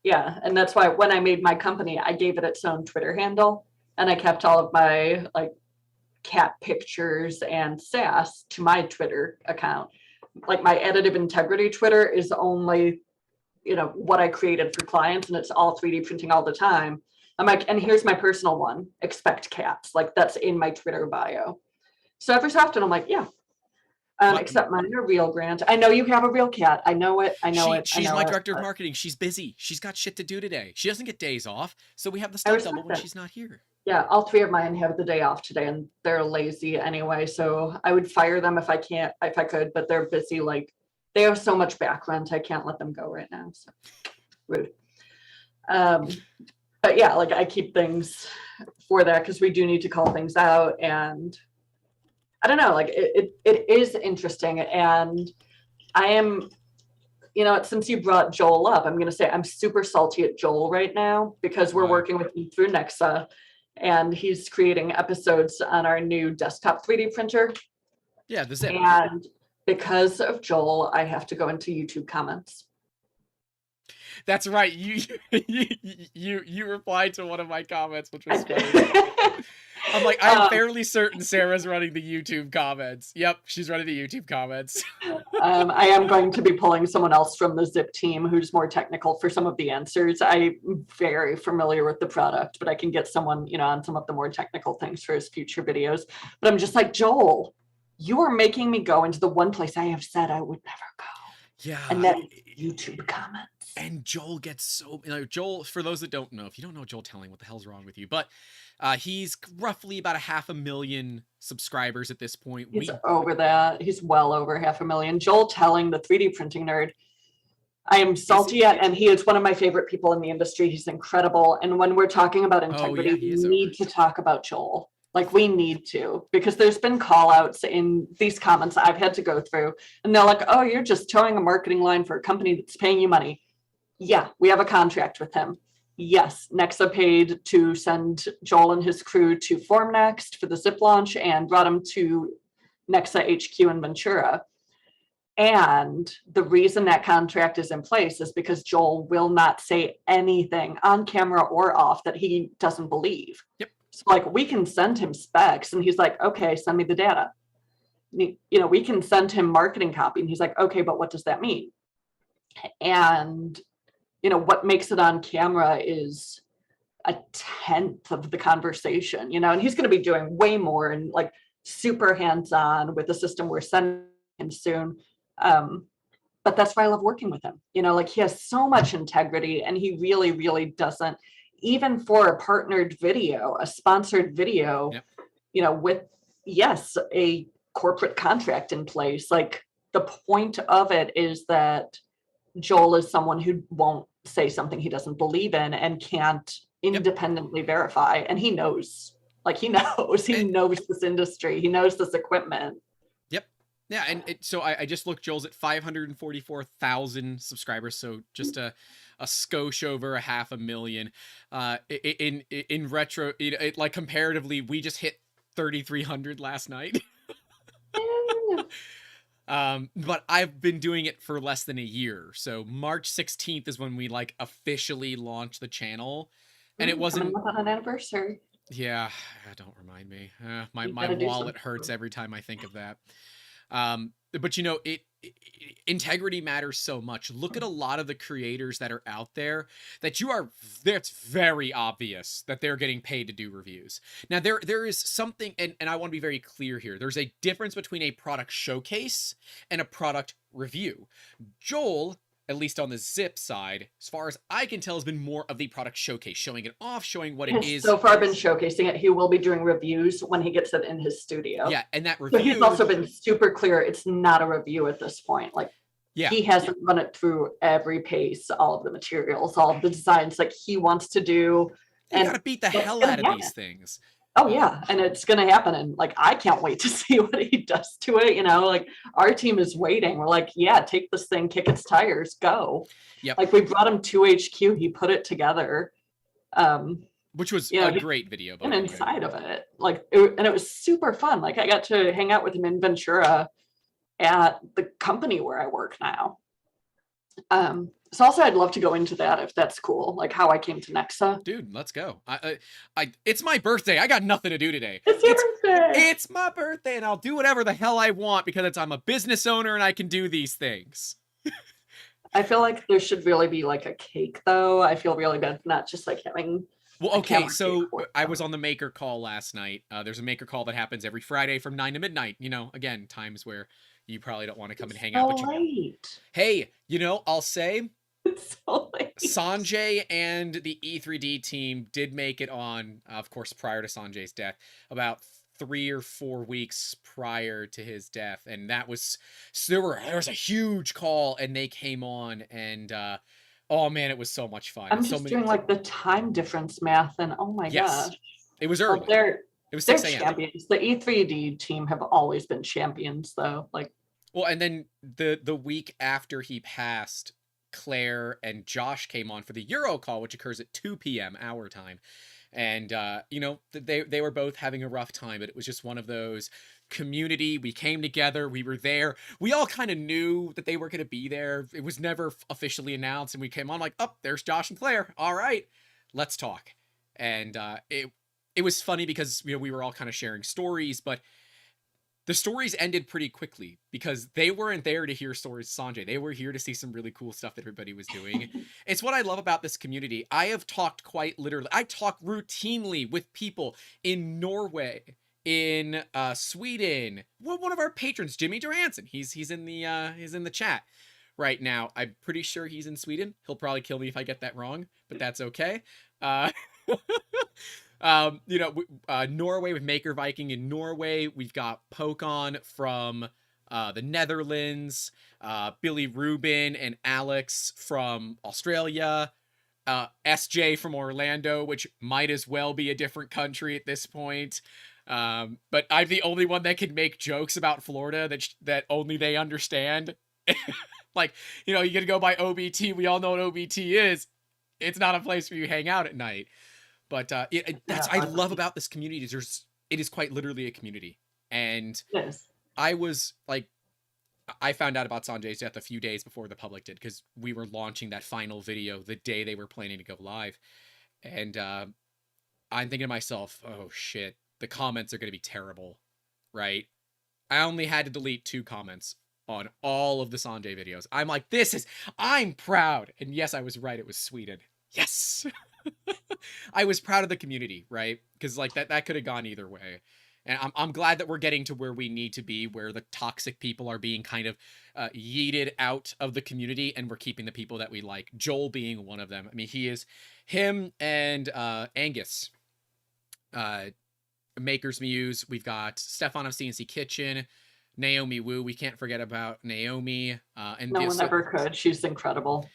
Yeah, and that's why when I made my company, I gave it its own Twitter handle, and I kept all of my like cat pictures and sass to my Twitter account. Like my additive integrity Twitter is only, what I created for clients, and it's all 3D printing all the time. I'm like, and here's my personal one, expect cats. Like that's in my Twitter bio. So every so often I'm like, yeah, except mine are real, Grant. I know you have a real cat. I know it. She's my director of marketing. She's busy. She's got shit to do today. She doesn't get days off. So we have the stunt double when she's not here. Yeah, all 3 of mine have the day off today, and they're lazy anyway. So I would fire them if I could, but they're busy. Like they have so much back rent, I can't let them go right now. So rude. But yeah, like I keep things for that because we do need to call things out, and I don't know, like it is interesting. And I am, since you brought Joel up, I'm going to say I'm super salty at Joel right now because we're working with him through Nexa, and he's creating episodes on our new desktop 3D printer. Yeah, the Zip. And because of Joel, I have to go into YouTube comments. That's right. You replied to one of my comments, which was funny. I'm like, I'm fairly certain Sarah's running the YouTube comments. Yep, she's running the YouTube comments. I am going to be pulling someone else from the Zip team who's more technical for some of the answers. I'm very familiar with the product, but I can get someone, on some of the more technical things for his future videos. But I'm just like, Joel, you are making me go into the one place I have said I would never go. Yeah. And then YouTube comments. And Joel gets so, Joel, for those that don't know, if you don't know Joel Telling, what the hell's wrong with you? But he's roughly about 500,000 subscribers at this point. He's over that. He's well over 500,000. Joel Telling, the 3D printing nerd. I am salty at, and he is one of my favorite people in the industry. He's incredible. And when we're talking about integrity, we need to talk about Joel. Like we need to, because there's been call outs in these comments I've had to go through, and they're like, oh, you're just towing a marketing line for a company that's paying you money. Yeah, we have a contract with him. Yes, Nexa paid to send Joel and his crew to FormNext for the Zip launch and brought him to Nexa HQ in Ventura. And the reason that contract is in place is because Joel will not say anything on camera or off that he doesn't believe. Yep. So like we can send him specs and he's like, okay, send me the data. We can send him marketing copy and he's like, okay, but what does that mean? And what makes it on camera is a 1/10 of the conversation, and he's going to be doing way more and like super hands-on with the system we're sending him soon. But that's why I love working with him. Like he has so much integrity, and he really, really doesn't, even for a partnered video, a sponsored video, with, yes, a corporate contract in place. Like the point of it is that Joel is someone who won't say something he doesn't believe in and can't independently verify. And he knows, he knows this industry. He knows this equipment. Yep. Yeah. And so I just looked, Joel's at 544,000 subscribers. So just a skosh over 500,000. In retro, like comparatively, we just hit 3,300 last night. But I've been doing it for less than a year. So March 16th is when we officially launched the channel, and it wasn't on an anniversary. Yeah, don't remind me. My wallet hurts every time I think of that. But integrity matters so much. Look at a lot of the creators that are out there that it's very obvious that they're getting paid to do reviews. Now there is something, and I want to be very clear here. There's a difference between a product showcase and a product review. Joel, at least on the Zip side, as far as I can tell, has been more of the product showcase, showing it off, showing what it is. So far been showcasing it. He will be doing reviews when he gets it in his studio. Yeah, and that review. But he's also been super clear. It's not a review at this point. Yeah. He hasn't run it through every pace, all of the materials, all of the designs like he wants to do. You And gotta beat the that's hell gonna out of happen. these things. Oh yeah, and it's gonna happen, and like I can't wait to see what he does to it. You know, like our team is waiting. We're like, yeah, take this thing, kick its tires, go. Yep. Like we brought him to HQ, he put it together. Which was You know, a great video, by and the way. inside of it, like, and it was super fun. Like I got to hang out with him in Ventura at the company where I work now. So also I'd love to go into that if that's cool, like how I came to Nexa. Dude, let's go. It's my birthday. I got nothing to do today. It's your birthday. It's my birthday, and I'll do whatever the hell I want because I'm a business owner and I can do these things. I feel like there should really be like a cake though. I feel really bad not just like having. Well, okay, so I was on the maker call last night. There's a maker call that happens every Friday from 9 to midnight. You know, again, times where you probably don't want to come and hang out. But late. Hey, you know, I'll say It's so late. Sanjay and the E3D team did make it on, of course, prior to Sanjay's death, about 3 or 4 weeks prior to his death, and that was so there was a huge call, and they came on, and oh man, it was so much fun. I'm just doing like the time difference math, and oh my gosh, it was early. Like it was they're 6 a.m. champions. The E3D team have always been champions, though. Like, well, and then the week after he passed, Claire and Josh came on for the Euro call, which occurs at 2 p.m. our time. And, you know, they were both having a rough time, but it was just one of those community. We came together. We were there. We all kind of knew that they were going to be there. It was never officially announced. And we came on like, oh, there's Josh and Claire. All right, let's talk. And it was funny because, you know, we were all kind of sharing stories, but the stories ended pretty quickly because they weren't there to hear stories of Sanjay. They were here to see some really cool stuff that everybody was doing. It's what I love about this community. I have talked quite literally. I talk routinely with people in Norway, in Sweden. Well, one of our patrons, Jimmy Duranson. He's in the chat right now. I'm pretty sure he's in Sweden. He'll probably kill me if I get that wrong, but that's okay. You know, Norway with Maker Viking in Norway. We've got Pokon from the Netherlands, Billy Rubin and Alex from Australia, SJ from Orlando, which might as well be a different country at this point. But I'm the only one that can make jokes about Florida that only they understand. Like, you know, you gotta go by OBT. We all know what OBT is. It's not a place where you hang out at night. But that's I love about this community is it is quite literally a community. And yes. I was like, I found out about Sanjay's death a few days before the public did because we were launching that final video the day they were planning to go live. And I'm thinking to myself, oh shit, the comments are going to be terrible, right? I only had to delete 2 comments on all of the Sanjay videos. I'm like, I'm proud. And yes, I was right. It was Sweden. Yes. I was proud of the community, right? Because like that could have gone either way. And I'm glad that we're getting to where we need to be, where the toxic people are being kind of yeeted out of the community, and we're keeping the people that we like. Joel being one of them. I mean, him and Angus, Maker's Muse. We've got Stefan of CNC Kitchen, Naomi Wu. We can't forget about Naomi. And no one ever could. She's incredible.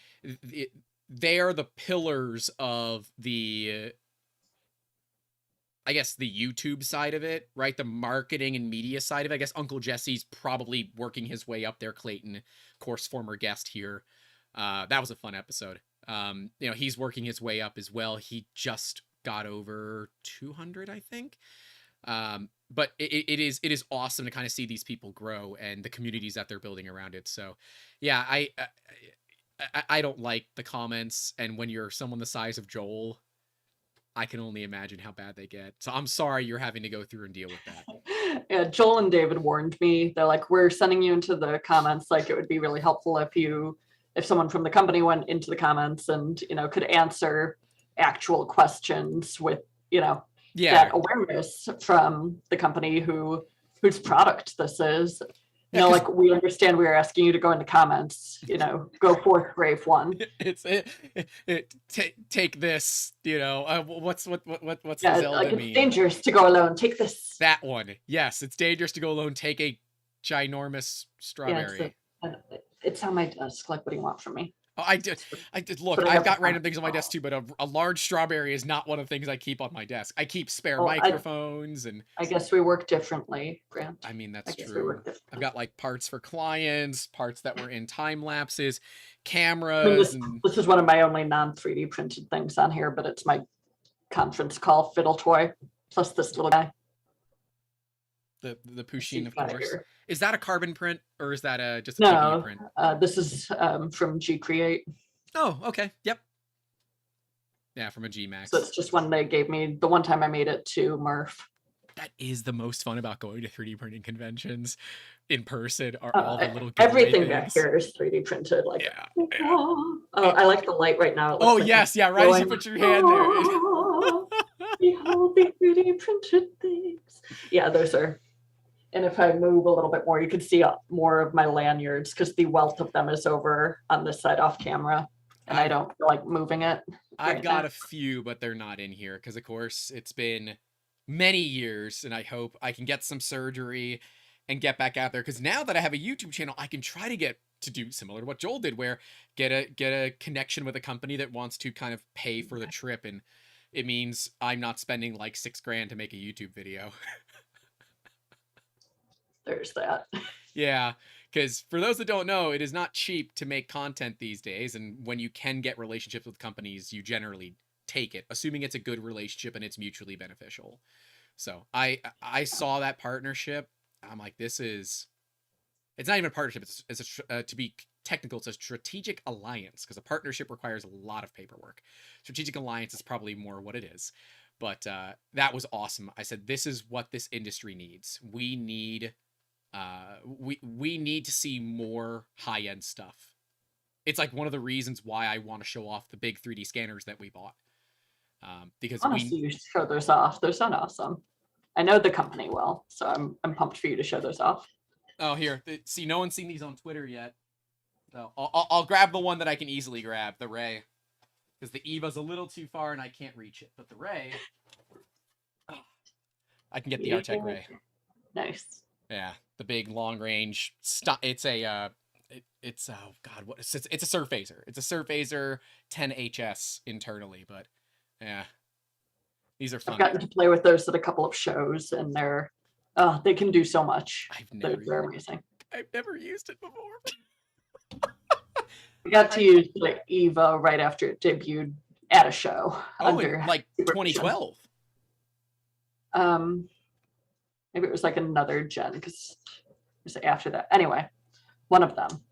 They are the pillars of the, I guess, the YouTube side of it, right? The marketing and media side of it. I guess Uncle Jesse's probably working his way up there. Clayton, of course, former guest here. That was a fun episode. You know, he's working his way up as well. He just got over 200, I think. But it is awesome to kind of see these people grow and the communities that they're building around it. So, yeah, I don't like the comments, and when you're someone the size of Joel, I can only imagine how bad they get. So I'm sorry you're having to go through and deal with that. Yeah, Joel and David warned me. They're like, we're sending you into the comments. Like, it would be really helpful if someone from the company went into the comments and, you know, could answer actual questions with, you know, that awareness from the company whose product this is. You know, like, we understand we are asking you to go into comments, you know, go forth, brave one. Take this, you know, what's yeah, the Zelda like, it's meme? dangerous to go alone. Take this. That one. Yes, it's dangerous to go alone. Take a ginormous strawberry. Yeah, It's on my desk. Like, what do you want from me? Oh, I did. Look, But I I've have got to random things on my desk too, but a large strawberry is not one of the things I keep on my desk. I keep spare microphones and. I guess we work differently, Grant. I mean, that's I guess we true. work differently. I've got like parts for clients, parts that were in time lapses, I cameras, mean, and this is one of my only non 3D printed things on here, but it's my conference call fiddle toy plus this little guy. the Pusheen, of Got course. here. Is that a carbon print or is that just a No, TPU print? this is from G Create. Oh, okay. Yep. Yeah, from a Gmax. So it's just one they gave me the one time I made it to Murph. That is the most fun about going to 3D printing conventions in person. Are all the little everything things. Back here is 3D printed. Like, yeah. Oh, I like the light right now. Oh like yes, yeah. Right as you put your hand there. Behold the 3D printed things. Yeah, those are. And if I move a little bit more, you can see more of my lanyards because the wealth of them is over on this side off camera, and I don't feel like moving it. I've got a few, but they're not in here because, of course, it's been many years, and I hope I can get some surgery and get back out there. Because now that I have a YouTube channel, I can try to get to do similar to what Joel did, where get a connection with a company that wants to kind of pay for the trip, and it means I'm not spending like $6,000 to make a YouTube video. There's that. Yeah, because for those that don't know, it is not cheap to make content these days, and when you can get relationships with companies, you generally take it, assuming it's a good relationship and it's mutually beneficial. So I saw that partnership. I'm like, it's not even a partnership. It's to be technical, it's a strategic alliance, because a partnership requires a lot of paperwork. Strategic alliance is probably more what it is. But that was awesome. I said, this is what this industry needs. We need we need to see more high-end stuff. It's like one of the reasons why I want to show off the big 3D scanners that we bought. Because honestly, you should show those off. Those sound awesome. I know the company well, so I'm pumped for you to show those off. Oh, here. See, no one's seen these on Twitter yet. So I'll grab the one that I can easily grab, the Ray. Because the Eva's a little too far and I can't reach it. But the Ray, I can get the Artec Ray. Nice. Yeah, the big long range. It's a it's oh god, what it's a Surfacer. It's a Surfacer 10HS internally, but yeah, these are fun. I've gotten to play with those at a couple of shows, and they can do so much. They're amazing. I've never used it before. We got to use the Eva right after it debuted at a show. Oh, like 2012. Maybe it was like another gen because it was after that. Anyway, one of them.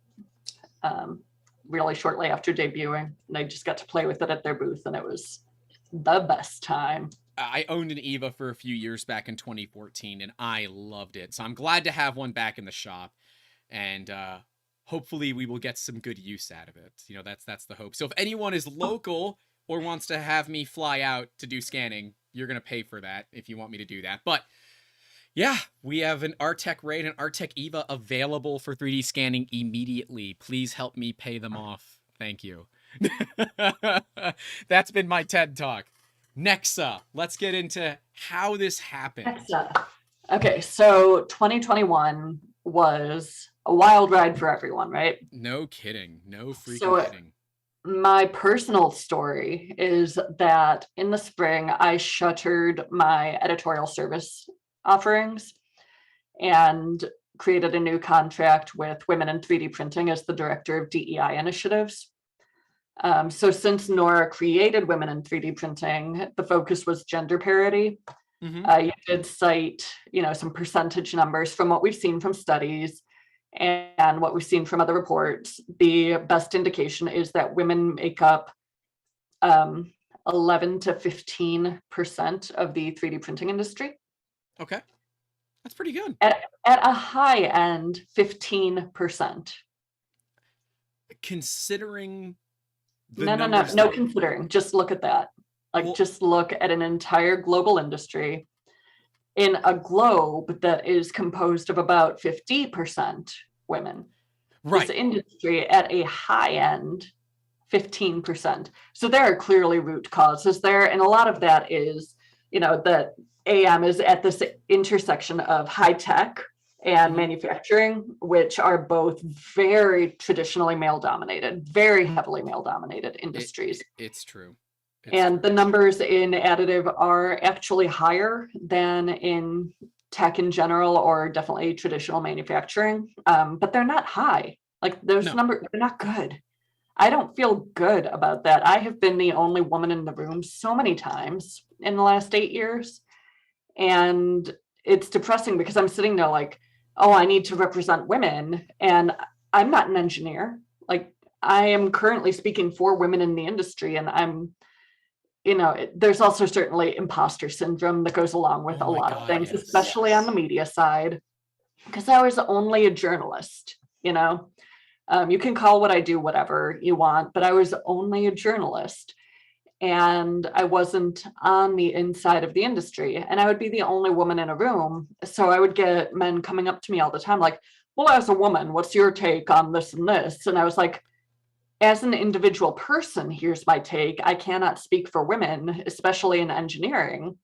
Really shortly after debuting, and I just got to play with it at their booth, and it was the best time. I owned an Eva for a few years back in 2014, and I loved it. So I'm glad to have one back in the shop, and hopefully we will get some good use out of it. You know, that's the hope. So if anyone is local or wants to have me fly out to do scanning, you're going to pay for that if you want me to do that. But yeah, we have an Artec Ray and an Artec Eva available for 3D scanning immediately. Please help me pay them off. Thank you. That's been my TED Talk. Nexa, let's get into how this happened. Nexa. Okay, so 2021 was a wild ride for everyone, right? No kidding. No freaking kidding. My personal story is that in the spring, I shuttered my editorial service offerings and created a new contract with Women in 3D Printing as the director of DEI initiatives. So since Nora created Women in 3D Printing, the focus was gender parity. Mm-hmm. You did cite, some percentage numbers from what we've seen from studies and what we've seen from other reports. The best indication is that women make up 11 to 15% of the 3D printing industry. Okay, that's pretty good. At a high end, 15%. Considering no considering. Just look at that. Just look at an entire global industry in a globe that is composed of about 50% women. Right. This industry at a high end, 15%. So there are clearly root causes there. And a lot of that is, that AM is at this intersection of high tech and manufacturing, which are both very traditionally male dominated, very heavily male dominated industries. It's true. And the numbers in additive are actually higher than in tech in general, or definitely traditional manufacturing, but they're not high. Like those numbers, they're not good. I don't feel good about that. I have been the only woman in the room so many times in the last 8 years. And it's depressing because I'm sitting there like, oh, I need to represent women. And I'm not an engineer. Like I am currently speaking for women in the industry, and I'm, there's also certainly imposter syndrome that goes along with a lot of things, especially on the media side, because I was only a journalist, you can call what I do whatever you want, but I was only a journalist, and I wasn't on the inside of the industry, and I would be the only woman in a room. So I would get men coming up to me all the time like, well, as a woman, what's your take on this and this? And I was like, as an individual person, here's my take. I cannot speak for women, especially in engineering.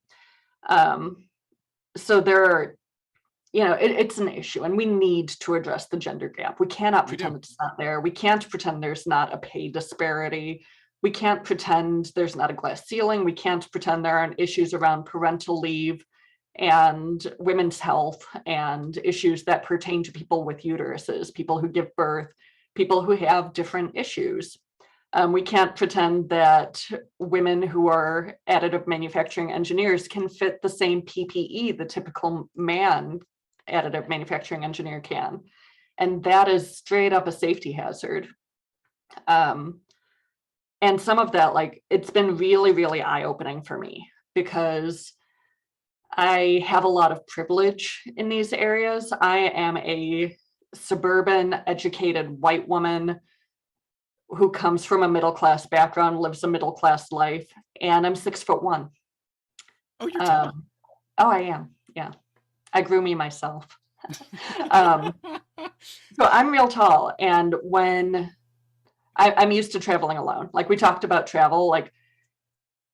So there are, it's an issue, and we need to address the gender gap. We cannot pretend it's not there. We can't pretend there's not a pay disparity. We can't pretend there's not a glass ceiling. We can't pretend there aren't issues around parental leave and women's health and issues that pertain to people with uteruses, people who give birth, people who have different issues. We can't pretend that women who are additive manufacturing engineers can fit the same PPE the typical man additive manufacturing engineer can. And that is straight up a safety hazard. And some of that, like, it's been really, really eye-opening for me because I have a lot of privilege in these areas. I am a suburban, educated white woman who comes from a middle-class background, lives a middle-class life, and I'm 6'1". Oh, you're tall. Oh, I am. Yeah. I grew me myself. So I'm real tall. And when I'm used to traveling alone, like we talked about travel, like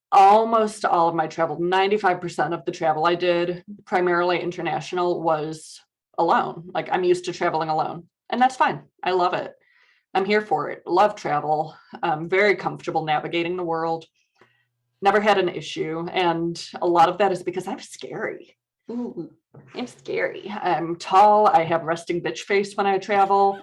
almost all of my travel, 95% of the travel I did, primarily international, was alone. Like I'm used to traveling alone, and that's fine. I love it. I'm here for it. Love travel. I'm very comfortable navigating the world. Never had an issue. And a lot of that is because I'm scary. Ooh, I'm scary. I'm tall. I have resting bitch face when I travel.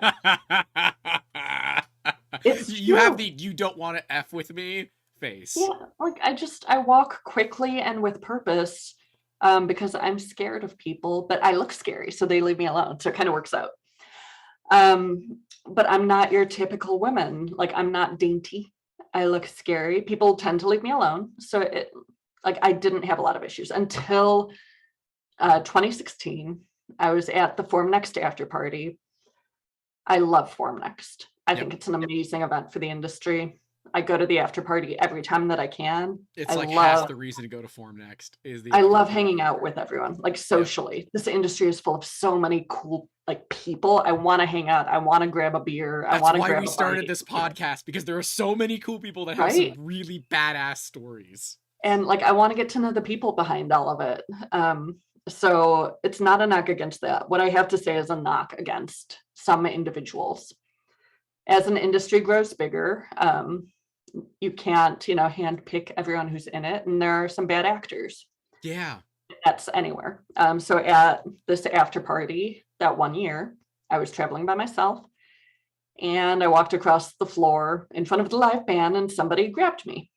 You have the "you don't want to F with me" face. Yeah, like I walk quickly and with purpose because I'm scared of people, but I look scary, so they leave me alone. So it kind of works out. But I'm not your typical woman. Like I'm not dainty. I look scary. People tend to leave me alone. So I didn't have a lot of issues until 2016. I was at the Form Next after party. I love Form Next. I think it's an amazing event for the industry. I go to the after party every time that I can. It's half the reason to go to Form Next is the. I love hanging out with everyone, like socially. Yeah. This industry is full of so many cool people. I want to hang out. I want to grab a beer. That's why we started this podcast, because there are so many cool people that have some really badass stories. And I want to get to know the people behind all of it. So it's not a knock against that. What I have to say is a knock against some individuals. As an industry grows bigger, you can't, hand pick everyone who's in it, and there are some bad actors. Yeah. That's anywhere. So at this after party that one year, I was traveling by myself, and I walked across the floor in front of the live band, and somebody grabbed me,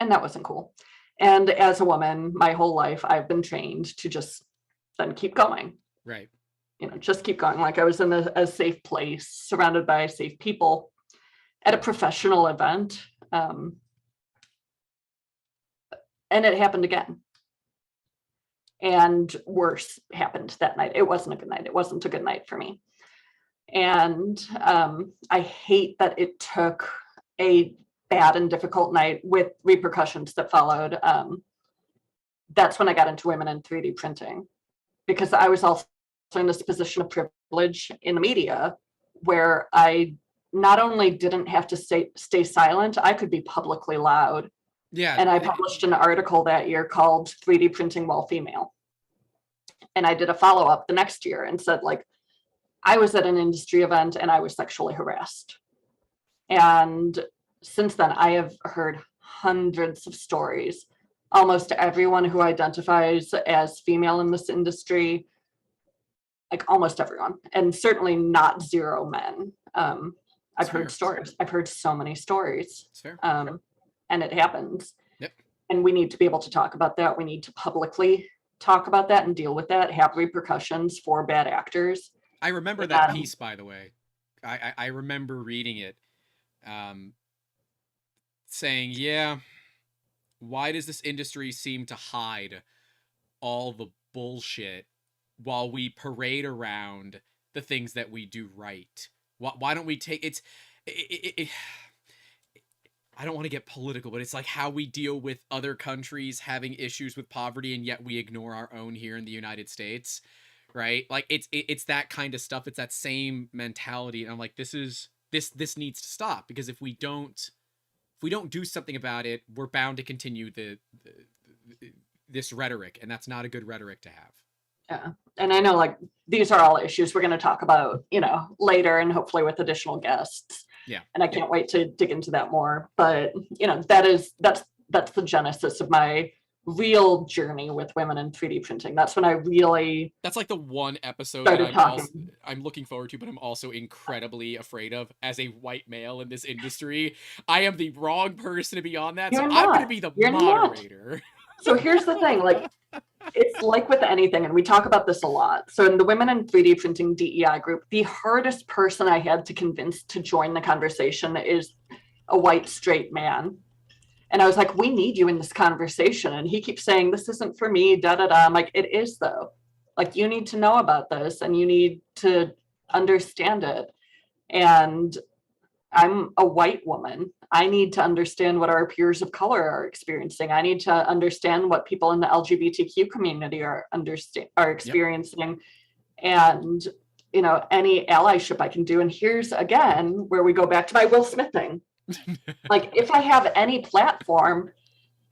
and that wasn't cool. And as a woman, my whole life, I've been trained to just then keep going. Right. Just keep going. Like I was in a safe place, surrounded by safe people at a professional event. And it happened again. And worse happened that night. It wasn't a good night. It wasn't a good night for me. And I hate that it took a bad and difficult night with repercussions that followed. That's when I got into women in 3D printing, because I was also in this position of privilege in the media where I not only didn't have to stay silent, I could be publicly loud. Yeah. And I published an article that year called 3D Printing While Female. And I did a follow-up the next year and said, like, I was at an industry event and I was sexually harassed. And since then, I have heard hundreds of stories. Almost everyone who identifies as female in this industry, like almost everyone, and certainly not zero men. I've heard stories. I've heard so many stories. And it happens. Yep. And we need to be able to talk about that. We need to publicly talk about that and deal with that, have repercussions for bad actors. I remember that piece, by the way. I remember reading it, saying, yeah, why does this industry seem to hide all the bullshit while we parade around the things that we do right? Why don't we take I don't want to get political, but it's like how we deal with other countries having issues with poverty, and yet we ignore our own here in the United States, right? Like it's that kind of stuff. It's that same mentality. And I'm like, this needs to stop, because if we don't do something about it, we're bound to continue this rhetoric, and that's not a good rhetoric to have. Yeah. And I know, like, these are all issues we're going to talk about, later, and hopefully with additional guests. Yeah. And I can't wait to dig into that more. But, that's the genesis of my real journey with women in 3D printing. That's when I really... That's like the one episode that I'm looking forward to, but I'm also incredibly afraid of as a white male in this industry. I am the wrong person to be on that, I'm going to be the moderator. So here's the thing, like, it's like with anything, and we talk about this a lot. So in the Women in 3D Printing DEI group, the hardest person I had to convince to join the conversation is a white straight man. And I was like, we need you in this conversation. And he keeps saying, this isn't for me, da-da-da. I'm like, it is though. Like, you need to know about this and you need to understand it. And I'm a white woman. I need to understand what our peers of color are experiencing. I need to understand what people in the LGBTQ community are experiencing. Yep. And, any allyship I can do. And here's again, where we go back to my Will Smith thing. Like, if I have any platform,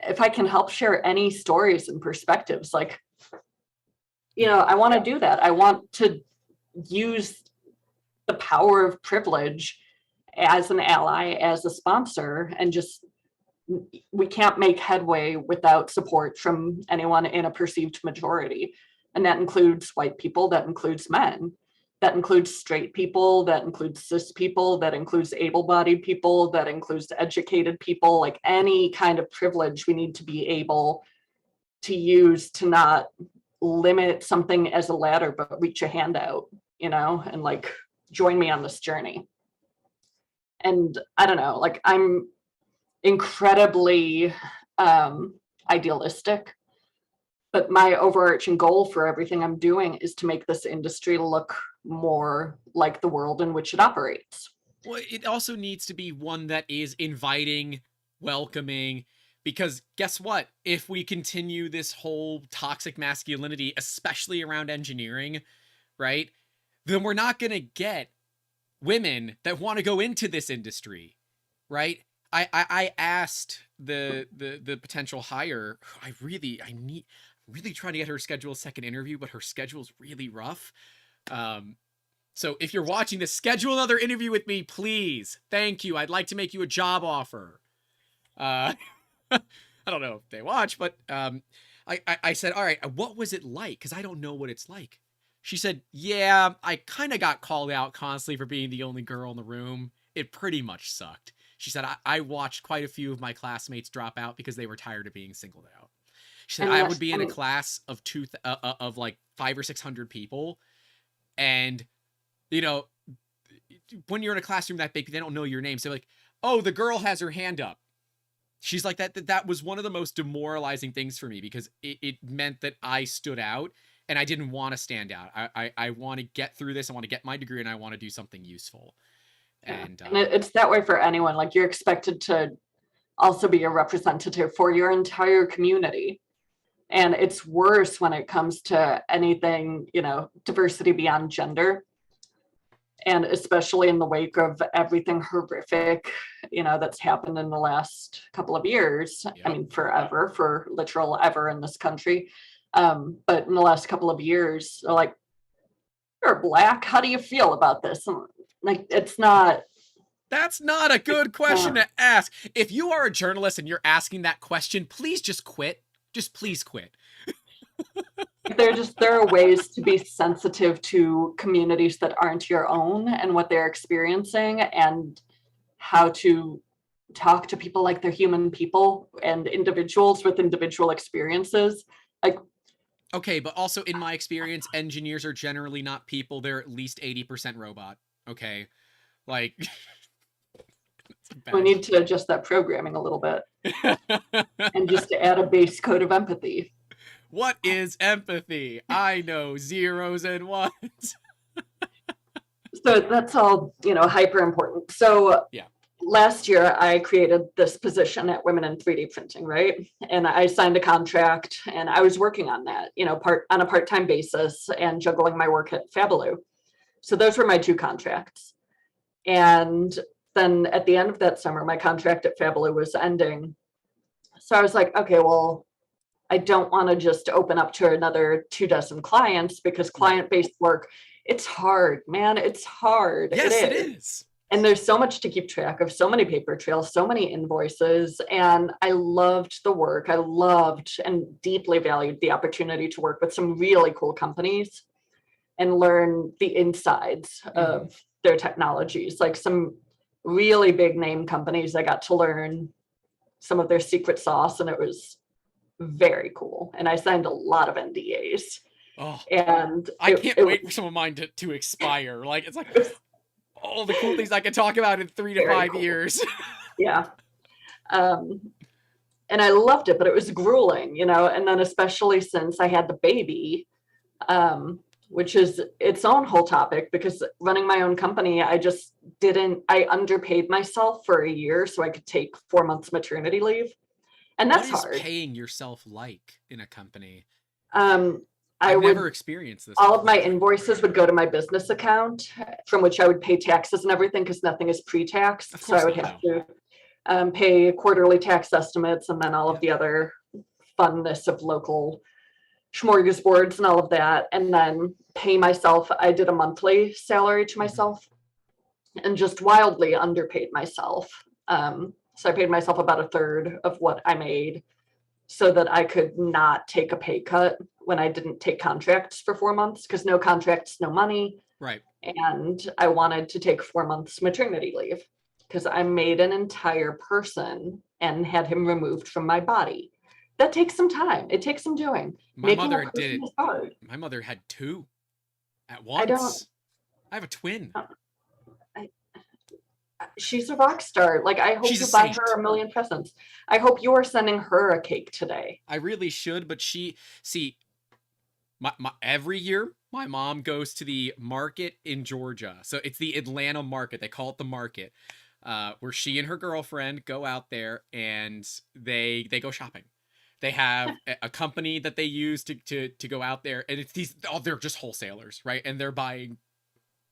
if I can help share any stories and perspectives, like, I want to do that. I want to use the power of privilege as an ally, as a sponsor, and just, we can't make headway without support from anyone in a perceived majority. And that includes white people, that includes men, that includes straight people, that includes cis people, that includes able-bodied people, that includes educated people. Like, any kind of privilege we need to be able to use to not limit something as a ladder, but reach a hand out, and like, join me on this journey. And I don't know, like, I'm incredibly idealistic, but my overarching goal for everything I'm doing is to make this industry look more like the world in which it operates. Well, it also needs to be one that is inviting, welcoming, because guess what? If we continue this whole toxic masculinity, especially around engineering, right, then we're not going to get women that want to go into this industry, right? I asked the potential hire, I'm really trying to get her to schedule a second interview, but her schedule's really rough. So if you're watching this, schedule another interview with me, please. Thank you. I'd like to make you a job offer. I don't know if they watch, but I said, all right, what was it like? Because I don't know what it's like. She said, yeah, I kind of got called out constantly for being the only girl in the room. It pretty much sucked. She said, I watched quite a few of my classmates drop out because they were tired of being singled out. She said, I would be in a class of like 500 or 600 people. And, when you're in a classroom that big, they don't know your name. So like, oh, the girl has her hand up. She's like, that was one of the most demoralizing things for me, because it meant that I stood out. And I didn't want to stand out. I want to get through this. I want to get my degree, and I want to do something useful. And it's that way for anyone. Like, you're expected to also be a representative for your entire community. And it's worse when it comes to anything, diversity beyond gender. And especially in the wake of everything horrific, that's happened in the last couple of years. Yep. I mean, forever, for literal ever in this country. But in the last couple of years, they're like, you're Black. How do you feel about this? I'm like, it's not. That's not a good question to ask. If you are a journalist and you're asking that question, please just quit. Just please quit. There are ways to be sensitive to communities that aren't your own and what they're experiencing, and how to talk to people like they're human people and individuals with individual experiences. Like, okay, but also in my experience, engineers are generally not people. They're at least 80% robot. Okay, like we need to adjust that programming a little bit and just to add a base code of empathy. What is empathy? I know zeros and ones. So that's all, hyper important. So yeah. Last year I created this position at Women in 3D Printing, right? And I signed a contract and I was working on that, on a part-time basis and juggling my work at Fabaloo. So those were my 2 contracts. And then at the end of that summer, my contract at Fabaloo was ending. So I was like, okay, well, I don't want to just open up to another 24 clients, because client-based work, it's hard, man. It's hard. Yes, it is. And there's so much to keep track of, so many paper trails, so many invoices. And I loved the work. I loved and deeply valued the opportunity to work with some really cool companies and learn the insides of their technologies. Like some really big name companies, I got to learn some of their secret sauce, and it was very cool. And I signed a lot of NDAs. Oh, and I can't wait for some of mine to expire. Like, it's like all the cool things I can talk about in 3 to 5 years. Yeah. And I loved it, but it was grueling, and then especially since I had the baby, which is its own whole topic, because running my own company, I underpaid myself for a year so I could take 4 months maternity leave. And that's hard. What is paying yourself like in a company? I've never experienced this. All of my invoices would go to my business account, from which I would pay taxes and everything, because nothing is pre-taxed. So I would have to pay quarterly tax estimates, and then all of the other funness of local smorgasbords and all of that, and then pay myself. I did a monthly salary to myself and just wildly underpaid myself. So I paid myself about a third of what I made, so that I could not take a pay cut when I didn't take contracts for 4 months, because no contracts, no money. Right. And I wanted to take 4 months maternity leave, because I made an entire person and had him removed from my body. That takes some time. It takes some doing. My mother did it. My mother had 2 at once. I have a twin. She's a rock star. Like, I hope you buy her a million presents. I hope you are sending her a cake today. I really should, but every year my mom goes to the market in Georgia. So it's the Atlanta market. They call it the market, where she and her girlfriend go out there and they go shopping. They have a company that they use to go out there, and it's they're just wholesalers, right? And they're buying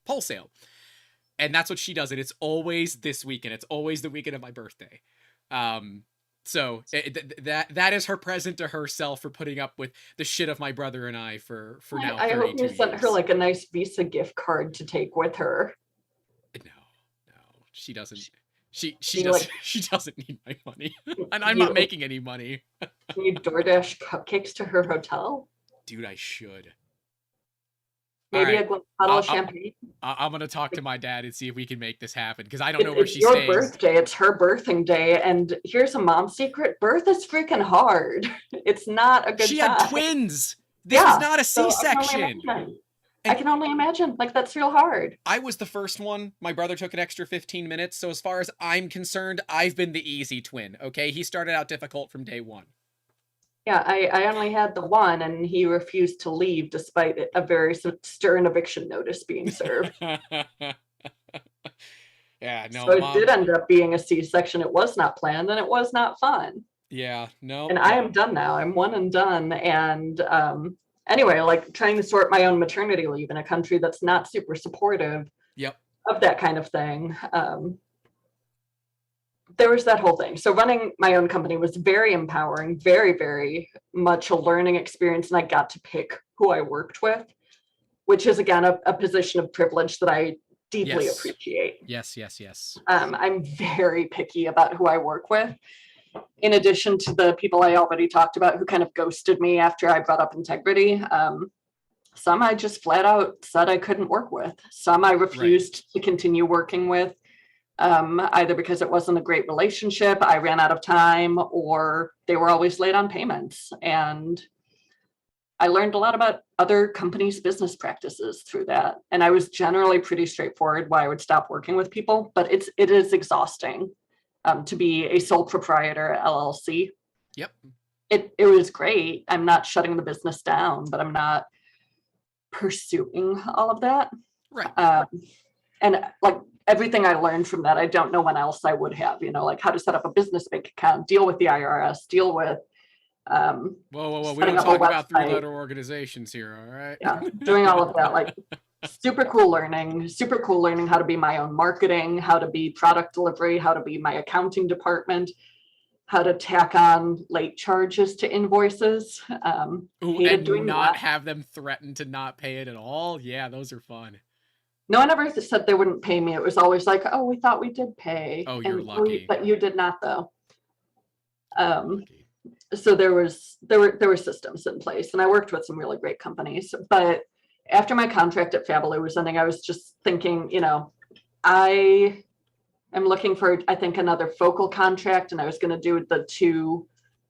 wholesale. And that's what she does. And it's always this weekend. It's always the weekend of my birthday. So that is her present to herself for putting up with the shit of my brother and I for now. I hope you sent her like a nice Visa gift card to take with her. No, she doesn't. She doesn't need my money, and I'm not making any money. Can you DoorDash cupcakes to her hotel? Dude, I should. Maybe a bottle of champagne. I'm gonna talk to my dad and see if we can make this happen, because I don't know where she stays. It's your birthday. It's her birthing day, and here's a mom secret: birth is freaking hard. It's not a good. She had twins. This is not a C-section. I can only imagine. Like, that's real hard. I was the first one. My brother took an extra 15 minutes. So as far as I'm concerned, I've been the easy twin. Okay, he started out difficult from day one. Yeah, I only had the one, and he refused to leave despite a very stern eviction notice being served. Yeah, no. So it did end up being a C-section. It was not planned, and it was not fun. Yeah, no. And I am done now. I'm one and done. And anyway, like, trying to sort my own maternity leave in a country that's not super supportive of that kind of thing. there was that whole thing. So running my own company was very empowering, very, very much a learning experience. And I got to pick who I worked with, which is, again, a position of privilege that I deeply appreciate. Yes, yes, yes. I'm very picky about who I work with. In addition to the people I already talked about who kind of ghosted me after I brought up integrity, some I just flat out said I couldn't work with. Some I refused to continue working with, either because it wasn't a great relationship, I ran out of time, or they were always late on payments. And I learned a lot about other companies' business practices through that. And I was generally pretty straightforward why I would stop working with people, but it is exhausting to be a sole proprietor LLC. Yep. It was great. I'm not shutting the business down, but I'm not pursuing all of that. Right. And like everything I learned from that, I don't know when else I would have, like how to set up a business bank account, deal with the IRS, deal with whoa. We don't talk about three-letter organizations here, all right? Yeah, doing all of that, like super cool learning how to be my own marketing, how to be product delivery, how to be my accounting department, how to tack on late charges to invoices. And not have them threaten to not pay it at all. Yeah, those are fun. No one ever said they wouldn't pay me. It was always like, oh, we thought we did pay. Oh, you're lucky. But you did not, though. So there were systems in place, and I worked with some really great companies. But after my contract at Fabaloo was ending, I was just thinking, I am looking for, I think, another focal contract, and I was going to do the 2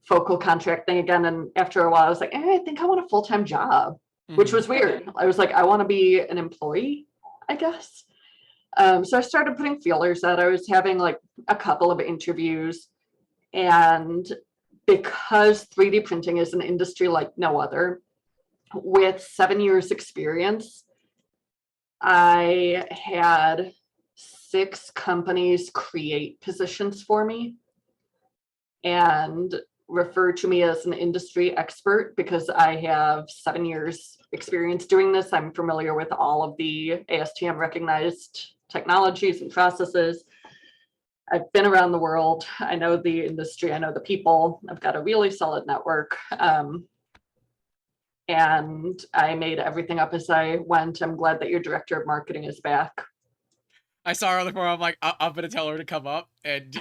focal contract thing again. And after a while, I was like, I think I want a full-time job, which was weird. I was like, I want to be an employee, I guess. So I started putting feelers out. I was having like a couple of interviews, and because 3D printing is an industry like no other, with 7 years experience, I had 6 companies create positions for me and refer to me as an industry expert because I have 7 years experience doing this. I'm familiar with all of the ASTM recognized technologies and processes. I've been around the world. I know the industry. I know the people. I've got a really solid network. And I made everything up as I went. I'm glad that your director of marketing is back. I saw her on the phone. I'm like, I'm going to tell her to come up. And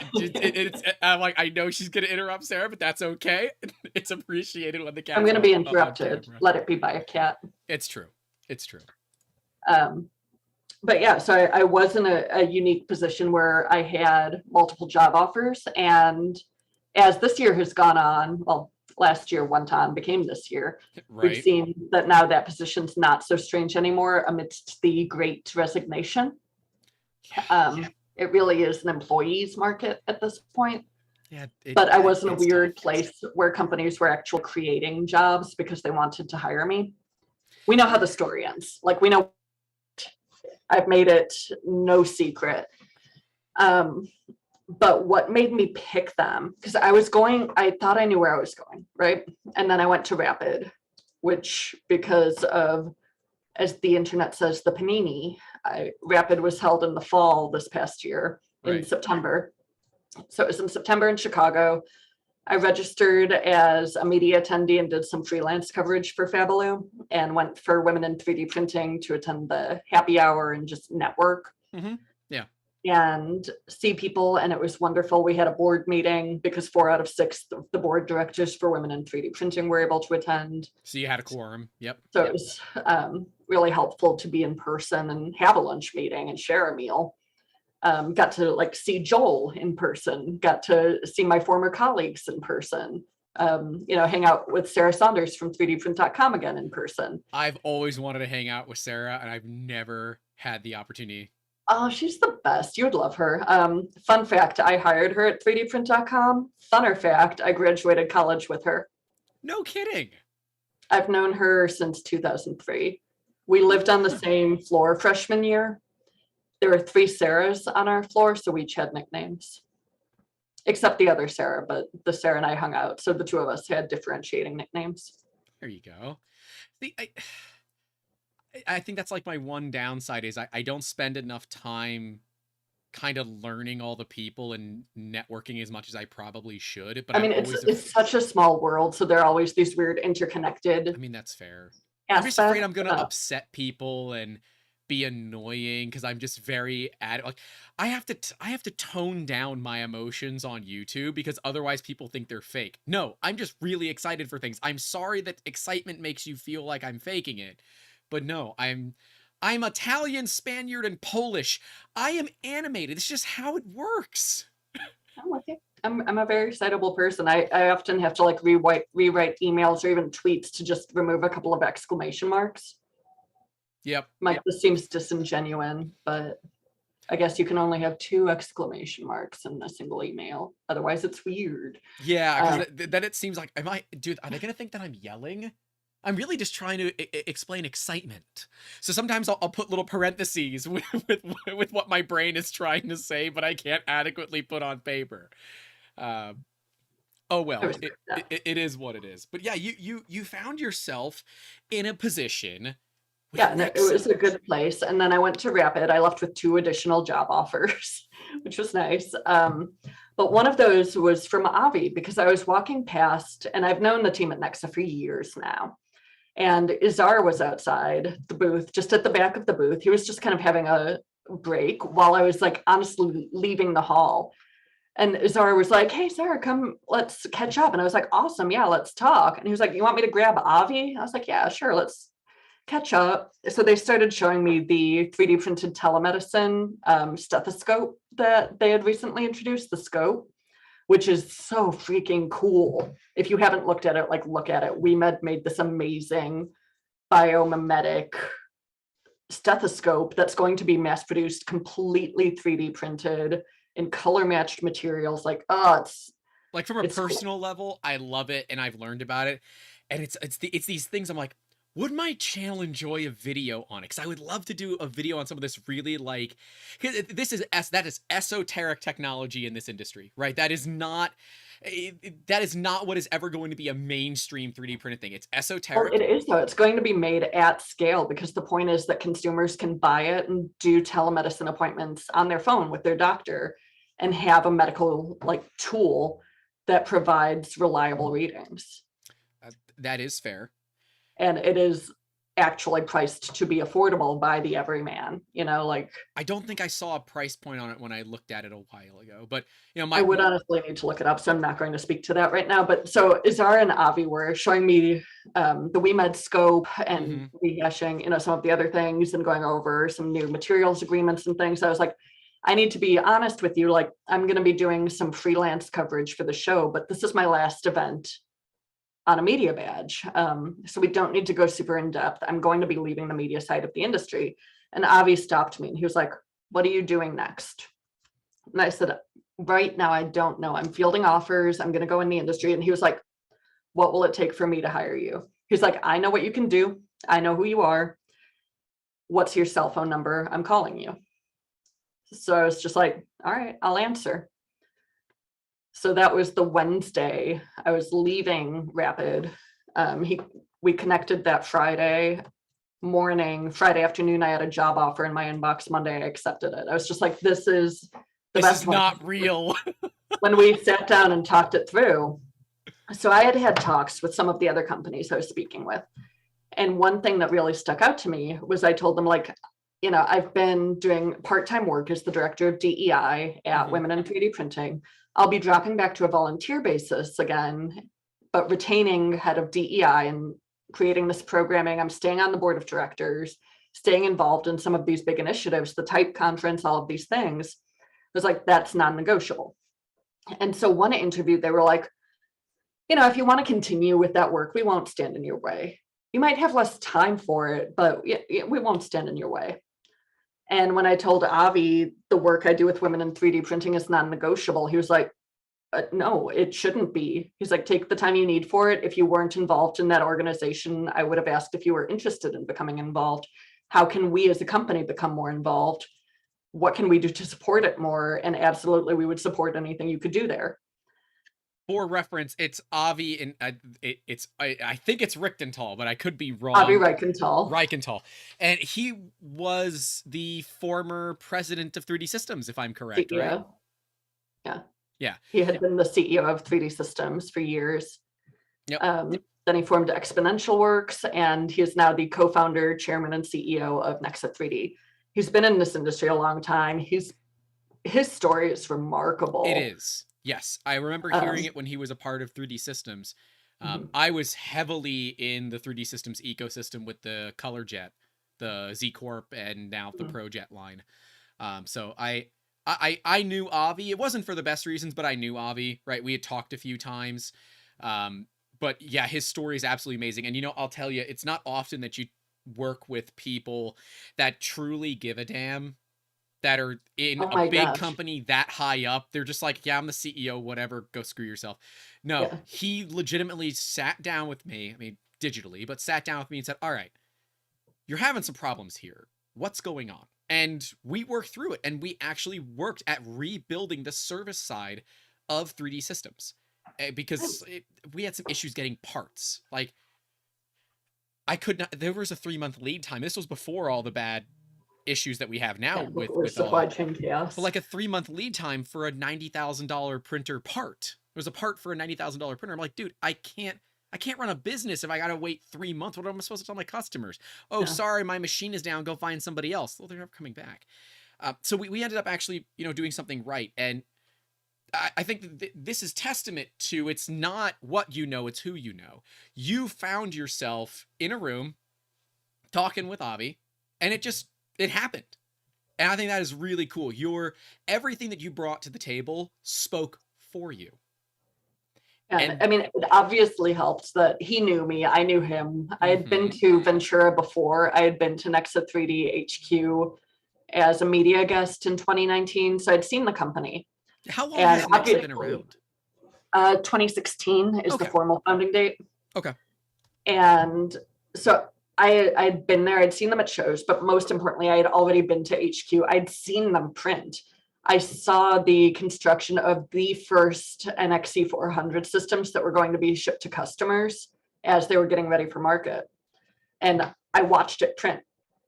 I'm like, I know she's going to interrupt Sarah, but that's okay. It's appreciated when the cat. I'm going to be interrupted. Let it be by a cat. It's true. It's true. But yeah, so I was in a unique position where I had multiple job offers. And as this year has gone on, well, last year one time became this year, we've seen that now that position's not so strange anymore amidst the great resignation. It really is an employee's market at this point. Yeah, but I was in a weird place where companies were actually creating jobs because they wanted to hire me. We know how the story ends. Like, we know I've made it no secret. But what made me pick them, because I thought I knew where I was going, right? And then I went to Rapid, which, because of, as the internet says, the panini, Rapid was held in the fall this past year in September. So it was in September in Chicago. I registered as a media attendee and did some freelance coverage for Fabaloo, and went for Women in 3D Printing to attend the happy hour and just network. Yeah. And see people, and it was wonderful. We had a board meeting because 4 out of 6 of the board directors for Women in 3D Printing were able to attend. So you had a quorum. Yep. So it was really helpful to be in person and have a lunch meeting and share a meal. Got to see Joel in person, got to see my former colleagues in person, hang out with Sarah Saunders from 3dprint.com again in person. I've always wanted to hang out with Sarah, and I've never had the opportunity. Oh, she's the best. You would love her. Fun fact, I hired her at 3dprint.com. Funner fact, I graduated college with her. No kidding. I've known her since 2003. We lived on the same floor freshman year. There were 3 Sarahs on our floor, so we each had nicknames. Except the other Sarah, but the Sarah and I hung out, so the 2 of us had differentiating nicknames. There you go. See, I think that's like my one downside is I don't spend enough time kind of learning all the people and networking as much as I probably should. But I mean, it's such a small world, so there are always these weird interconnected. I mean, that's fair. Aspects. I'm just afraid I'm gonna upset people and be annoying because I'm just very like I have to tone down my emotions on YouTube because otherwise people think they're fake. No, I'm just really excited for things. I'm sorry that excitement makes you feel like I'm faking it, but no, I'm Italian, Spaniard, and Polish. I am animated. It's just how it works. I'm with you. I'm a very excitable person. I often have to like rewrite emails or even tweets to just remove a couple of exclamation marks. Yep. This seems disingenuous, but I guess you can only have 2 exclamation marks in a single email. Otherwise, it's weird. Yeah, because then it seems like, are they gonna think that I'm yelling? I'm really just trying to explain excitement. So sometimes I'll put little parentheses with what my brain is trying to say, but I can't adequately put on paper. Oh well, it is what it is. But yeah, you found yourself in a position. Yeah, and it was a good place. And then I went to Rapid. I left with 2 additional job offers, which was nice. But one of those was from Avi because I was walking past, and I've known the team at Nexa for years now. And Izar was outside the booth, just at the back of the booth. He was just kind of having a break while I was like honestly leaving the hall. And Izar was like, "Hey, Sarah, come, let's catch up." And I was like, "Awesome, yeah, let's talk." And he was like, "You want me to grab Avi?" I was like, "Yeah, sure, let's catch up." So they started showing me the 3D printed telemedicine stethoscope that they had recently introduced, the scope, which is so freaking cool. If you haven't looked at it, like look at it. WeMed made this amazing biomimetic stethoscope that's going to be mass produced, completely 3D printed in color matched materials. Like, it's like from a personal level, I love it and I've learned about it. And it's these things I'm like, would my channel enjoy a video on it? Because I would love to do a video on some of this really like, because that is esoteric technology in this industry, right? That is not what is ever going to be a mainstream 3D printed thing. It's esoteric. Well, it is though. It's going to be made at scale because the point is that consumers can buy it and do telemedicine appointments on their phone with their doctor and have a medical like tool that provides reliable readings. That is fair. And it is actually priced to be affordable by the everyman, like I don't think I saw a price point on it when I looked at it a while ago, but I would honestly need to look it up, so I'm not going to speak to that right now. But so Izar and Avi were showing me the WeMed scope and rehashing some of the other things and going over some new materials agreements and things. I was like, I need to be honest with you, like I'm going to be doing some freelance coverage for the show, but this is my last event on a media badge. So we don't need to go super in depth. I'm going to be leaving the media side of the industry. And Avi stopped me and he was like, "What are you doing next?" And I said, "Right now, I don't know. I'm fielding offers. I'm going to go in the industry." And he was like, "What will it take for me to hire you?" He's like, "I know what you can do. I know who you are. What's your cell phone number? I'm calling you." So I was just like, "All right, I'll answer." So that was the Wednesday. I was leaving Rapid. We connected that Friday morning. Friday afternoon, I had a job offer in my inbox. Monday, I accepted it. I was just like, this is not real. When we sat down and talked it through. So I had talks with some of the other companies I was speaking with. And one thing that really stuck out to me was I told them, like, I've been doing part-time work as the director of DEI at Women in 3D Printing. I'll be dropping back to a volunteer basis again, but retaining head of DEI and creating this programming. I'm staying on the board of directors, staying involved in some of these big initiatives, the type conference, all of these things. It was like, that's non-negotiable. And so one interview, they were like, if you want to continue with that work, we won't stand in your way. You might have less time for it, but we won't stand in your way. And when I told Avi the work I do with women in 3D printing is non-negotiable, he was like, "No, it shouldn't be." He's like, "Take the time you need for it. If you weren't involved in that organization, I would have asked if you were interested in becoming involved. How can we as a company become more involved? What can we do to support it more? And absolutely, we would support anything you could do there." For reference, it's Avi, and I think it's Richtenthal, but I could be wrong. Avi Reichenthal. Reichenthal, and he was the former president of 3D Systems, if I'm correct, CEO. right? Yeah. He had been the CEO of 3D Systems for years. Yep. Then he formed Exponential Works, and he is now the co-founder, chairman, and CEO of Nexa3D. He's been in this industry a long time. His story is remarkable. It is. Yes, I remember hearing it when he was a part of 3D Systems. I was heavily in the 3D Systems ecosystem with the ColorJet, the Z Corp, and now the ProJet line. So I knew Avi. It wasn't for the best reasons, but I knew Avi, right? We had talked a few times. But yeah, his story is absolutely amazing. And, you know, I'll tell you, it's not often that you work with people that truly give a damn, that are in a big company that high up. They're just like, yeah, I'm the CEO, whatever, go screw yourself. No, he legitimately sat down with me, I mean, digitally, but sat down with me and said, all right, you're having some problems here. What's going on? And we worked through it, and we actually worked at rebuilding the service side of 3D Systems, because we had some issues getting parts. Like, I could not, there was a 3-month lead time. This was before all the bad issues that we have now with supply chain chaos. But like a 3-month lead time for a $90,000 printer part. There was a part for a $90,000 printer. I'm like, dude, I can't run a business if I gotta wait 3 months. What am I supposed to tell my customers? Oh, sorry, my machine is down. Go find somebody else. Well, they're never coming back. So we ended up actually, you know, doing something right. And I think that this is testament to, it's not what you know, it's who you know. You found yourself in a room talking with Avi, and it happened. And I think that is really cool. Everything that you brought to the table spoke for you. And I mean, it obviously helped that he knew me, I knew him. I had been to Ventura before. I had been to Nexa3D HQ as a media guest in 2019. So I'd seen the company. How long has Nexa been around? 2016 is the formal founding date. Okay. And so I'd been there, I'd seen them at shows, but most importantly, I had already been to HQ. I'd seen them print. I saw the construction of the first NXC400 systems that were going to be shipped to customers as they were getting ready for market. And I watched it print,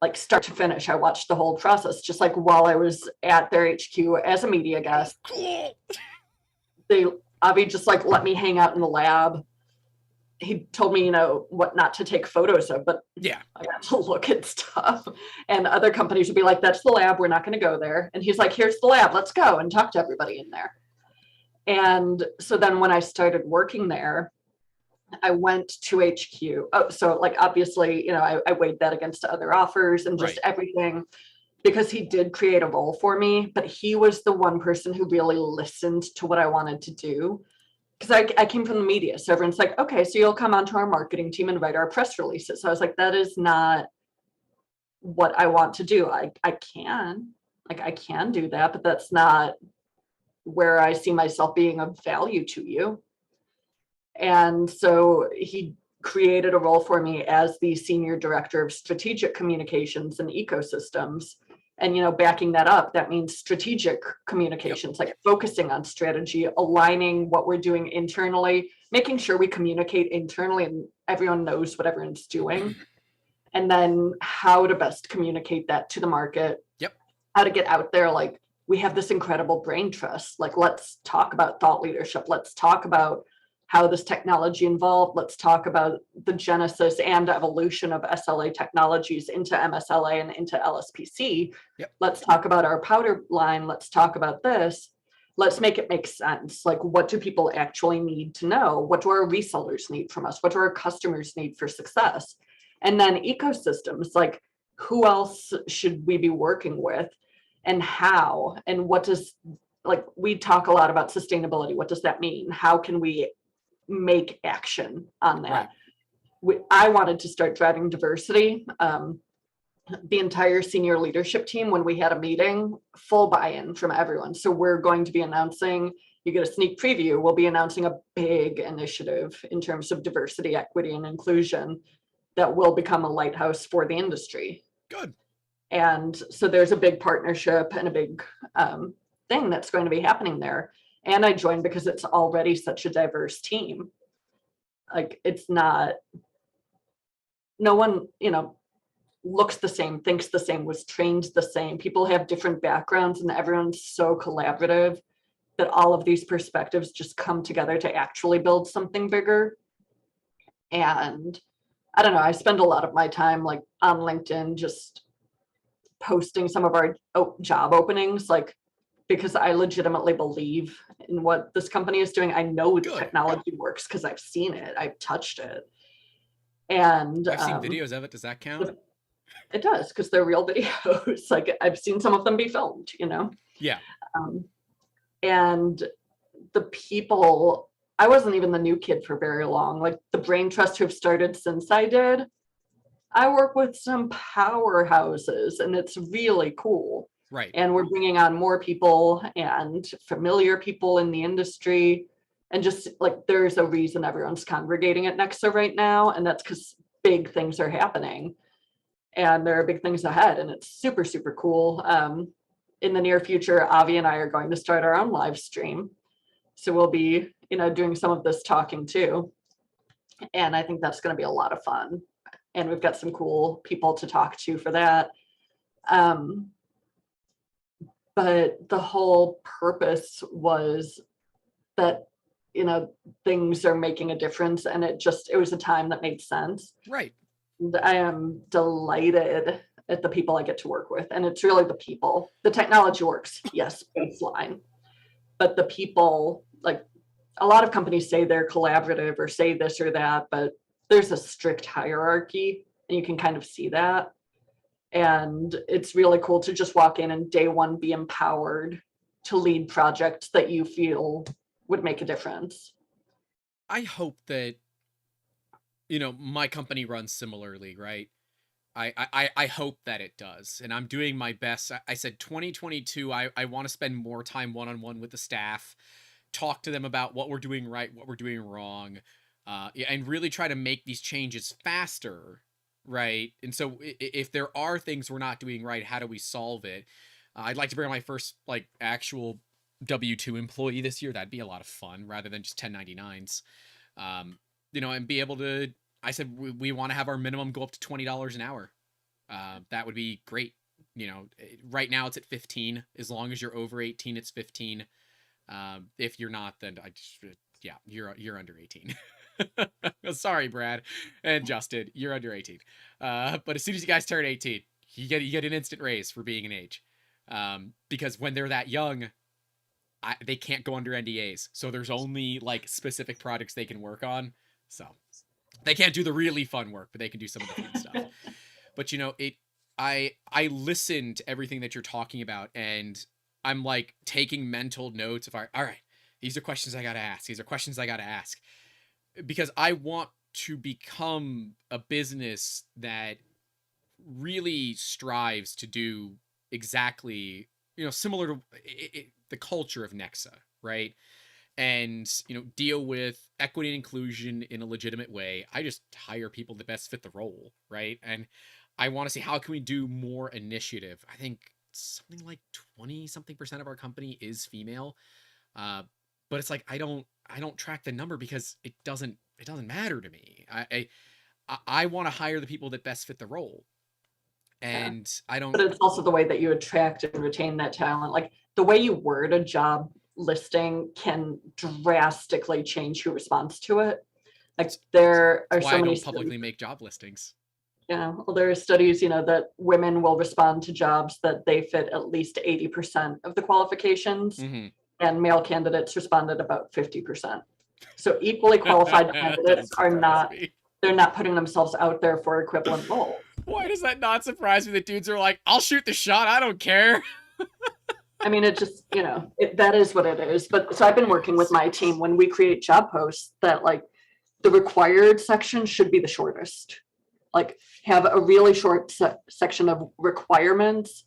like start to finish. I watched the whole process, just like while I was at their HQ as a media guest. Avi just like let me hang out in the lab. He told me, you know, what not to take photos of, but yeah, I got to look at stuff. And other companies would be like, that's the lab, we're not going to go there. And he's like, here's the lab, let's go and talk to everybody in there. And so then when I started working there, I went to HQ. Oh, so like, obviously, you know, I weighed that against other offers and just everything, because he did create a role for me, but he was the one person who really listened to what I wanted to do. Because I came from the media, so everyone's like, okay, so you'll come onto our marketing team and write our press releases. So I was like, that is not what I want to do. I can do that, but that's not where I see myself being of value to you. And so he created a role for me as the senior director of strategic communications and ecosystems. And, you know, backing that up, that means strategic communications, like focusing on strategy, aligning what we're doing internally, making sure we communicate internally and everyone knows what everyone's doing. And then how to best communicate that to the market. How to get out there. Like, we have this incredible brain trust. Like, let's talk about thought leadership. Let's talk about how this technology evolved. Let's talk about the genesis and evolution of SLA technologies into MSLA and into LSPC. Let's talk about our powder line. Let's talk about this. Let's make it make sense. Like, what do people actually need to know? What do our resellers need from us? What do our customers need for success? And then ecosystems, like, who else should we be working with and how? And what does, like, we talk a lot about sustainability. What does that mean? How can we make action on that? I wanted to start driving diversity. The entire senior leadership team, when we had a meeting, full buy-in from everyone. So we're going to be announcing, you get a sneak preview, we'll be announcing a big initiative in terms of diversity, equity, and inclusion that will become a lighthouse for the industry. Good. And so there's a big partnership and a big thing that's going to be happening there. And I joined because it's already such a diverse team. Like, it's not, no one, looks the same, thinks the same, was trained the same. People have different backgrounds, and everyone's so collaborative that all of these perspectives just come together to actually build something bigger. And I don't know, I spend a lot of my time like on LinkedIn just posting some of our job openings, like, because I legitimately believe in what this company is doing. I know the Good. technology works because I've seen it, I've touched it. And I've seen videos of it. Does that count? It does, because they're real videos. Like, I've seen some of them be filmed, Yeah. And the people, I wasn't even the new kid for very long. Like, the brain trust who have started since I did, I work with some powerhouses, and it's really cool. Right. And we're bringing on more people and familiar people in the industry. And just like, there's a reason everyone's congregating at Nexa right now. And that's because big things are happening. And there are big things ahead. And it's super, super cool. In the near future, Avi and I are going to start our own live stream. So we'll be, doing some of this talking too. And I think that's going to be a lot of fun. And we've got some cool people to talk to for that. But the whole purpose was that, things are making a difference, and it was a time that made sense. Right. And I am delighted at the people I get to work with. And it's really the people. The technology works, yes, baseline. But the people, like, a lot of companies say they're collaborative or say this or that, but there's a strict hierarchy, and you can kind of see that. And it's really cool to just walk in and day one be empowered to lead projects that you feel would make a difference. I hope that, my company runs similarly, right? I hope that it does. And I'm doing my best. I said 2022, I want to spend more time one-on-one with the staff, talk to them about what we're doing right, what we're doing wrong, and really try to make these changes faster, right? And so if there are things we're not doing right, how do we solve it? I'd like to bring on my first like actual W-2 employee this year. That'd be a lot of fun rather than just 1099s. And be able to, I said we want to have our minimum go up to $20 an hour. That would be great. Right now it's at 15. As long as you're over 18, it's 15. If you're not, then you're under 18. Sorry, Brad and Justin, you're under 18. But as soon as you guys turn 18, you get an instant raise for being an age. Because when they're that young, they can't go under NDAs. So there's only like specific projects they can work on. So they can't do the really fun work, but they can do some of the fun stuff. But I listen to everything that you're talking about, and I'm like taking mental notes of, all right, these are questions I got to ask. These are questions I got to ask. Because I want to become a business that really strives to do exactly, similar to the culture of Nexa, right? And, deal with equity and inclusion in a legitimate way. I just hire people that best fit the role, right? And I want to see how can we do more initiative. I think something like 20-something% of our company is female. But it's like, I don't track the number because it doesn't matter to me. I want to hire the people that best fit the role. And I don't. But it's also the way that you attract and retain that talent. Like, the way you word a job listing can drastically change who responds to it. Like, there are so many. I don't publicly make job listings. Yeah, well, there are studies, that women will respond to jobs that they fit at least 80% of the qualifications, and male candidates responded about 50%. So equally qualified candidates they're not putting themselves out there for equivalent roles. Why does that not surprise me that dudes are like, I'll shoot the shot, I don't care? I mean, it just, that is what it is. But so I've been working with my team when we create job posts that like the required section should be the shortest. Like, have a really short section of requirements,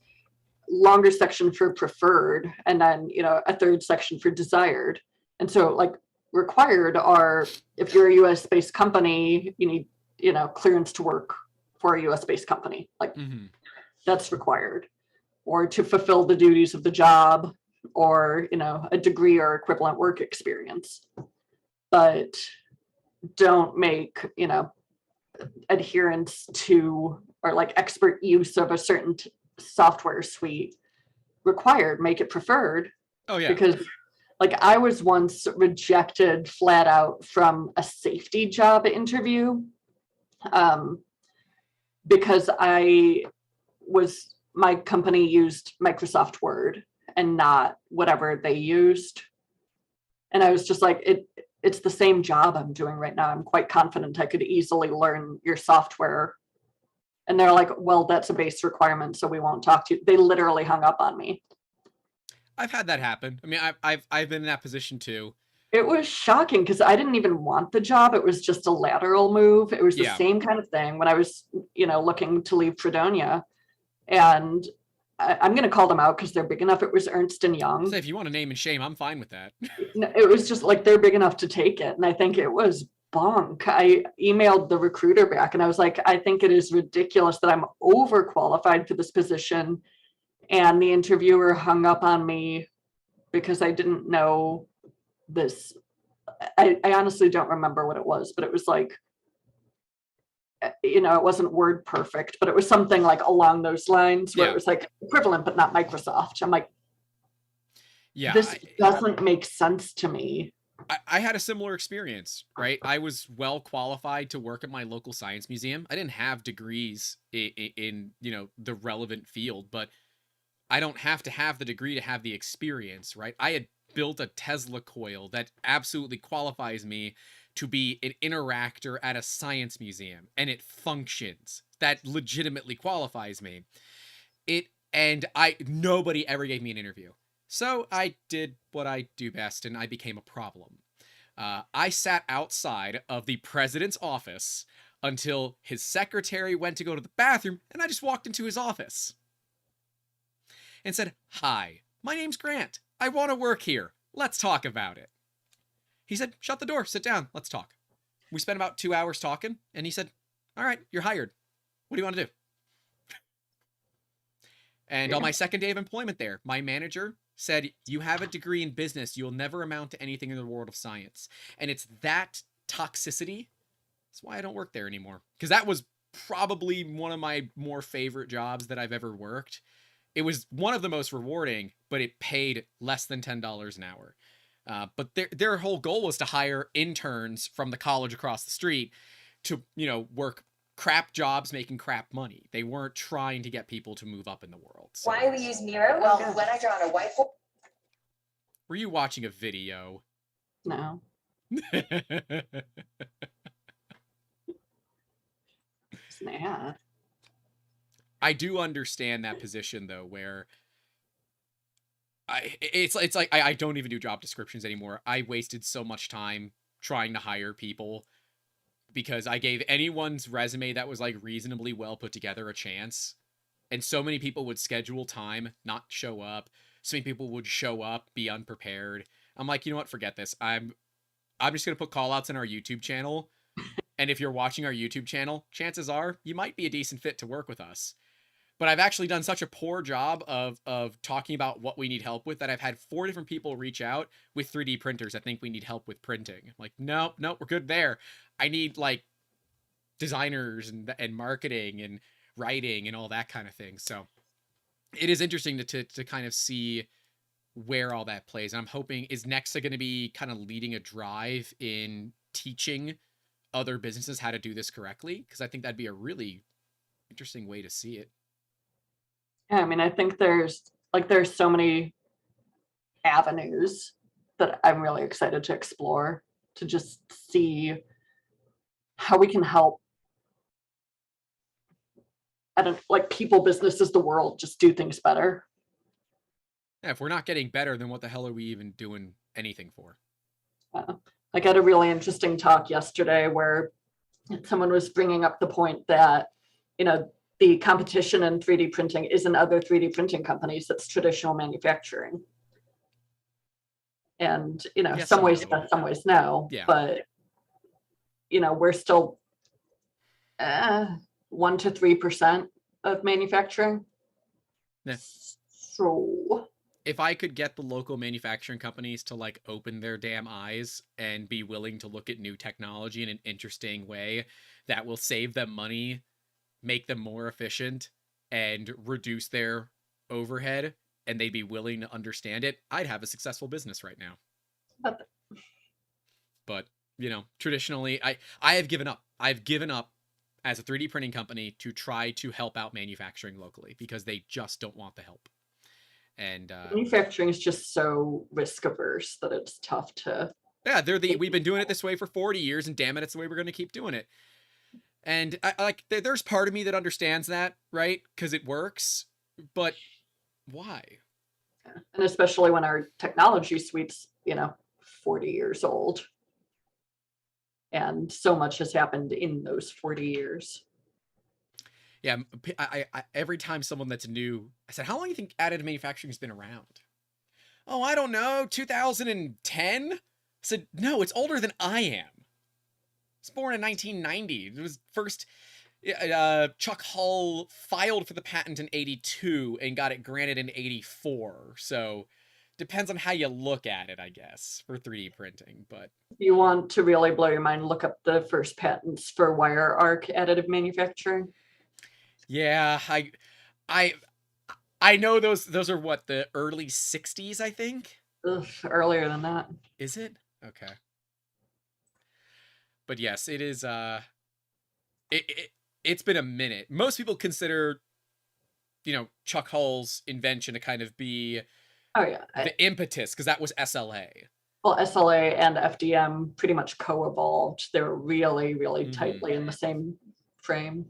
longer section for preferred, and then, a third section for desired. And so like required are, if you're a US based company, you need, clearance to work for a US based company. Like, that's required. Or to fulfill the duties of the job, or, a degree or equivalent work experience, but don't make, adherence to or like expert use of a certain software suite required. Make it preferred. Oh yeah. Because like I was once rejected flat out from a safety job interview, because my company used Microsoft Word and not whatever they used. And I was just like, it's the same job I'm doing right now. I'm quite confident I could easily learn your software. And they're like, well, that's a base requirement, so we won't talk to you. They literally hung up on me. I've had that happen. I mean, I've been in that position too. It was shocking because I didn't even want the job. It was just a lateral move. It was the Yeah. same kind of thing when I was, looking to leave Fredonia. And I'm going to call them out because they're big enough. It was Ernst & Young. So if you want to name and shame, I'm fine with that. It was just like they're big enough to take it. And I think it was bunk. I emailed the recruiter back and I was like, I think it is ridiculous that I'm overqualified for this position. And the interviewer hung up on me because I didn't know this. I honestly don't remember what it was, but it was like, it wasn't word perfect, but it was something like along those lines where it was like equivalent, but not Microsoft. I'm like, yeah, this doesn't make sense to me. I had a similar experience, right? I was well qualified to work at my local science museum. I didn't have degrees in the relevant field, but I don't have to have the degree to have the experience, right? I had built a Tesla coil that absolutely qualifies me to be an interactor at a science museum, and it functions. That legitimately qualifies me. Nobody ever gave me an interview. So I did what I do best, and I became a problem. I sat outside of the president's office until his secretary went to go to the bathroom, and I just walked into his office and said, "Hi, my name's Grant. I want to work here. Let's talk about it." He said, "Shut the door, sit down, let's talk." We spent about 2 hours talking, and he said, "All right, you're hired. What do you want to do?" And on my second day of employment there, my manager said, "You have a degree in business. You'll never amount to anything in the world of science." And it's that toxicity. That's why I don't work there anymore. Because that was probably one of my more favorite jobs that I've ever worked. It was one of the most rewarding, but it paid less than $10 an hour. But their whole goal was to hire interns from the college across the street to, work crap jobs making crap money. They weren't trying to get people to move up in the world. So. Why we use Miro? Well, when I draw on a whiteboard. Were you watching a video? No. Yeah. I do understand that position though, where it's like I don't even do job descriptions anymore. I wasted so much time trying to hire people because I gave anyone's resume that was like reasonably well put together a chance. And so many people would schedule time, not show up. So many people would show up, be unprepared. I'm like, you know what? Forget this. I'm just going to put call outs in our YouTube channel. And if you're watching our YouTube channel, chances are you might be a decent fit to work with us. But I've actually done such a poor job of talking about what we need help with that I've had 4 different people reach out with 3D printers that think we need help with printing. I'm like, no, we're good there. I need like designers and marketing and writing and all that kind of thing. So it is interesting to kind of see where all that plays. And I'm hoping, is Nexa going to be kind of leading a drive in teaching other businesses how to do this correctly? Because I think that'd be a really interesting way to see it. Yeah, I mean, I think there's so many avenues that I'm really excited to explore, to just see how we can help, people, businesses, the world just do things better. Yeah, if we're not getting better, then what the hell are we even doing anything for? I got a really interesting talk yesterday where someone was bringing up the point that, the competition in 3D printing isn't other 3D printing companies, that's traditional manufacturing. And, some ways yes, some ways no, yeah. But, we're still 1 to 3% of manufacturing. Yeah. So if I could get the local manufacturing companies to like open their damn eyes and be willing to look at new technology in an interesting way that will save them money, make them more efficient, and reduce their overhead, and they'd be willing to understand it, I'd have a successful business right now. But, you know, traditionally, I have given up. I've given up as a 3D printing company to try to help out manufacturing locally because they just don't want the help. And manufacturing is just so risk averse that it's tough to. yeah, we've been doing it this way for 40 years, and damn it, it's the way we're going to keep doing it. And there's part of me that understands that, right? Because it works, but why? And especially when our technology suite's, 40 years old. And so much has happened in those 40 years. Yeah, I every time someone that's new, I said, how long do you think additive manufacturing has been around? Oh, I don't know, 2010? I said, no, it's older than I am. I was born in 1990. It was first, Chuck Hull filed for the patent in 82 and got it granted in 84. So depends on how you look at it, I guess, for 3D printing. But if you want to really blow your mind, look up the first patents for wire arc additive manufacturing. yeah, I know those are what, the early 60s, I think. Ugh, earlier than that. Is it? Okay. But yes, it is it's been a minute. Most people consider, Chuck Hull's invention to kind of be the impetus, because that was SLA. Well, SLA and FDM pretty much co-evolved. They're really, really tightly in the same frame.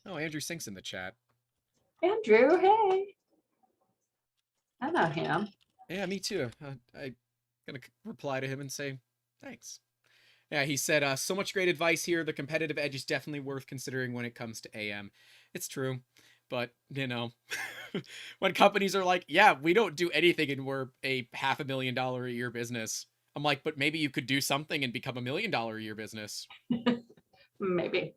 Oh, Andrew Sink's in the chat. Andrew, hey. I know him. Yeah, me too. I'm gonna reply to him and say thanks. Yeah, he said, so much great advice here. The competitive edge is definitely worth considering when it comes to AM. It's true. But, when companies are like, yeah, we don't do anything and we're a $500,000 a year business. I'm like, but maybe you could do something and become $1 million a year business. Maybe.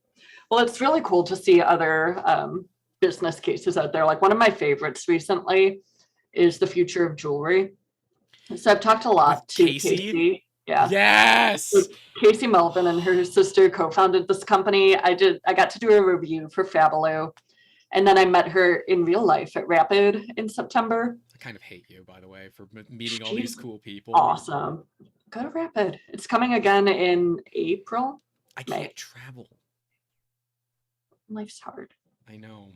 Well, it's really cool to see other business cases out there. Like one of my favorites recently is the future of jewelry. So I've talked a lot to Casey. Yeah. Yes. So Casey Melvin and her sister co-founded this company. I got to do a review for Fabulou. And then I met her in real life at Rapid in September. I kind of hate you, by the way, for meeting all these cool people. Awesome. Go to Rapid. It's coming again in April. I can't travel. Life's hard. I know.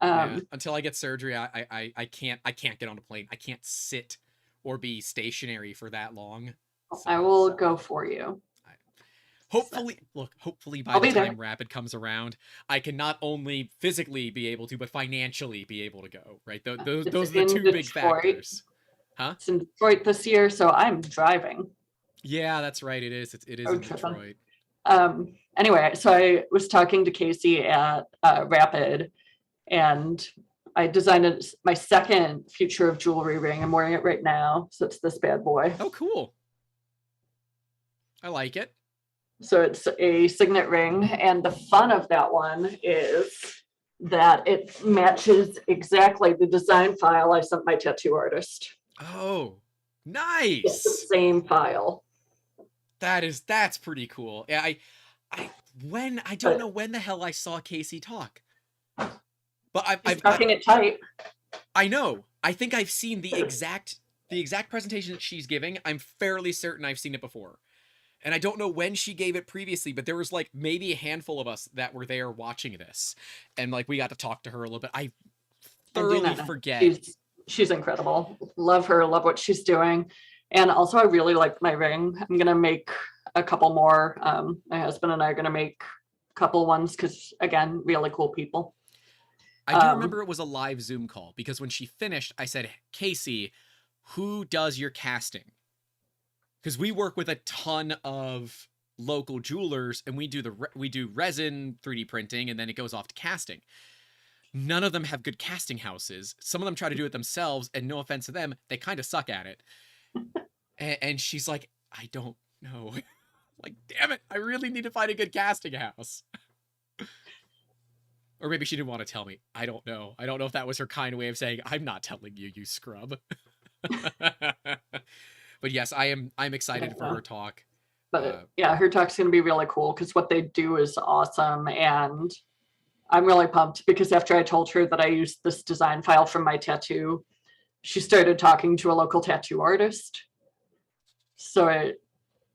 Yeah. Until I get surgery, I can't get on a plane. I can't sit or be stationary for that long. So, I will go for you. Hopefully by the time Rapid comes around, I can not only physically be able to, but financially be able to go, right? Those are the two big factors. Huh? It's in Detroit this year, so I'm driving. Yeah, that's right. It is. It is in Detroit. Anyway, so I was talking to Casey at Rapid, and I designed my second future of jewelry ring. I'm wearing it right now, so it's this bad boy. Oh, cool. I like it. So it's a signet ring, and the fun of that one is that it matches exactly the design file I sent my tattoo artist. Oh, nice. It's the same file. That's pretty cool. Yeah, I don't know when the hell I saw Casey talk. But I'm talking it tight. I know. I think I've seen the exact presentation that she's giving. I'm fairly certain I've seen it before. And I don't know when she gave it previously, but there was like maybe a handful of us that were there watching this. And like we got to talk to her a little bit. I thoroughly forget. She's incredible. Love her, love what she's doing. And also I really like my ring. I'm going to make a couple more. My husband and I are going to make a couple ones because, again, really cool people. I do remember it was a live Zoom call because when she finished, I said, Casey, who does your casting? Because we work with a ton of local jewelers and we do resin 3D printing and then it goes off to casting. None of them have good casting houses. Some of them try to do it themselves, and no offense to them, they kind of suck at it. And she's like, I don't know. Like, damn it, I really need to find a good casting house. Or maybe she didn't want to tell me. I don't know. I don't know if that was her kind way of saying, I'm not telling you, you scrub. But yes, I'm excited for her talk. But yeah, her talk's going to be really cool because what they do is awesome. And I'm really pumped because after I told her that I used this design file from my tattoo, she started talking to a local tattoo artist. So it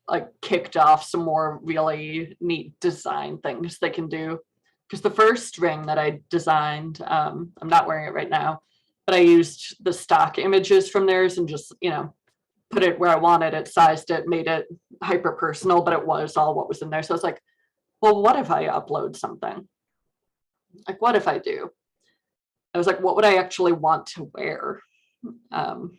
like kicked off some more really neat design things they can do. Because the first ring that I designed, I'm not wearing it right now, but I used the stock images from theirs and just, put it where I wanted it, sized it, made it hyper personal, but it was all what was in there. So I was like, well, what if I upload something? Like, what if I do? I was like, what would I actually want to wear? So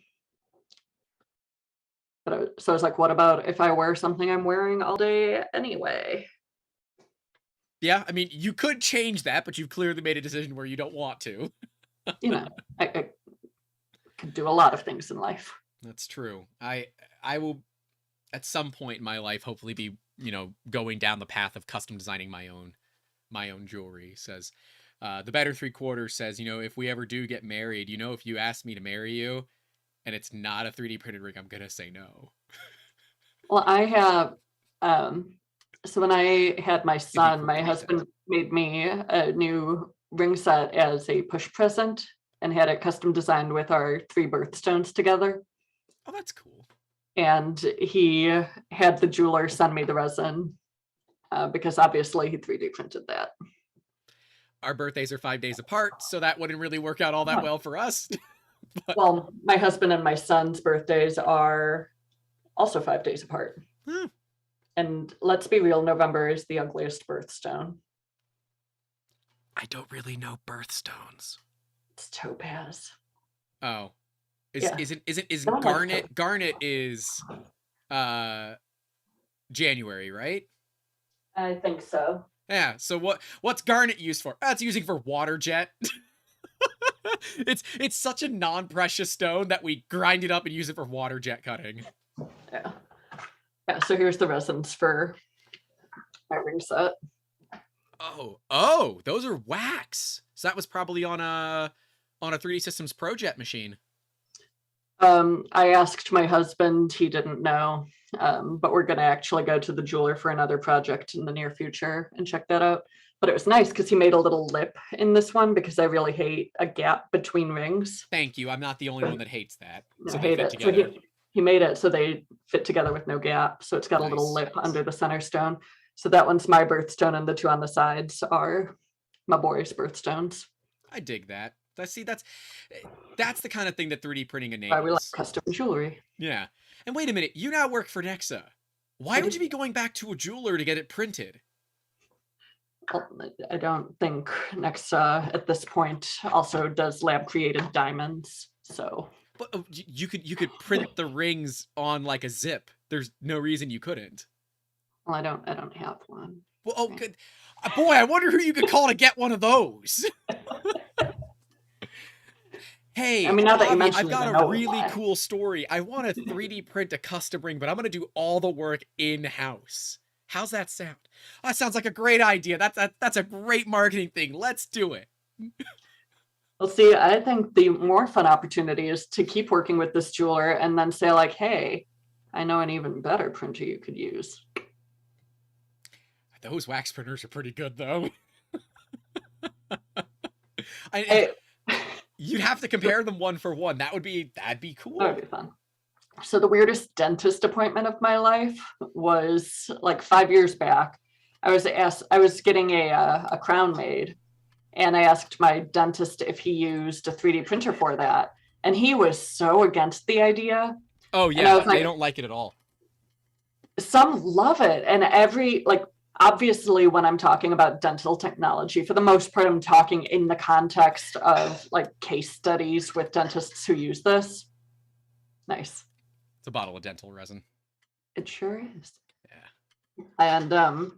I was like, what about if I wear something I'm wearing all day anyway? Yeah, I mean, you could change that, but you've clearly made a decision where you don't want to. I could do a lot of things in life. That's true. I will, at some point in my life, hopefully be, going down the path of custom designing my own jewelry. Says, the Better 3/4 says, if we ever do get married, if you ask me to marry you and it's not a 3D printed ring, I'm going to say no. Well, I have, so when I had my son, my husband made me a new ring set as a push present and had it custom designed with our 3 birthstones together. Oh, that's cool. And he had the jeweler send me the resin because obviously he 3D printed that. Our birthdays are 5 days apart, so that wouldn't really work out all that well for us. But... Well, my husband and my son's birthdays are also 5 days apart. And let's be real, November is the ugliest birthstone. I don't really know birthstones. It's topaz. Oh. Yeah. Is garnet? Garnet is January, right? I think so. Yeah. So what's garnet used for? It's using for water jet. It's such a non-precious stone that we grind it up and use it for water jet cutting. Yeah. Yeah, so here's the resins for my ring set. Oh, those are wax. So that was probably on a 3D Systems ProJet machine. I asked my husband, he didn't know, but we're going to actually go to the jeweler for another project in the near future and check that out. But it was nice because he made a little lip in this one because I really hate a gap between rings. Thank you. I'm not the only one that hates that. So they fit together. So he made it so they fit together with no gap. So it's got a little lip under the center stone. So that one's my birthstone and the 2 on the sides are my boy's birthstones. I dig that. That's the kind of thing that 3D printing enables. I like custom jewelry. Yeah. And wait a minute, you now work for Nexa. Why would you be going back to a jeweler to get it printed? Well, I don't think Nexa at this point also does lab created diamonds. So, but you could print the rings on like a zip. There's no reason you couldn't. Well, I don't have one. Well, good. Boy, I wonder who you could call to get one of those. Hey, I mean, now that you mentioned I've got a really cool story. I want to 3D print a custom ring, but I'm going to do all the work in-house. How's that sound? Oh, that sounds like a great idea. That's a great marketing thing. Let's do it. Well, see, I think the more fun opportunity is to keep working with this jeweler and then say like, hey, I know an even better printer you could use. Those wax printers are pretty good, though. You'd have to compare them one for one. That'd be cool. That would be fun. So the weirdest dentist appointment of my life was like 5 years back. I was getting a crown made, and I asked my dentist if he used a 3D printer for that, and he was so against the idea. Oh yeah, they don't like it at all. Some love it, and obviously when I'm talking about dental technology, for the most part, I'm talking in the context of like case studies with dentists who use this. Nice. It's a bottle of dental resin. It sure is. Yeah. And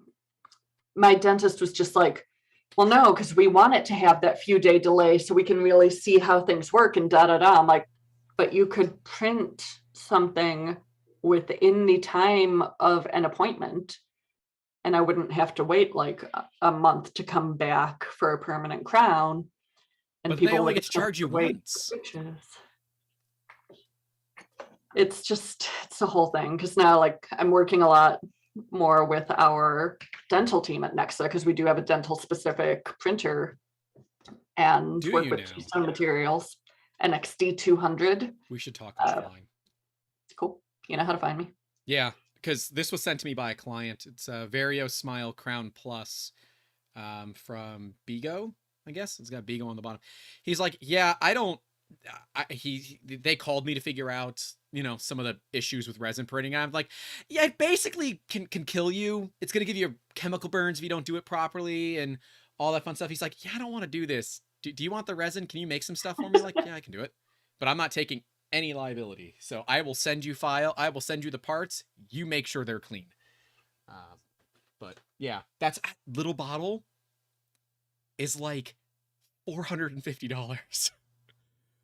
my dentist was just like, well, no, because we want it to have that few day delay so we can really see how things work and da-da-da. I'm like, but you could print something within the time of an appointment and I wouldn't have to wait like a month to come back for a permanent crown. And But they only would get to charge you wait once. for switches. It's the whole thing, because now like I'm working a lot more with our dental team at Nexa, because we do have a dental specific printer and Do work you with now? Keystone Materials, NXD200. We should talk offline. Cool. You know how to find me. Yeah, because this was sent to me by a client. It's a Vario Smile Crown Plus from Bigo, I guess. It's got Bigo on the bottom. He's like, yeah, they called me to figure out, you know, some of the issues with resin printing. And I'm like, yeah, it basically can kill you. It's going to give you chemical burns if you don't do it properly and all that fun stuff. He's like, yeah, I don't want to do this. Do you want the resin? Can you make some stuff for me? Like, yeah, I can do it. But I'm not taking any liability. So I will send you I will send you the parts. You make sure they're clean. But yeah, that's little bottle is like $450.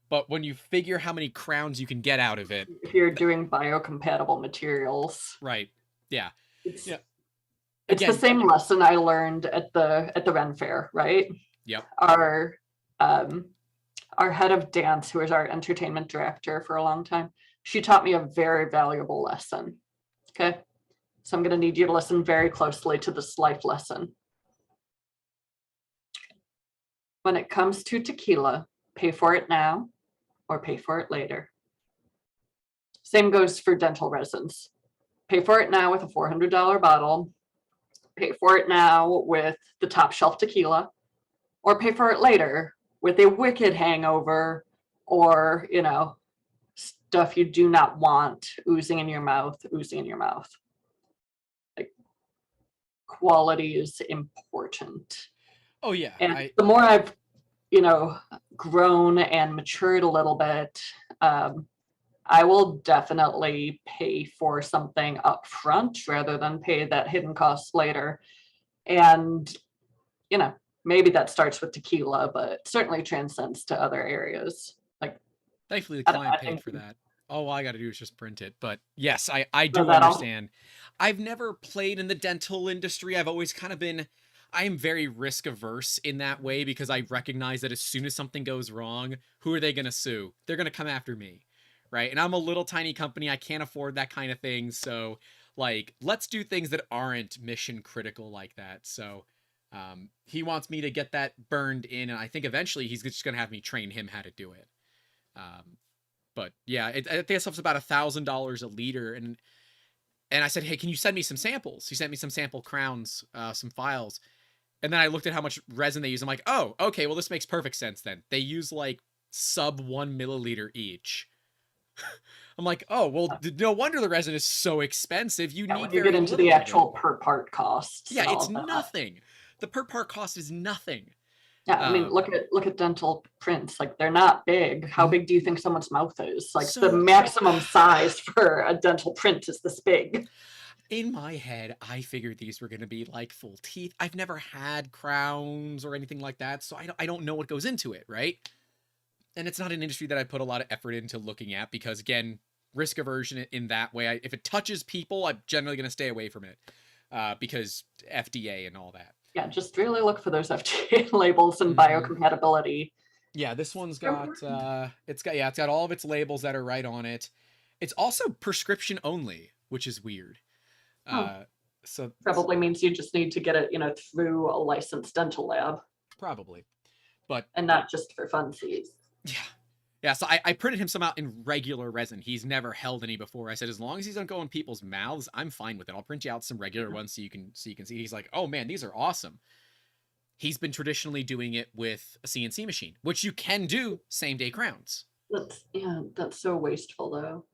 But when you figure how many crowns you can get out of it, if you're doing biocompatible materials, right? Yeah, it's Again, the same lesson I learned at the Ren Fair, right? Yep. Our head of dance, who was our entertainment director for a long time, she taught me a very valuable lesson. Okay, so I'm going to need you to listen very closely to this life lesson. When it comes to tequila, pay for it now or pay for it later. Same goes for dental resins. Pay for it now with a $400 bottle. Pay for it now with the top shelf tequila, or pay for it later with a wicked hangover, or, you know, stuff you do not want oozing in your mouth. Like, quality is important. Oh yeah. And the more I've, you know, grown and matured a little bit, I will definitely pay for something up front rather than pay that hidden cost later. And, you know, maybe that starts with tequila, but certainly transcends to other areas. Like, thankfully the client paid for that. All I got to do is just print it. But yes, I do understand. I've never played in the dental industry. I've always kind of been, I am very risk averse in that way, because I recognize that as soon as something goes wrong, who are they going to sue? They're going to come after me, right? And I'm a little tiny company. I can't afford that kind of thing. So, like, let's do things that aren't mission critical like that. So he wants me to get that burned in, and I think eventually he's just going to have me train him how to do it. But yeah, I think that stuff's about $1,000 a liter. And I said, hey, can you send me some samples? He sent me some sample crowns, some files. And then I looked at how much resin they use. I'm like, oh, okay, well, this makes perfect sense then. They use like sub 1 milliliter each. I'm like, oh, well, no wonder the resin is so expensive. You need you get into the actual per part costs. Yeah, it's nothing. The per part cost is nothing. Yeah, I mean, look at dental prints. Like, they're not big. How big do you think someone's mouth is? Like, the maximum size for a dental print is this big. In my head, I figured these were going to be like full teeth. I've never had crowns or anything like that, so I don't know what goes into it, right? And it's not an industry that I put a lot of effort into looking at, because, again, risk aversion in that way. If it touches people, I'm generally going to stay away from it, because FDA and all that. Yeah, just really look for those FDA labels and biocompatibility. Yeah, this one's got it's got all of its labels that are right on it. It's also prescription only, which is weird. So probably means you just need to get it, you know, through a licensed dental lab. Probably. But and not just for funsies. Yeah. Yeah, so I printed him some out in regular resin. He's never held any before. I said, as long as these don't go in people's mouths, I'm fine with it. I'll print you out some regular ones so you can see. He's like, oh man, these are awesome. He's been traditionally doing it with a CNC machine, which you can do same day crowns. That's so wasteful though.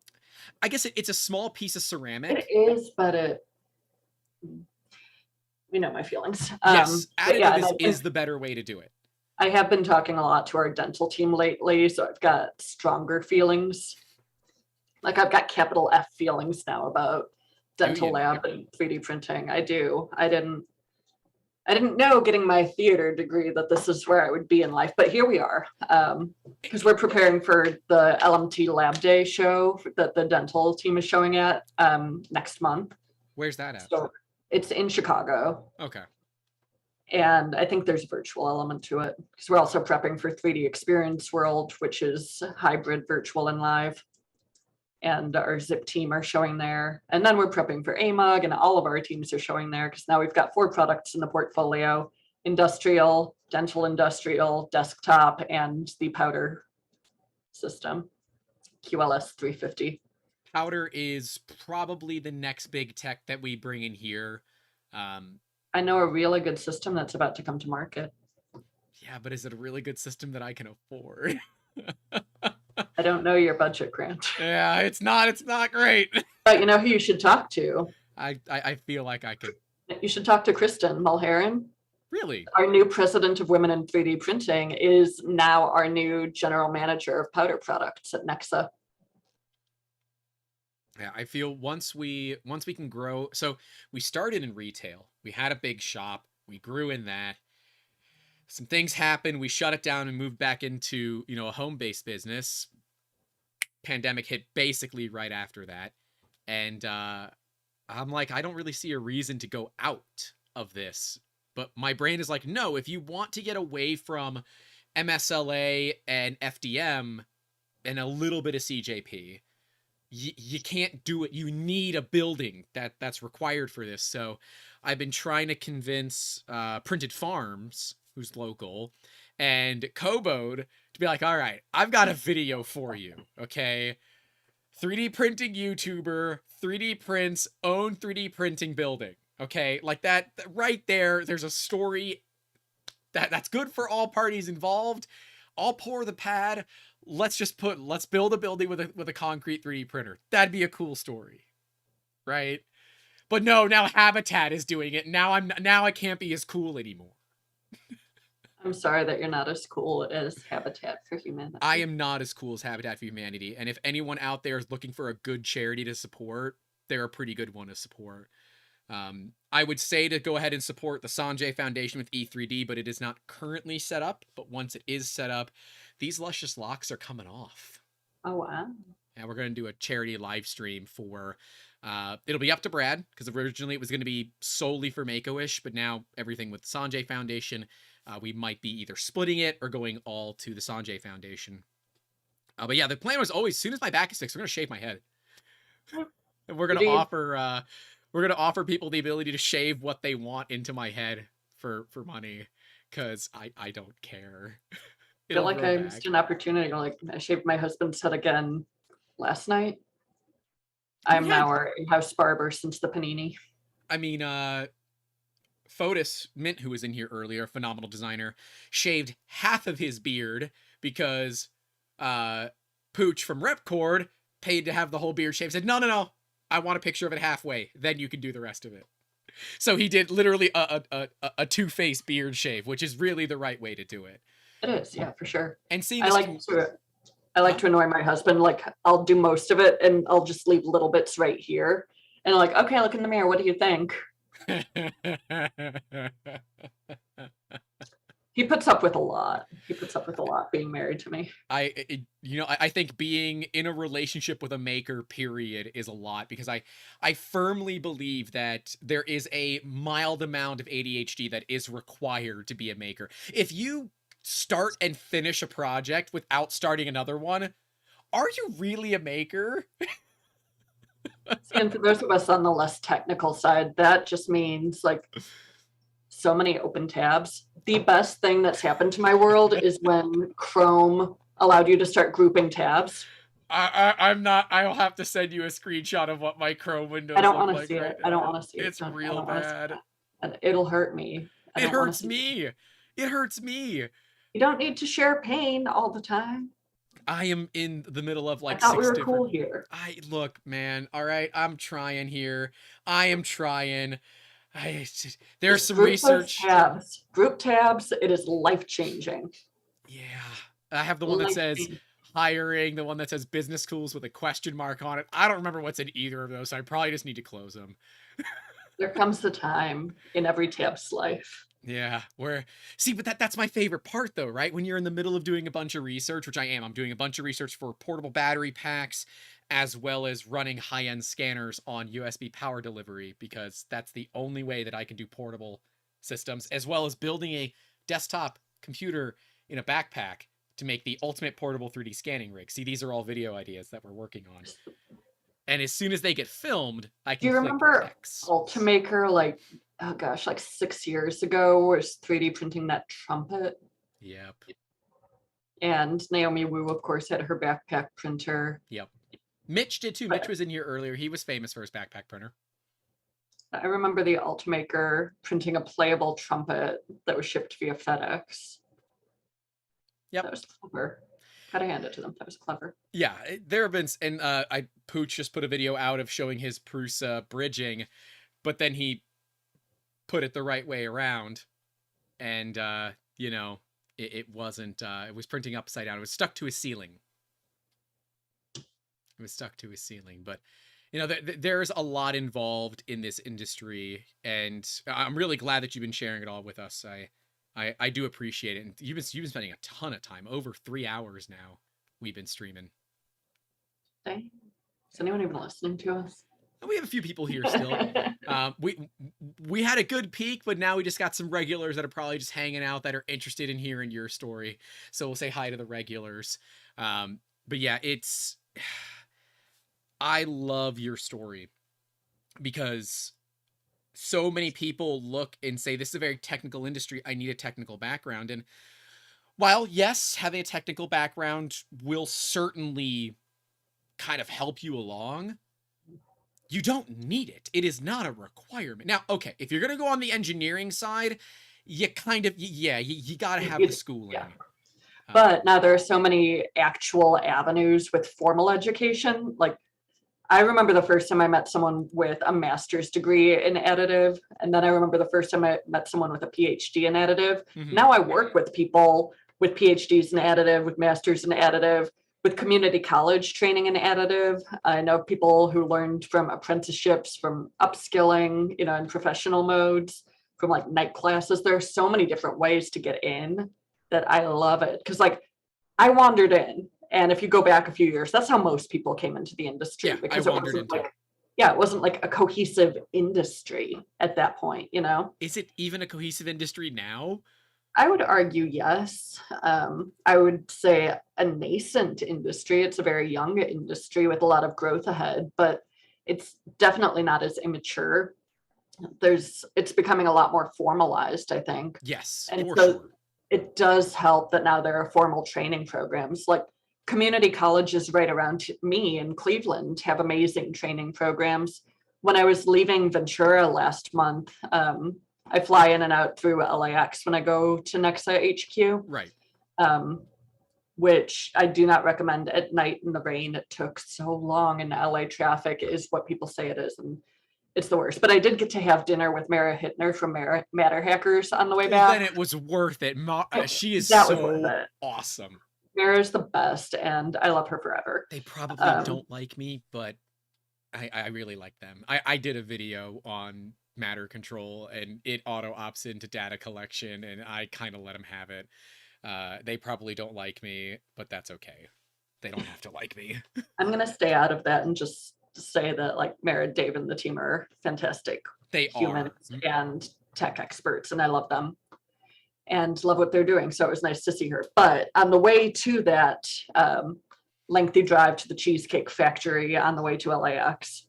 I guess it's a small piece of ceramic. It is, but you know my feelings. Yes, additive is the better way to do it. I have been talking a lot to our dental team lately, so I've got stronger feelings. Like, I've got capital F feelings now about dental lab and 3D printing. I do. I didn't know getting my theater degree that this is where I would be in life, but here we are. Because we're preparing for the LMT Lab Day show that the dental team is showing at next month. Where's that at? So It's in Chicago. Okay. And I think there's a virtual element to it because we're also prepping for 3D Experience World, which is hybrid virtual and live. And our Zip team are showing there. And then we're prepping for AMUG, and all of our teams are showing there because now we've got 4 products in the portfolio: industrial, dental industrial, desktop, and the powder system, QLS 350. Powder is probably the next big tech that we bring in here. I know a really good system that's about to come to market. Yeah, but is it a really good system that I can afford? I don't know your budget, Grant. Yeah, it's not great. But you know who you should talk to? I feel like I could. You should talk to Kristen Mulheron. Really? Our new president of Women in 3D Printing is now our new general manager of powder products at Nexa. Yeah, I feel once we can grow. So we started in retail. We had a big shop. We grew in that. Some things happened. We shut it down and moved back into, a home-based business. Pandemic hit basically right after that. And I'm like, I don't really see a reason to go out of this. But my brain is like, no, if you want to get away from MSLA and FDM and a little bit of CJP, you can't do it. You need a building that's required for this. So I've been trying to convince Printed Farms, who's local, and Kobode to be like, all right, I've got a video for you, okay? 3D printing YouTuber, 3D prints, own 3D printing building, okay? Like that right there, there's a story that's good for all parties involved. I'll pour the pad. Let's build a building with a concrete 3D printer. That'd be a cool story, right? But no, now Habitat is doing it. Now I can't be as cool anymore. I'm sorry that you're not as cool as Habitat for Humanity. I am not as cool as Habitat for Humanity, and if anyone out there is looking for a good charity to support, they're a pretty good one to support. I would say to go ahead and support the Sanjay Foundation with E3D, but it is not currently set up. But once it is set up, these luscious locks are coming off. Oh, wow. And we're going to do a charity live stream for, it'll be up to Brad, because originally it was going to be solely for Make-A-Wish, but now everything with Sanjay Foundation, we might be either splitting it or going all to the Sanjay Foundation. But yeah, the plan was always, as soon as my back is fixed, we're going to shave my head. And we're going to offer people the ability to shave what they want into my head for money, because I don't care. I feel like I missed an opportunity. Like, I shaved my husband's head again last night. I'm now our in-house barber since the panini. I mean, Fotis Mint, who was in here earlier, phenomenal designer, shaved half of his beard because Pooch from Repcord paid to have the whole beard shaved. Said, no, I want a picture of it halfway. Then you can do the rest of it. So he did literally a two-face beard shave, which is really the right way to do it. It is, yeah, for sure. And seeing I like to annoy my husband. Like, I'll do most of it and I'll just leave little bits right here. And I'm like, okay, look in the mirror. What do you think? He puts up with a lot. Being married to me. I think being in a relationship with a maker, period, is a lot, because I firmly believe that there is a mild amount of ADHD that is required to be a maker. If you start and finish a project without starting another one, are you really a maker? And for those of us on the less technical side, that just means like so many open tabs. The best thing that's happened to my world is when Chrome allowed you to start grouping tabs. I'll have to send you a screenshot of what my Chrome window. I don't want to see it. I don't want to see it. It's real bad. It'll hurt me. It hurts me. It hurts me. You don't need to share pain all the time. I am in the middle of like I thought we were 6 cool here. Look, man. All right, I'm trying here. I am trying. There's some research. Group tabs. It is life-changing. Yeah, I have the one that says hiring, the one that says business schools with a question mark on it. I don't remember what's in either of those, so I probably just need to close them. There comes the time in every tab's life. Yeah, but that's my favorite part though, right? When you're in the middle of doing a bunch of research, which I am, I'm doing a bunch of research for portable battery packs, as well as running high-end scanners on USB power delivery, because that's the only way that I can do portable systems, as well as building a desktop computer in a backpack to make the ultimate portable 3D scanning rig. See, these are all video ideas that we're working on. And as soon as they get filmed, I Do can you click remember X. Ultimaker, like, oh gosh, like 6 years ago, was 3D printing that trumpet? Yep. And Naomi Wu, of course, had her backpack printer. Yep. Mitch did too. Mitch was in here earlier. He was famous for his backpack printer. I remember the Ultimaker printing a playable trumpet that was shipped via FedEx. Yep. That was clever. Gotta hand it to them. That was clever. Yeah, there have been, and Pooch just put a video out of showing his Prusa bridging, but then he put it the right way around, and you know, it wasn't. It was printing upside down. It was stuck to his ceiling. It was stuck to his ceiling, but you know, there's a lot involved in this industry, and I'm really glad that you've been sharing it all with us. I do appreciate it, and you've been spending a ton of time, over 3 hours now. We've been streaming. Dang. Is anyone even listening to us? We have a few people here still. We had a good peak, but now we just got some regulars that are probably just hanging out that are interested in hearing your story. So we'll say hi to the regulars. But yeah, I love your story because so many people look and say, this is a very technical industry. I need a technical background. And while, yes, having a technical background will certainly kind of help you along, you don't need it. It is not a requirement. Now, okay, if you're going to go on the engineering side, you kind of, you got to have the schooling. Yeah. But now there are so many actual avenues with formal education. Like, I remember the first time I met someone with a master's degree in additive, and then I remember the first time I met someone with a PhD in additive. Mhm. Now I work with people with PhDs in additive, with masters in additive, with community college training in additive. I know people who learned from apprenticeships, from upskilling, you know, in professional modes, from like night classes. There are so many different ways to get in that I love it. Because like I wandered in, and if you go back a few years, that's how most people came into the industry. Yeah, because I it wandered wasn't into like, yeah, it wasn't like a cohesive industry at that point, you know? Is it even a cohesive industry now? I would argue yes. I would say a nascent industry. It's a very young industry with a lot of growth ahead, but it's definitely not as immature. It's becoming a lot more formalized, I think. Yes, And for so sure. it does help that now there are formal training programs. Like community colleges right around me in Cleveland have amazing training programs. When I was leaving Ventura last month, I fly in and out through LAX when I go to Nexa HQ, Right. which I do not recommend at night in the rain. It took so long, and LA traffic is what people say it is, and it's the worst. But I did get to have dinner with Mara Hittner from Matter Hackers on the way back. Then it was worth it. She is That was worth so it. awesome. Mara's the best, and I love her forever. They probably don't like me, but I really like them. I did a video on matter control, and it auto ops into data collection, and I kind of let them have it. They probably don't like me, but that's okay. They don't have to like me. I'm going to stay out of that and just say that like Mara, Dave, and the team are fantastic humans and tech experts, and I love them and love what they're doing. So it was nice to see her. But on the way to that lengthy drive to the Cheesecake Factory on the way to LAX,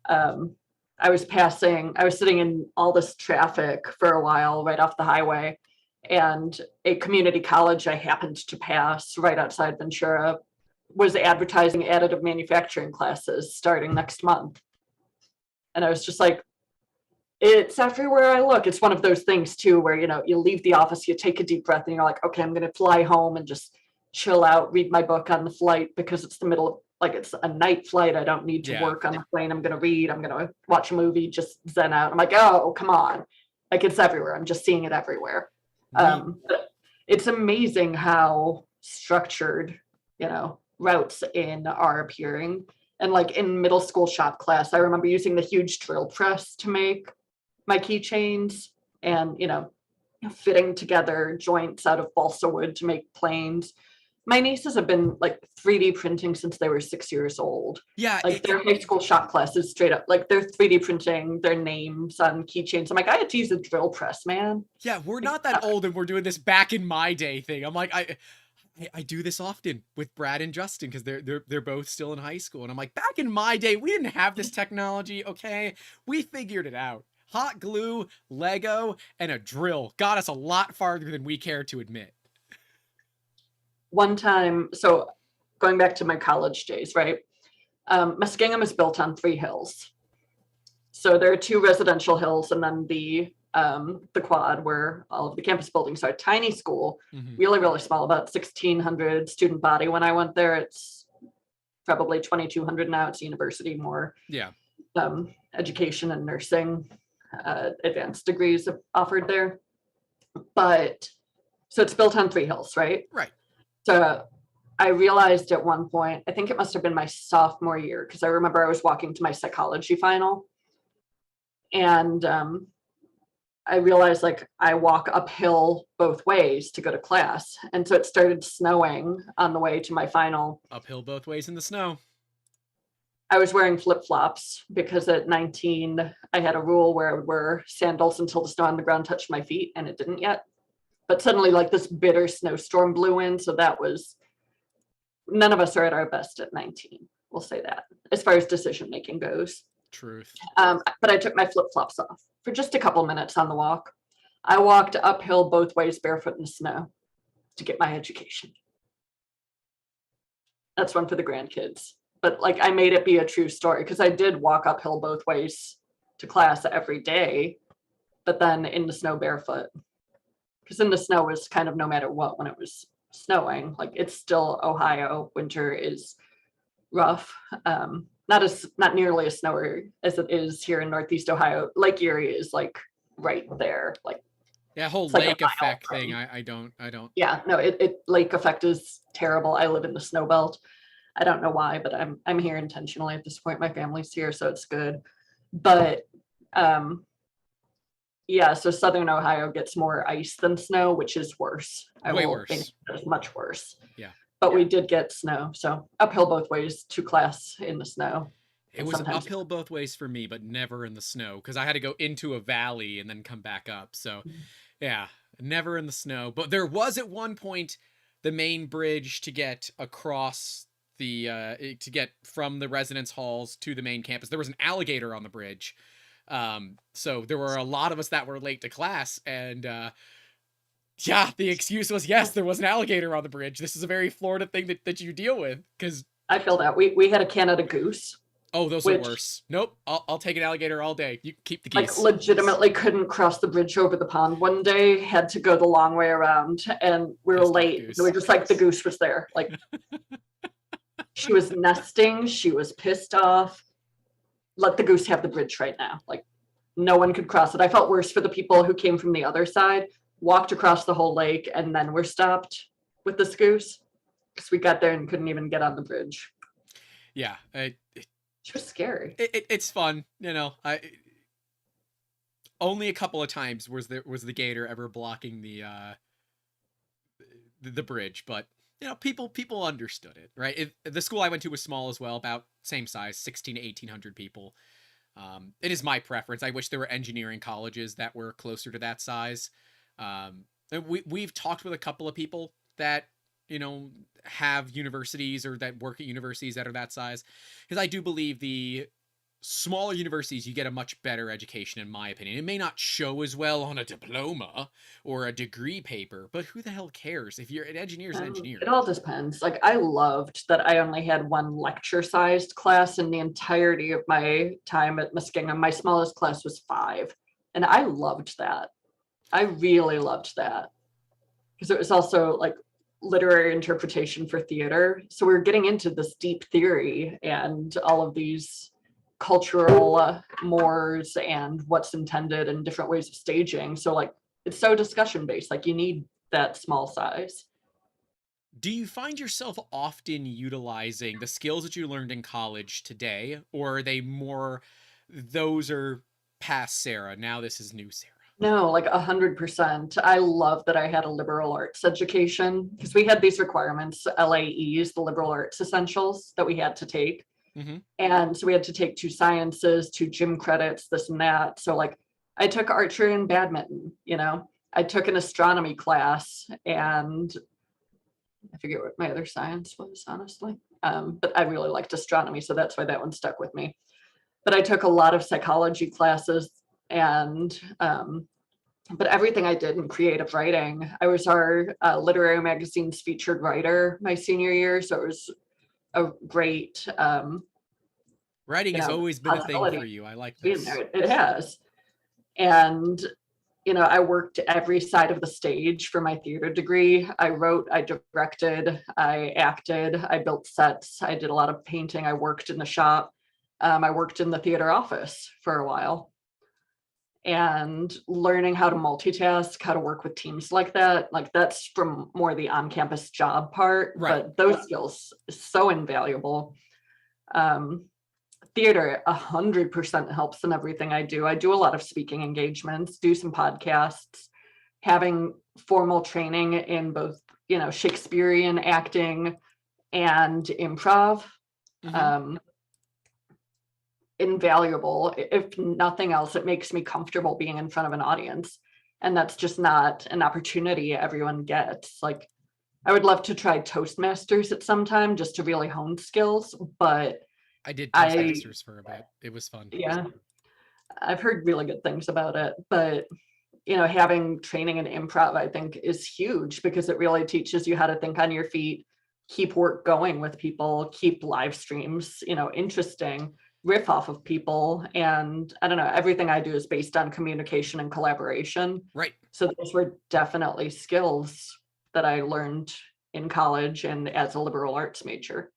I was sitting in all this traffic for a while right off the highway, and a community college I happened to pass right outside Ventura was advertising additive manufacturing classes starting next month. And I was just like, it's everywhere I look. It's one of those things too, where, you know, you leave the office, you take a deep breath, and you're like, okay, I'm going to fly home and just chill out, read my book on the flight, because it's the middle of, like, it's a night flight. I don't need to work on the plane. I'm going to read, I'm going to watch a movie, just zen out. I'm like, oh, come on. Like, it's everywhere. I'm just seeing it everywhere. It's amazing how structured, you know, routes in are appearing. And like in middle school shop class, I remember using the huge drill press to make my keychains. And, you know, fitting together joints out of balsa wood to make planes. My nieces have been like 3D printing since they were 6 years old. Yeah, Like their high school shop classes straight up, like they're 3D printing their names on keychains. I'm like, I had to use a drill press, man. yeah, we're not that old and we're doing this back in my day thing. I'm like, I do this often with Brad and Justin because they're both still in high school, and I'm like, back in my day, we didn't have this technology. Okay, we figured it out. Hot glue, Lego, and a drill got us a lot farther than we care to admit. One time, so going back to my college days, right? Muskingum is built on 3 hills. So there are 2 residential hills and then the quad where all of the campus buildings are. Tiny school, really, really small, about 1,600 student body. When I went there, it's probably 2,200 now. It's university, more education and nursing, advanced degrees offered there. But so it's built on 3 hills, right? Right. So I realized at one point, I think it must have been my sophomore year, because I remember I was walking to my psychology final, and I realized like I walk uphill both ways to go to class. And so it started snowing on the way to my final. Uphill both ways in the snow. I was wearing flip-flops because at 19, I had a rule where I would wear sandals until the snow on the ground touched my feet, and it didn't yet. But suddenly like this bitter snowstorm blew in. So that was, none of us are at our best at 19. We'll say that as far as decision-making goes. Truth. But I took my flip-flops off for just a couple minutes on the walk. I walked uphill both ways barefoot in the snow to get my education. That's one for the grandkids. But like I made it be a true story because I did walk uphill both ways to class every day, but then in the snow barefoot. Because in the snow was kind of no matter what when it was snowing. Like it's still Ohio. Winter is rough. Not nearly as snowy as it is here in Northeast Ohio. Lake Erie is like right there. Like whole like lake effect thing. I don't. Yeah, no, it lake effect is terrible. I live in the snow belt. I don't know why, but I'm here intentionally at this point. My family's here, so it's good. But yeah, so Southern Ohio gets more ice than snow, which is worse. Way worse. Think it's much worse. Yeah. But we did get snow, so uphill both ways to class in the snow. It was uphill both ways for me, but never in the snow because I had to go into a valley and then come back up. So yeah, never in the snow. But there was at one point the main bridge to get across the to get from the residence halls to the main campus. There was an alligator on the bridge. So there were a lot of us that were late to class, and yeah, the excuse was, yes, there was an alligator on the bridge. This is a very Florida thing that you deal with, because I feel that we had a Canada goose. Oh, those are worse. Nope, I'll take an alligator all day. You keep the geese. Like legitimately couldn't cross the bridge over the pond one day, had to go the long way around, and we were late. So we just like the goose was there. Like she was nesting, she was pissed off. Let the goose have the bridge right now. Like no one could cross it. I felt worse for the people who came from the other side, walked across the whole lake, and then were stopped with this goose because we got there and couldn't even get on the bridge. Yeah, she was scary. It's fun, you know. Only a couple of times was the gator ever blocking the bridge, but you know, people understood it, right? The school I went to was small as well, about same size, 1,600 to 1,800 people. It is my preference. I wish there were engineering colleges that were closer to that size. We've talked with a couple of people that, you know, have universities or that work at universities that are that size, because I do believe the smaller universities, you get a much better education, in my opinion. It may not show as well on a diploma or a degree paper, but who the hell cares? If you're an engineer, an engineer. It all depends. Like I loved that I only had one lecture-sized class in the entirety of my time at Muskingum. My smallest class was 5, and I loved that. I really loved that because it was also like literary interpretation for theater. So we were getting into this deep theory and all of these cultural mores and what's intended and different ways of staging. So like it's so discussion based. Like you need that small size. Do you find yourself often utilizing the skills that you learned in college today, or are they more, those are past Sarah, now this is new Sarah? No, like 100%. I love that I had a liberal arts education because we had these requirements, LAEs, the liberal arts essentials that we had to take. Mm-hmm. And so we had to take 2 sciences, 2 gym credits, this and that. So like I took archery and badminton, you know, I took an astronomy class and I forget what my other science was, honestly. But I really liked astronomy, so that's why that one stuck with me. But I took a lot of psychology classes and but everything I did in creative writing, I was our literary magazine's featured writer my senior year, so it was a great Writing has always been a thing for possibility you. I like being this. there. It has. And you know, I worked every side of the stage for my theater degree. I wrote, I directed, I acted, I built sets, I did a lot of painting, I worked in the shop. I worked in the theater office for a while. And learning how to multitask, how to work with teams like that's from more the on-campus job part, Right. but those skills is so invaluable. Theater 100% helps in everything I do. I do a lot of speaking engagements, do some podcasts, having formal training in both, you know, Shakespearean acting and improv. Mm-hmm. Invaluable. If nothing else, it makes me comfortable being in front of an audience. And that's just not an opportunity everyone gets. Like, I would love to try Toastmasters at some time just to really hone skills, but I did Toastmasters for a bit. It was fun. yeah, I've heard really good things about it, but you know, having training in improv, I think, is huge because it really teaches you how to think on your feet, keep work going with people, keep live streams, you know, interesting, riff off of people. And I don't know, everything I do is based on communication and collaboration. Right. So those were definitely skills that I learned in college and as a liberal arts major.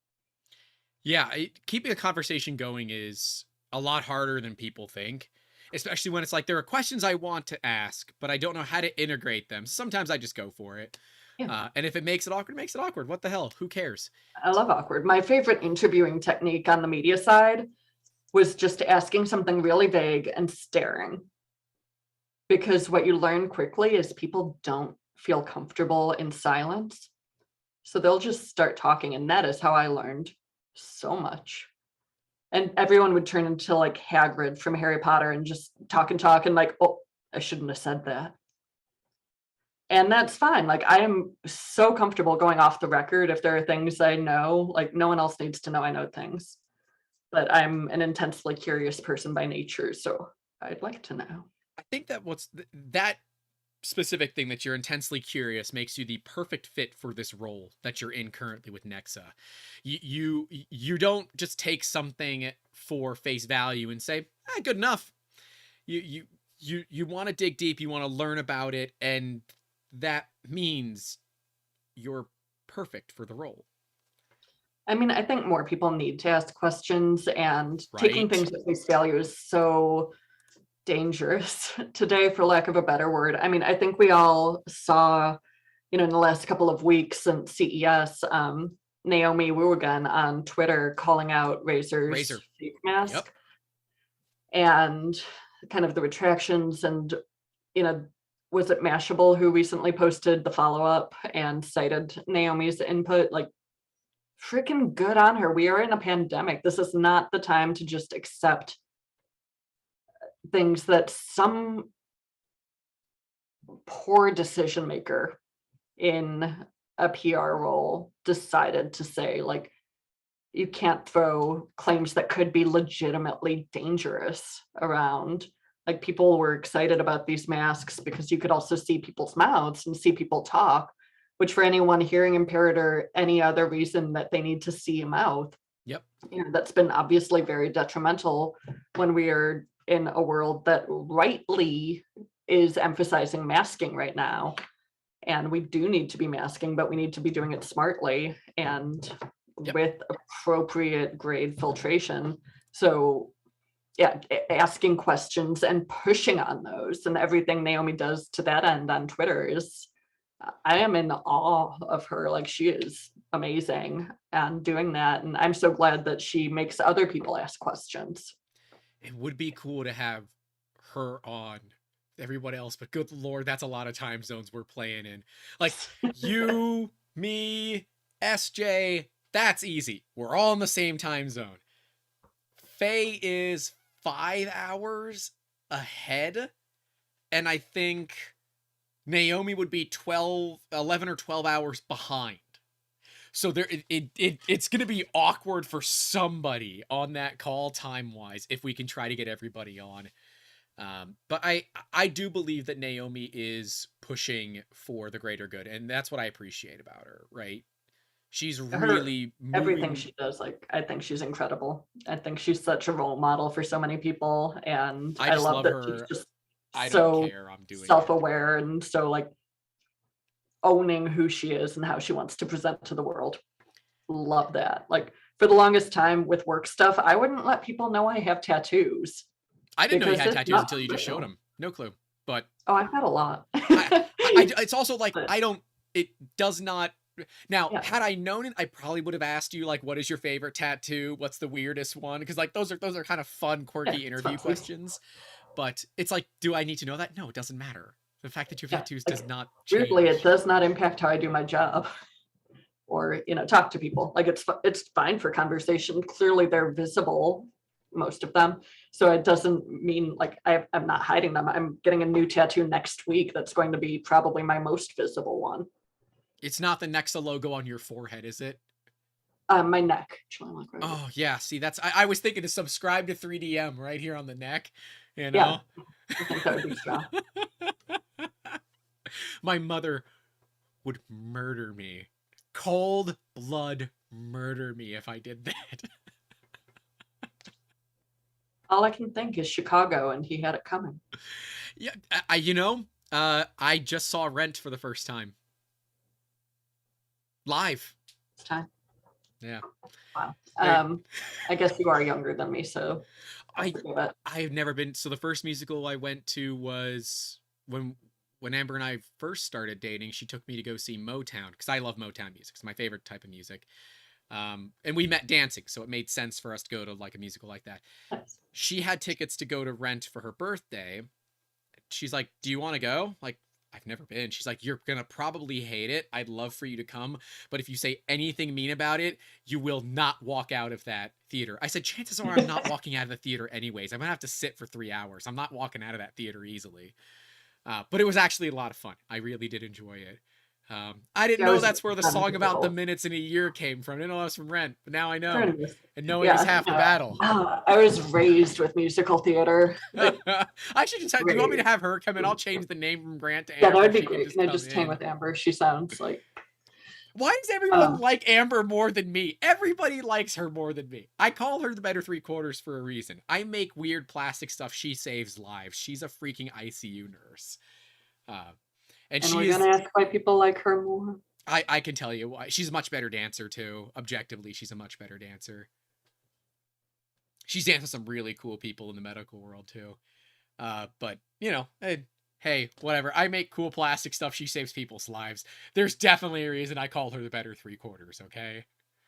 Yeah, keeping a conversation going is a lot harder than people think, especially when it's like there are questions I want to ask, but I don't know how to integrate them. Sometimes I just go for it. Yeah. And if it makes it awkward, it makes it awkward. What the hell? Who cares? I love awkward. My favorite interviewing technique on the media side was just asking something really vague and staring. Because what you learn quickly is people don't feel comfortable in silence. So they'll just start talking. And that is how I learned so much. And everyone would turn into like Hagrid from Harry Potter and just talk and talk and like, oh, I shouldn't have said that. And that's fine. Like, I am so comfortable going off the record if there are things I know, like no one else needs to know I know things. But I'm an intensely curious person by nature, so I'd like to know. I think that that specific thing that you're intensely curious makes you the perfect fit for this role that you're in currently with Nexa. You don't just take something for face value and say, good enough. You want to dig deep, you want to learn about it, and that means you're perfect for the role. I mean, I think more people need to ask questions, and taking things at face value is so dangerous today, for lack of a better word. I mean, I think we all saw, you know, in the last couple of weeks since CES, Naomi Wogan on Twitter calling out Razor's fake mask. Yep. And kind of the retractions, and, you know, was it Mashable who recently posted the follow-up and cited Naomi's input? Like, freaking good on her. We are in a pandemic. This is not the time to just accept things that some poor decision maker in a PR role decided to say. Like, you can't throw claims that could be legitimately dangerous around. Like, people were excited about these masks because you could also see people's mouths and see people talk, which for anyone hearing impaired or any other reason that they need to see a mouth, yep, you know, that's been obviously very detrimental when we are in a world that rightly is emphasizing masking right now. And we do need to be masking, but we need to be doing it smartly and with appropriate grade filtration. So yeah, asking questions and pushing on those, and everything Naomi does to that end on Twitter is, I am in awe of her. Like, she is amazing and doing that. And I'm so glad that she makes other people ask questions. It would be cool to have her on everyone else, but good Lord, that's a lot of time zones we're playing in. Like you, me, SJ, that's easy. We're all in the same time zone. Faye is 5 hours ahead, and I think Naomi would be 11 or 12 hours behind. So there, it's going to be awkward for somebody on that call time-wise if we can try to get everybody on. But I do believe that Naomi is pushing for the greater good, and that's what I appreciate about her, right? She's really everything she does, like, I think she's incredible. I think she's such a role model for so many people, and I love that her. she's just I so don't care. I'm doing self-aware and so like owning who she is and how she wants to present to the world. Love that. Like for the longest time with work stuff, I wouldn't let people know I have tattoos. I didn't know you had tattoos until you just showed them. No clue. But oh, I've had a lot. it's also like it does not. Now, had I known it, I probably would have asked you like, what is your favorite tattoo? What's the weirdest one? Because like those are kind of fun, quirky interview questions. But it's like, do I need to know that? No, it doesn't matter. The fact that you have tattoos does not change. Weirdly, it does not impact how I do my job or, talk to people. Like it's fine for conversation. Clearly they're visible, most of them. So it doesn't mean like I'm not hiding them. I'm getting a new tattoo next week that's going to be probably my most visible one. It's not the Nexa logo on your forehead, is it? My neck. Oh yeah, see that's I was thinking to subscribe to 3DM right here on the neck. You know? Yeah, I think that would be strong. My mother would murder me. Cold blood murder me if I did that. All I can think is Chicago, and he had it coming. Yeah, I just saw Rent for the first time. Live. It's time. Yeah. Wow. I guess you are younger than me, so I've never been. So the first musical I went to was when Amber and I first started dating. She took me to go see Motown because I love Motown music. It's my favorite type of music. And we met dancing, so it made sense for us to go to like a musical like that. Nice. She had tickets to go to Rent for her birthday. She's like, "Do you want to go?" Like, I've never been. She's like, "You're gonna probably hate it. I'd love for you to come, but if you say anything mean about it, you will not walk out of that theater." I said, "Chances are I'm not walking out of the theater anyways. I'm gonna have to sit for 3 hours. I'm not walking out of that theater easily." But it was actually a lot of fun. I really did enjoy it. I didn't know that's where the song about the minutes in a year came from. I didn't know that was from Rent, but now I know. And knowing is half the battle. I was raised with musical theater. I should just have, do you want me to have her come in? I'll change the name from Grant to Amber. Yeah, that would be great. Can I just hang with Amber? She sounds like... Why does everyone like Amber more than me? Everybody likes her more than me. I call her the better 3/4 for a reason. I make weird plastic stuff. She saves lives. She's a freaking ICU nurse. And we're going to ask why people like her more. I can tell you why. She's a much better dancer, too. Objectively, she's a much better dancer. She's danced with some really cool people in the medical world, too. But, hey, whatever. I make cool plastic stuff. She saves people's lives. There's definitely a reason I call her the better 3/4, okay?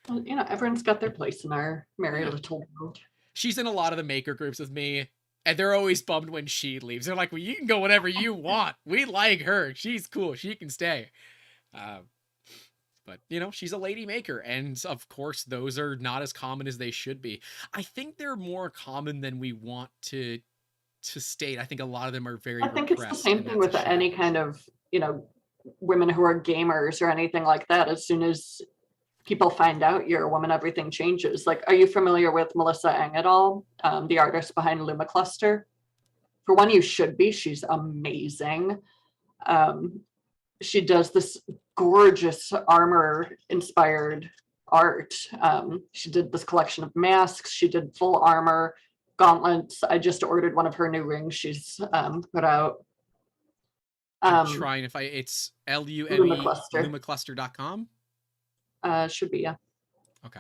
Well, everyone's got their place in our merry little world. She's in a lot of the maker groups with me. And they're always bummed when she leaves. They're like, well, you can go whenever you want. We like her. She's cool. She can stay. But, she's a lady maker. And, of course, those are not as common as they should be. I think they're more common than we want to state. I think a lot of them are very repressed. It's the same thing with any kind of, women who are gamers or anything like that. As soon as people find out you're a woman, everything changes. Like, are you familiar with Melissa Eng at all? The artist behind Luma Cluster? For one, you should be. She's amazing. She does this gorgeous armor-inspired art. She did this collection of masks. She did full armor, gauntlets. I just ordered one of her new rings she's put out. I'm trying it's lumacluster.com. Should be, yeah. Okay.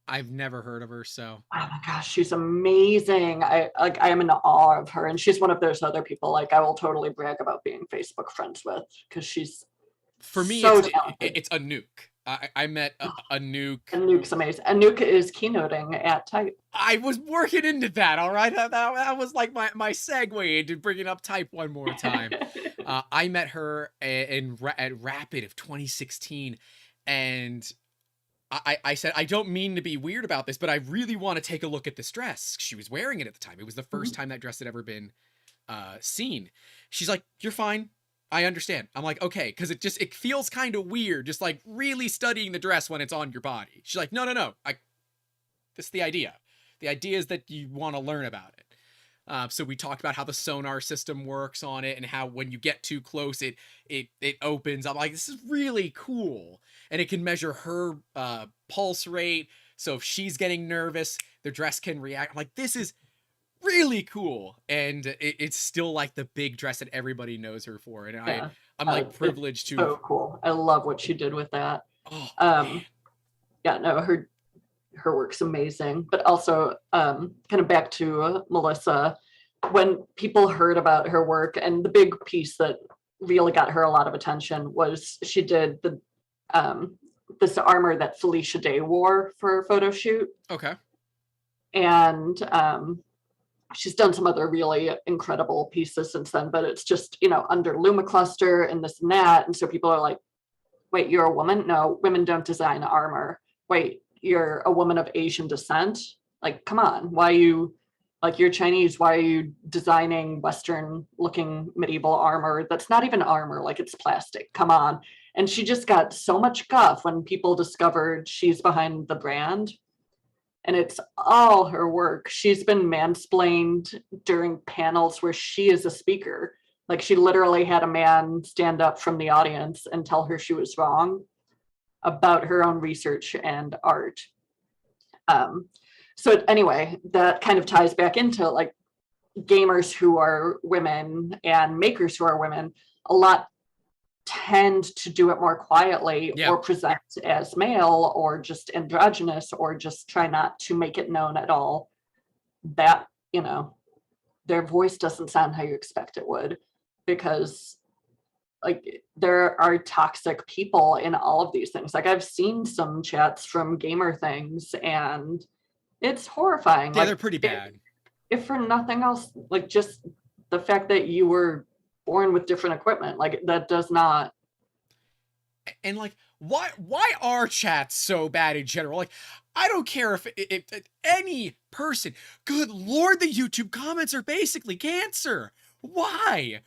I've never heard of her, so. Oh my gosh, she's amazing. I am in awe of her, and she's one of those other people like I will totally brag about being Facebook friends with because she's for me so it's a nuke. I met a nuke. Anouk's amazing. Anouk is keynoting at Type. I was working into that, all right? That was like my segue into bringing up Type one more time. I met her at Rapid of 2016, and I said, I don't mean to be weird about this, but I really want to take a look at this dress. She was wearing it at the time. It was the first time that dress had ever been seen. She's like, you're fine. I understand. I'm like, okay, because it feels kind of weird, just like really studying the dress when it's on your body. She's like, no. That's the idea. The idea is that you want to learn about it. So we talked about how the sonar system works on it and how when you get too close, it opens. I'm like, this is really cool. And it can measure her pulse rate. So if she's getting nervous, the dress can react. I'm like, this is really cool. And it's still like the big dress that everybody knows her for. And Yeah. I'm like privileged to. So cool. I love what she did with that. Oh, yeah, no, her work's amazing. But also, kind of back to Melissa, when people heard about her work, and the big piece that really got her a lot of attention was she did the this armor that Felicia Day wore for a photo shoot. okay. And she's done some other really incredible pieces since then, but it's just, under Lumicluster and this and that. And so people are like, wait, you're a woman? No, women don't design armor. Wait, you're a woman of Asian descent? Like, come on, why you, like, you're Chinese, why are you designing Western looking medieval armor that's not even armor, like it's plastic, come on. And she just got so much guff when people discovered she's behind the brand. And it's all her work. She's been mansplained during panels where she is a speaker. Like, she literally had a man stand up from the audience and tell her she was wrong about her own research and art. So anyway, that kind of ties back into like gamers who are women and makers who are women. A lot tend to do it more quietly, or present as male, or just androgynous, or just try not to make it known at all that, their voice doesn't sound how you expect it would, because like there are toxic people in all of these things. Like, I've seen some chats from gamer things and it's horrifying. Yeah, like, they're pretty bad. If for nothing else, like just the fact that you were born with different equipment, like that does not. And like, why are chats so bad in general? Like, I don't care if any person, good Lord, the YouTube comments are basically cancer. Why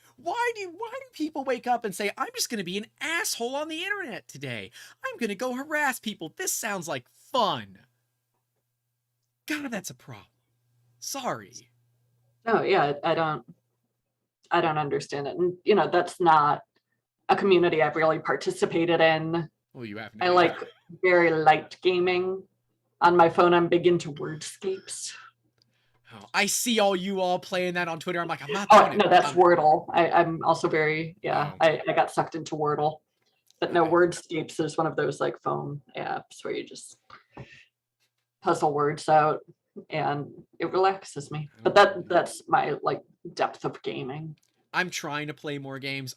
do people wake up and say, I'm just going to be an asshole on the internet today? I'm going to go harass people. This sounds like fun. God, that's a problem. Sorry. No, yeah, I don't understand it. And, that's not a community I've really participated in. Well, you have. I like very light gaming. On my phone, I'm big into wordscapes. Oh, I see you all playing that on Twitter. I'm like, I'm not Oh, doing it. no, that's Wordle. I'm also very, I got sucked into Wordle. But no, Wordscapes is one of those like phone apps where you just puzzle words out and it relaxes me. But that's my like depth of gaming. I'm trying to play more games.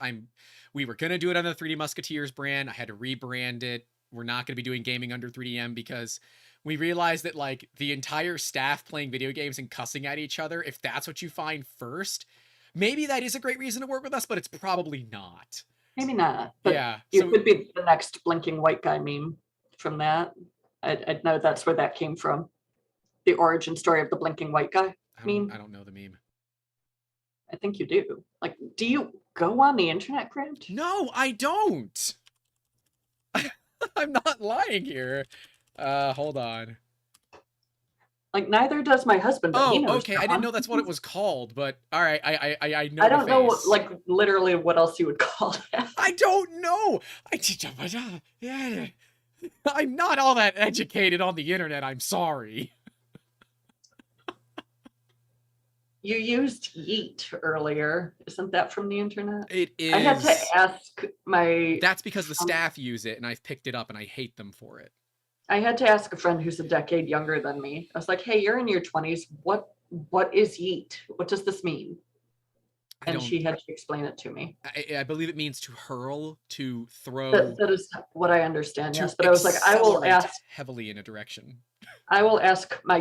We were going to do it on the 3D Musketeers brand. I had to rebrand it. We're not going to be doing gaming under 3DM because we realized that like the entire staff playing video games and cussing at each other, if that's what you find first, maybe that is a great reason to work with us, but it's probably not. Maybe not. But yeah. You could be the next blinking white guy meme from that. I know that's where that came from. The origin story of the blinking white guy meme. I don't know the meme. I think you do. Like, do you go on the internet, Grant? No, I don't. I'm not lying here. Hold on. Like, neither does my husband. But he knows okay. I didn't know that's what it was called, but all right. I know. I don't know, like, literally what else you would call it. I don't know. I'm not all that educated on the internet. I'm sorry. You used yeet earlier. Isn't that from the internet? It is. I had to ask my... That's because the staff use it, and I've picked it up, and I hate them for it. I had to ask a friend who's a decade younger than me. I was like, hey, you're in your 20s. What is yeet? What does this mean? and she had to explain it to me. I believe it means to hurl, to throw, That is what I understand, to yes. But I was like, I will accelerate ask heavily in a direction. my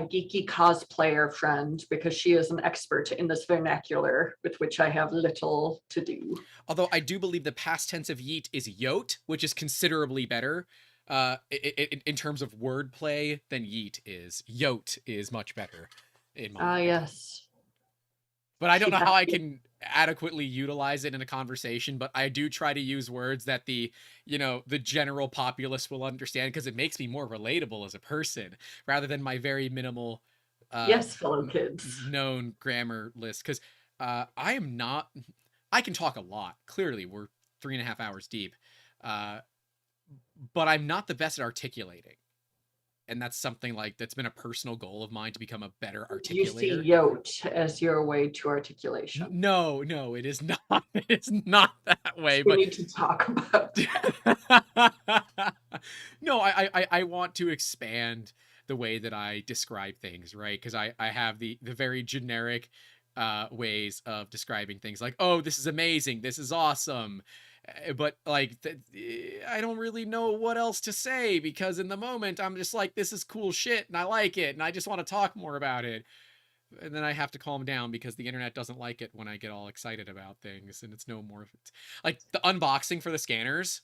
geeky cosplayer friend because she is an expert in this vernacular with which I have little to do. Although I do believe the past tense of yeet is yote, which is considerably better in terms of wordplay than yeet is. Yote is much better in my opinion. Yes. But I don't She know how has I to. can adequately utilize it in a conversation, but I do try to use words that the general populace will understand because it makes me more relatable as a person rather than my very minimal Yes, fellow kids. known grammar list. Because I am not, I can talk a lot. Clearly, we're 3.5 hours deep. But I'm not the best at articulating. And that's something like that's been a personal goal of mine to become a better articulator. You see yote as your way to articulation. No, it is not. It is not that way. We But need to talk about no, I want to expand the way that I describe things, right? Because I have the very generic ways of describing things like, oh, this is amazing, this is awesome. But like, I don't really know what else to say because in the moment I'm just like, this is cool shit and I like it and I just want to talk more about it. And then I have to calm down because the internet doesn't like it when I get all excited about things and it's no more like the unboxing for the scanners.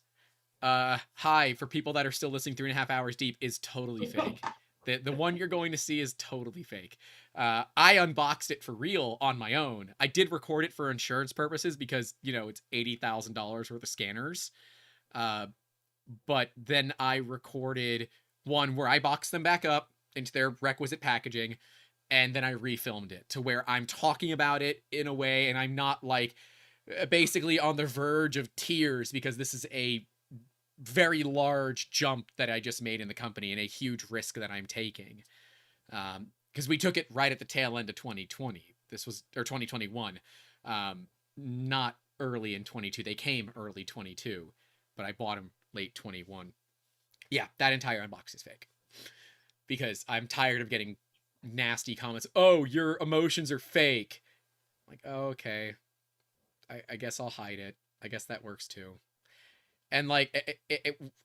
Hi, for people that are still listening 3.5 hours deep is totally fake. The one you're going to see is totally fake. I unboxed it for real on my own. I did record it for insurance purposes because, it's $80,000 worth of scanners. But then I recorded one where I boxed them back up into their requisite packaging, and then I refilmed it to where I'm talking about it in a way, and I'm not like basically on the verge of tears because this is a very large jump that I just made in the company and a huge risk that I'm taking. Because we took it right at the tail end of 2020. Or 2021. Not early in 22. They came early 22, but I bought them late 21. Yeah, that entire unbox is fake. Because I'm tired of getting nasty comments. Oh, your emotions are fake. I'm like, oh, okay. I guess I'll hide it. I guess that works too. And like,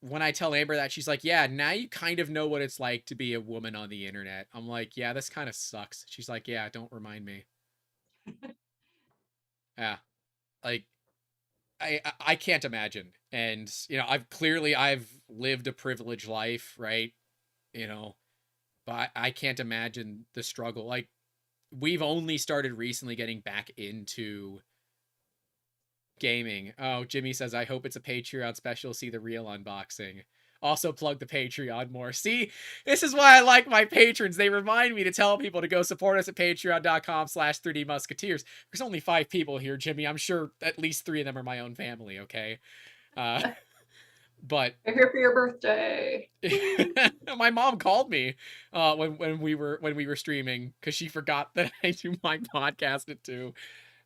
when I tell Amber that, she's like, yeah, now you kind of know what it's like to be a woman on the internet. I'm like, yeah, this kind of sucks. She's like, yeah, don't remind me. Yeah. Like, I can't imagine. And, I've lived a privileged life, right? But I can't imagine the struggle. Like, we've only started recently getting back into gaming. Oh, Jimmy says, I hope it's a Patreon special. See the real unboxing. Also plug the Patreon more. See, this is why I like my patrons. They remind me to tell people to go support us at patreon.com/3D Musketeers. There's only 5 people here, Jimmy. I'm sure at least 3 of them are my own family, okay? But I'm here for your birthday. my mom called me when we were streaming because she forgot that I do my podcast at 2.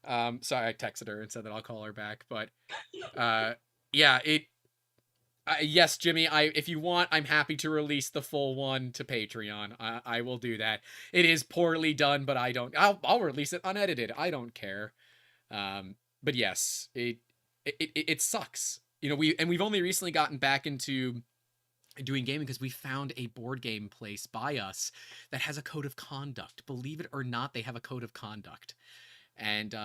So I texted her and said that I'll call her back. But yeah, yes, Jimmy, if you want, I'm happy to release the full one to Patreon. I will do that. It is poorly done, but I'll release it unedited. I don't care. But yes, it sucks. We've only recently gotten back into doing gaming because we found a board game place by us that has a code of conduct. Believe it or not, they have a code of conduct. And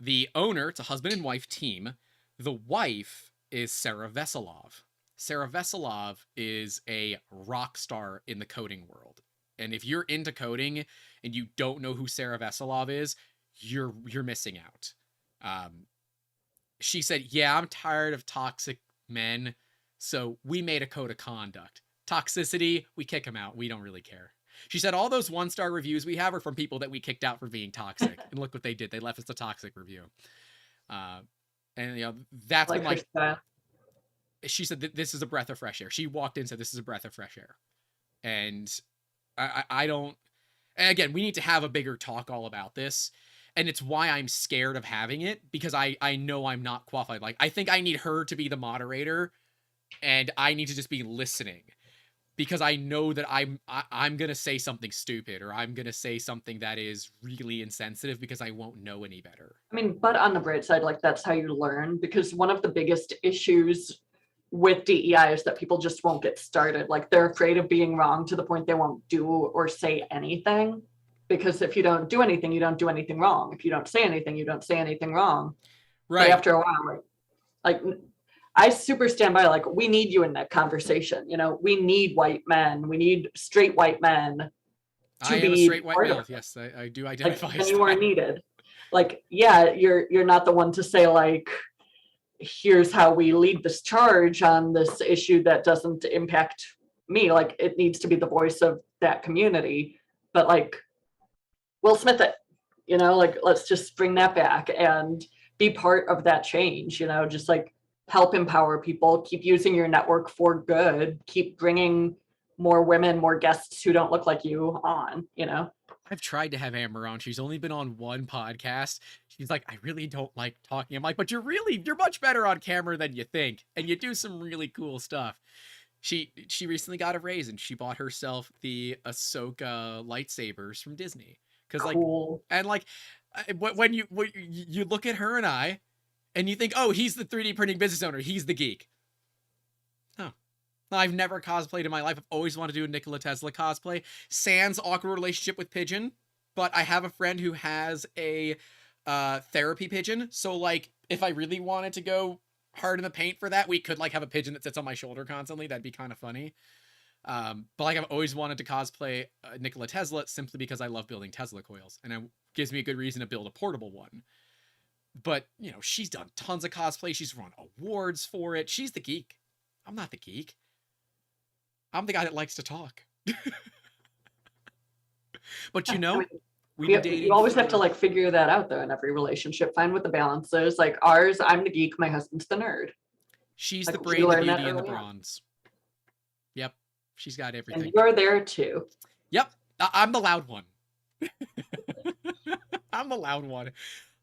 the owner, it's a husband and wife team. The wife is Sarah Veselov. Sarah Veselov is a rock star in the coding world. And if you're into coding and you don't know who Sarah Veselov is, you're missing out. She said, yeah, I'm tired of toxic men, so we made a code of conduct. Toxicity, we kick them out. We don't really care. She said all those 1-star reviews we have are from people that we kicked out for being toxic. And look what they did. They left us a toxic review. And that's been like, she said that this is a breath of fresh air. She walked in and said, this is a breath of fresh air. And I don't, and again, we need to have a bigger talk all about this. And it's why I'm scared of having it, because I know I'm not qualified. Like, I think I need her to be the moderator and I need to just be listening. because I know that I'm gonna say something stupid, or I'm gonna say something that is really insensitive because I won't know any better. I mean, but on the bright side, like that's how you learn, because one of the biggest issues with DEI is that people just won't get started. Like they're afraid of being wrong to the point they won't do or say anything. Because if you don't do anything, you don't do anything wrong. If you don't say anything, you don't say anything wrong. Right. But after a while, like I super stand by, like, we need you in that conversation. You know, we need white men. We need straight white men. I am a straight white male. Yes, I do identify as you that. are needed. Like, yeah, you're not the one to say, like, here's how we lead this charge on this issue that doesn't impact me. Like, it needs to be the voice of that community. But like, Will Smith it, you know, like, let's just bring that back and be part of that change, you know, just like help empower people, keep using your network for good, keep bringing more women, more guests who don't look like you on, you know. I've tried to have Amber on. She's only been on one podcast. She's like, I really don't like talking. I'm like, but you're much better on camera than you think. And you do some really cool stuff. She recently got a raise and she bought herself the Ahsoka lightsabers from Disney. Cause Cool. like, and like, when you look at her and I, and you think, oh, he's the 3D printing business owner. He's the geek. Oh, I've never cosplayed in my life. I've always wanted to do a Nikola Tesla cosplay. Sans awkward relationship with pigeon, but I have a friend who has a therapy pigeon. So like, if I really wanted to go hard in the paint for that, we could like have a pigeon that sits on my shoulder constantly. That'd be kind of funny. But like, I've always wanted to cosplay Nikola Tesla simply because I love building Tesla coils, and it gives me a good reason to build a portable one. But, you know, she's done tons of cosplay. She's won awards for it. She's the geek. I'm not the geek. I'm the guy that likes to talk. But, you know, you always have to like figure that out though in every relationship. Find what the balance is. Like ours, I'm the geek, my husband's the nerd. She's like, the brain, the beauty, and the bronze. Yep. She's got everything. And you're there too. Yep. I'm the loud one. I'm the loud one.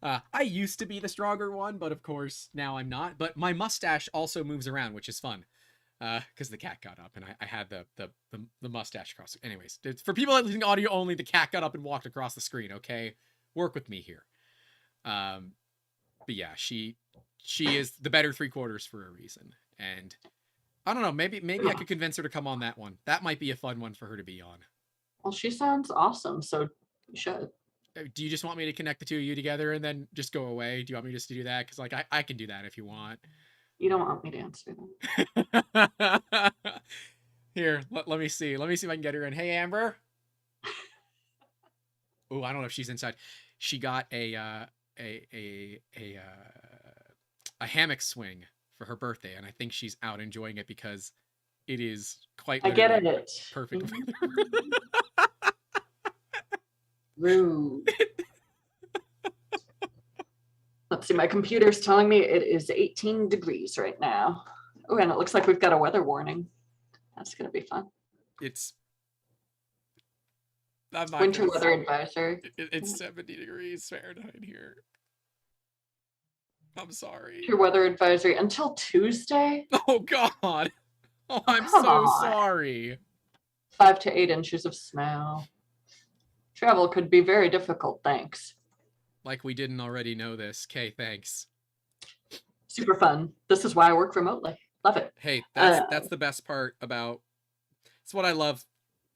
I used to be the stronger one, but of course now I'm not. But my mustache also moves around, which is fun. Because the cat got up and I had the mustache across. Anyways, for people that listen to audio only, the cat got up and walked across the screen. Okay, work with me here. But yeah, she is the better 3/4 for a reason. And I don't know, maybe I could convince her to come on that one. That might be a fun one for her to be on. Well, she sounds awesome, so you should. Do you just want me to connect the two of you together and then just go away? Do you want me just to do that? Because like I can do that if you want. You don't want me to answer that. Here, let me see. Let me see if I can get her in. Hey, Amber. Oh, I don't know if she's inside. She got a hammock swing for her birthday, and I think she's out enjoying it because it is quite. I get it. Perfect. Rude. Let's see, my computer's telling me it is 18 degrees right now. Oh, and it looks like we've got a weather warning. That's going to be fun. It's winter weather advisory. It's 70 degrees Fahrenheit here. I'm sorry. Winter weather advisory until Tuesday. Oh, God. Oh, I'm so sorry. 5 to 8 inches of snow. Travel could be very difficult, thanks. Like we didn't already know this. Okay, thanks. Super fun. This is why I work remotely. Love it. Hey, that's the best part about, it's what I love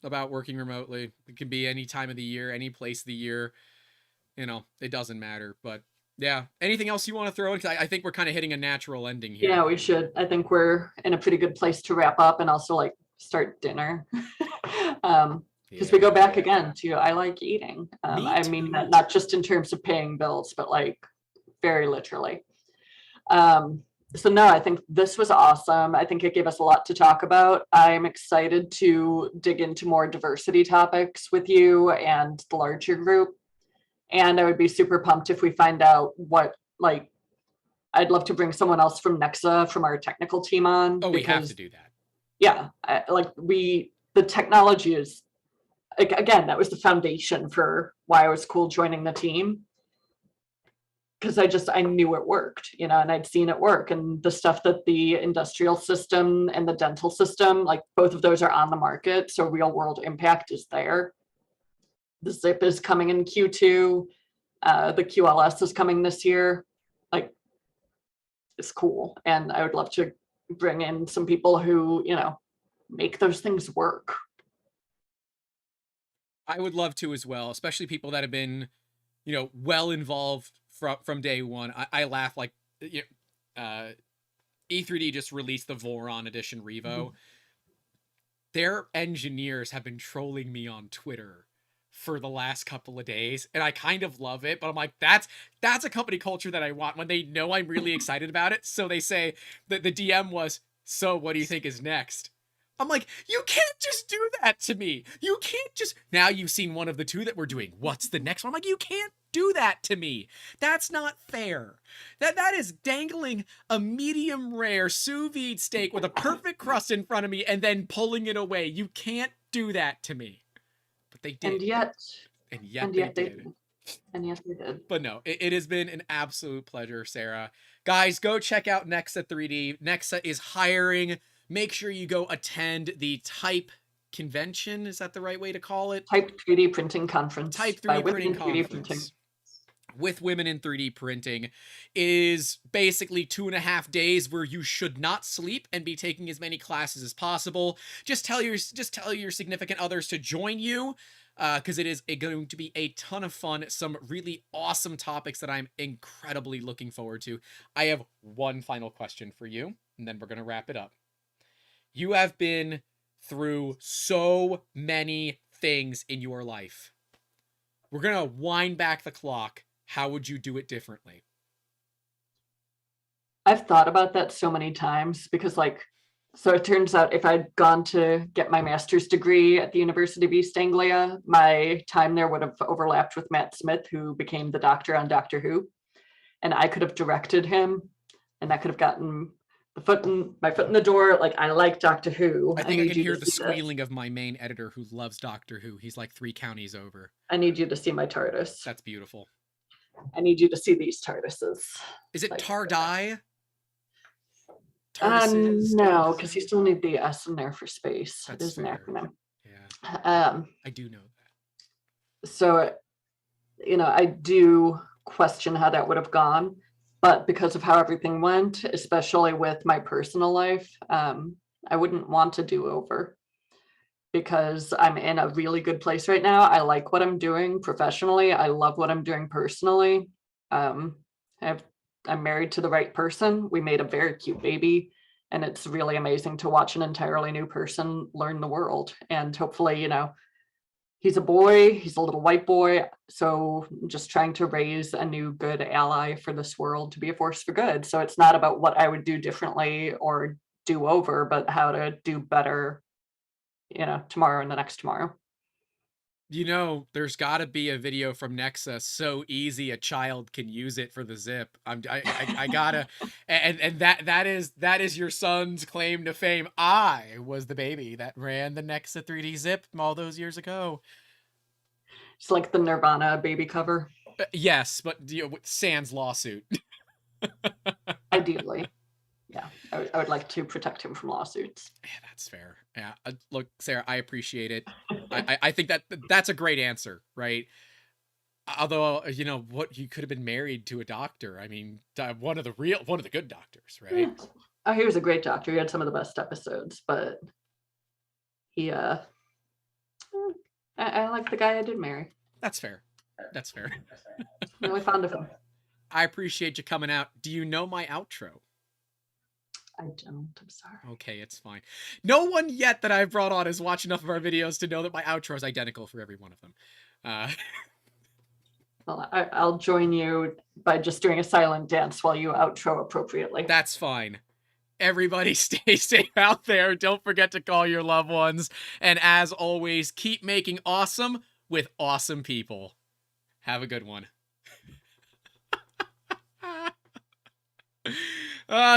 about working remotely. It can be any time of the year, any place of the year. You know, it doesn't matter. But yeah, anything else you want to throw in? 'Cause I think we're kind of hitting a natural ending here. Yeah, we should. I think we're in a pretty good place to wrap up and also like start dinner. Because we go back again to I like eating. I mean, not just in terms of paying bills, but like very literally. So no, I think this was awesome. I think it gave us a lot to talk about. I'm excited to dig into more diversity topics with you and the larger group. And I would be super pumped if we find out what, like, I'd love to bring someone else from Nexa, from our technical team on. Oh, we have to do that. Yeah, the technology is, like, again, that was the foundation for why it was cool joining the team. because I knew it worked, you know, and I'd seen it work. And the stuff that the industrial system and the dental system, like both of those are on the market. So real world impact is there. The zip is coming in Q2. The QLS is coming this year. Like, it's cool. And I would love to bring in some people who, you know, make those things work. I would love to as well, especially people that have been, you know, well involved from day one. I laugh like, you know, E3D just released the Voron edition Revo. Mhm. Their engineers have been trolling me on Twitter for the last couple of days, and I kind of love it, but I'm like, that's a company culture that I want when they know I'm really excited about it. So they say that the DM was, so what do you think is next? I'm like, you can't just do that to me. You can't just, now you've seen one of the two that we're doing. What's the next one? I'm like, you can't do that to me. That's not fair. That is dangling a medium rare sous vide steak with a perfect crust in front of me and then pulling it away. You can't do that to me. But they did. And yet they did. And yes, they did. But no, it has been an absolute pleasure, Sarah. Guys, go check out Nexa3D. Nexa is hiring. Make sure you go attend the Type convention. Is that the right way to call it? Type 3D printing conference. Type 3D printing conference. With women in 3D printing is basically 2.5 days where you should not sleep and be taking as many classes as possible. Just tell your significant others to join you, because it is going to be a ton of fun. Some really awesome topics that I'm incredibly looking forward to. I have one final question for you, and then we're going to wrap it up. You have been through so many things in your life. We're going to wind back the clock. How would you do it differently? I've thought about that so many times because, like, so it turns out if I'd gone to get my master's degree at the University of East Anglia, my time there would have overlapped with Matt Smith, who became the Doctor on Doctor Who. And I could have directed him, and that could have gotten my foot in the door. Like, I like Doctor Who. I think I can hear the squealing of my main editor who loves Doctor Who. He's like 3 counties over. I need you to see my TARDIS. That's beautiful. I need you to see these TARDISes. Is it like, Tardai? No, because you still need the S in there for space. That's it is fair. an acronym. Yeah. I do know that. So, you know, I do question how that would have gone, but because of how everything went, especially with my personal life, I wouldn't want to do over because I'm in a really good place right now. I like what I'm doing professionally. I love what I'm doing personally. I'm married to the right person. We made a very cute baby, and it's really amazing to watch an entirely new person learn the world. And hopefully, you know, he's a boy, he's a little white boy. So I'm just trying to raise a new good ally for this world to be a force for good. So it's not about what I would do differently or do over, but how to do better, you know, tomorrow and the next tomorrow. You know, there's got to be a video from Nexa so easy a child can use it for the zip. I gotta, and that is your son's claim to fame. I was the baby that ran the Nexa3D zip all those years ago. It's like the Nirvana baby cover. Yes, but you know, with Sans lawsuit. Ideally. Yeah, I would like to protect him from lawsuits. Yeah, that's fair. Yeah, look, Sarah, I appreciate it. I think that's a great answer, right? Although, you know, what, you could have been married to a doctor. I mean, one of the good doctors, right? Oh, he was a great doctor. He had some of the best episodes, but he, I like the guy I did marry. That's fair. That's fair. Really fond of him. I appreciate you coming out. Do you know my outro? I don't. I'm sorry. Okay, it's fine. No one yet that I've brought on has watched enough of our videos to know that my outro is identical for every one of them. Well, I'll join you by just doing a silent dance while you outro appropriately. That's fine. Everybody stay safe out there. Don't forget to call your loved ones. And as always, keep making awesome with awesome people. Have a good one.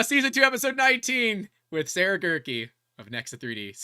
Season 2, episode 19 with Sarah Goehrke of NEXA3D.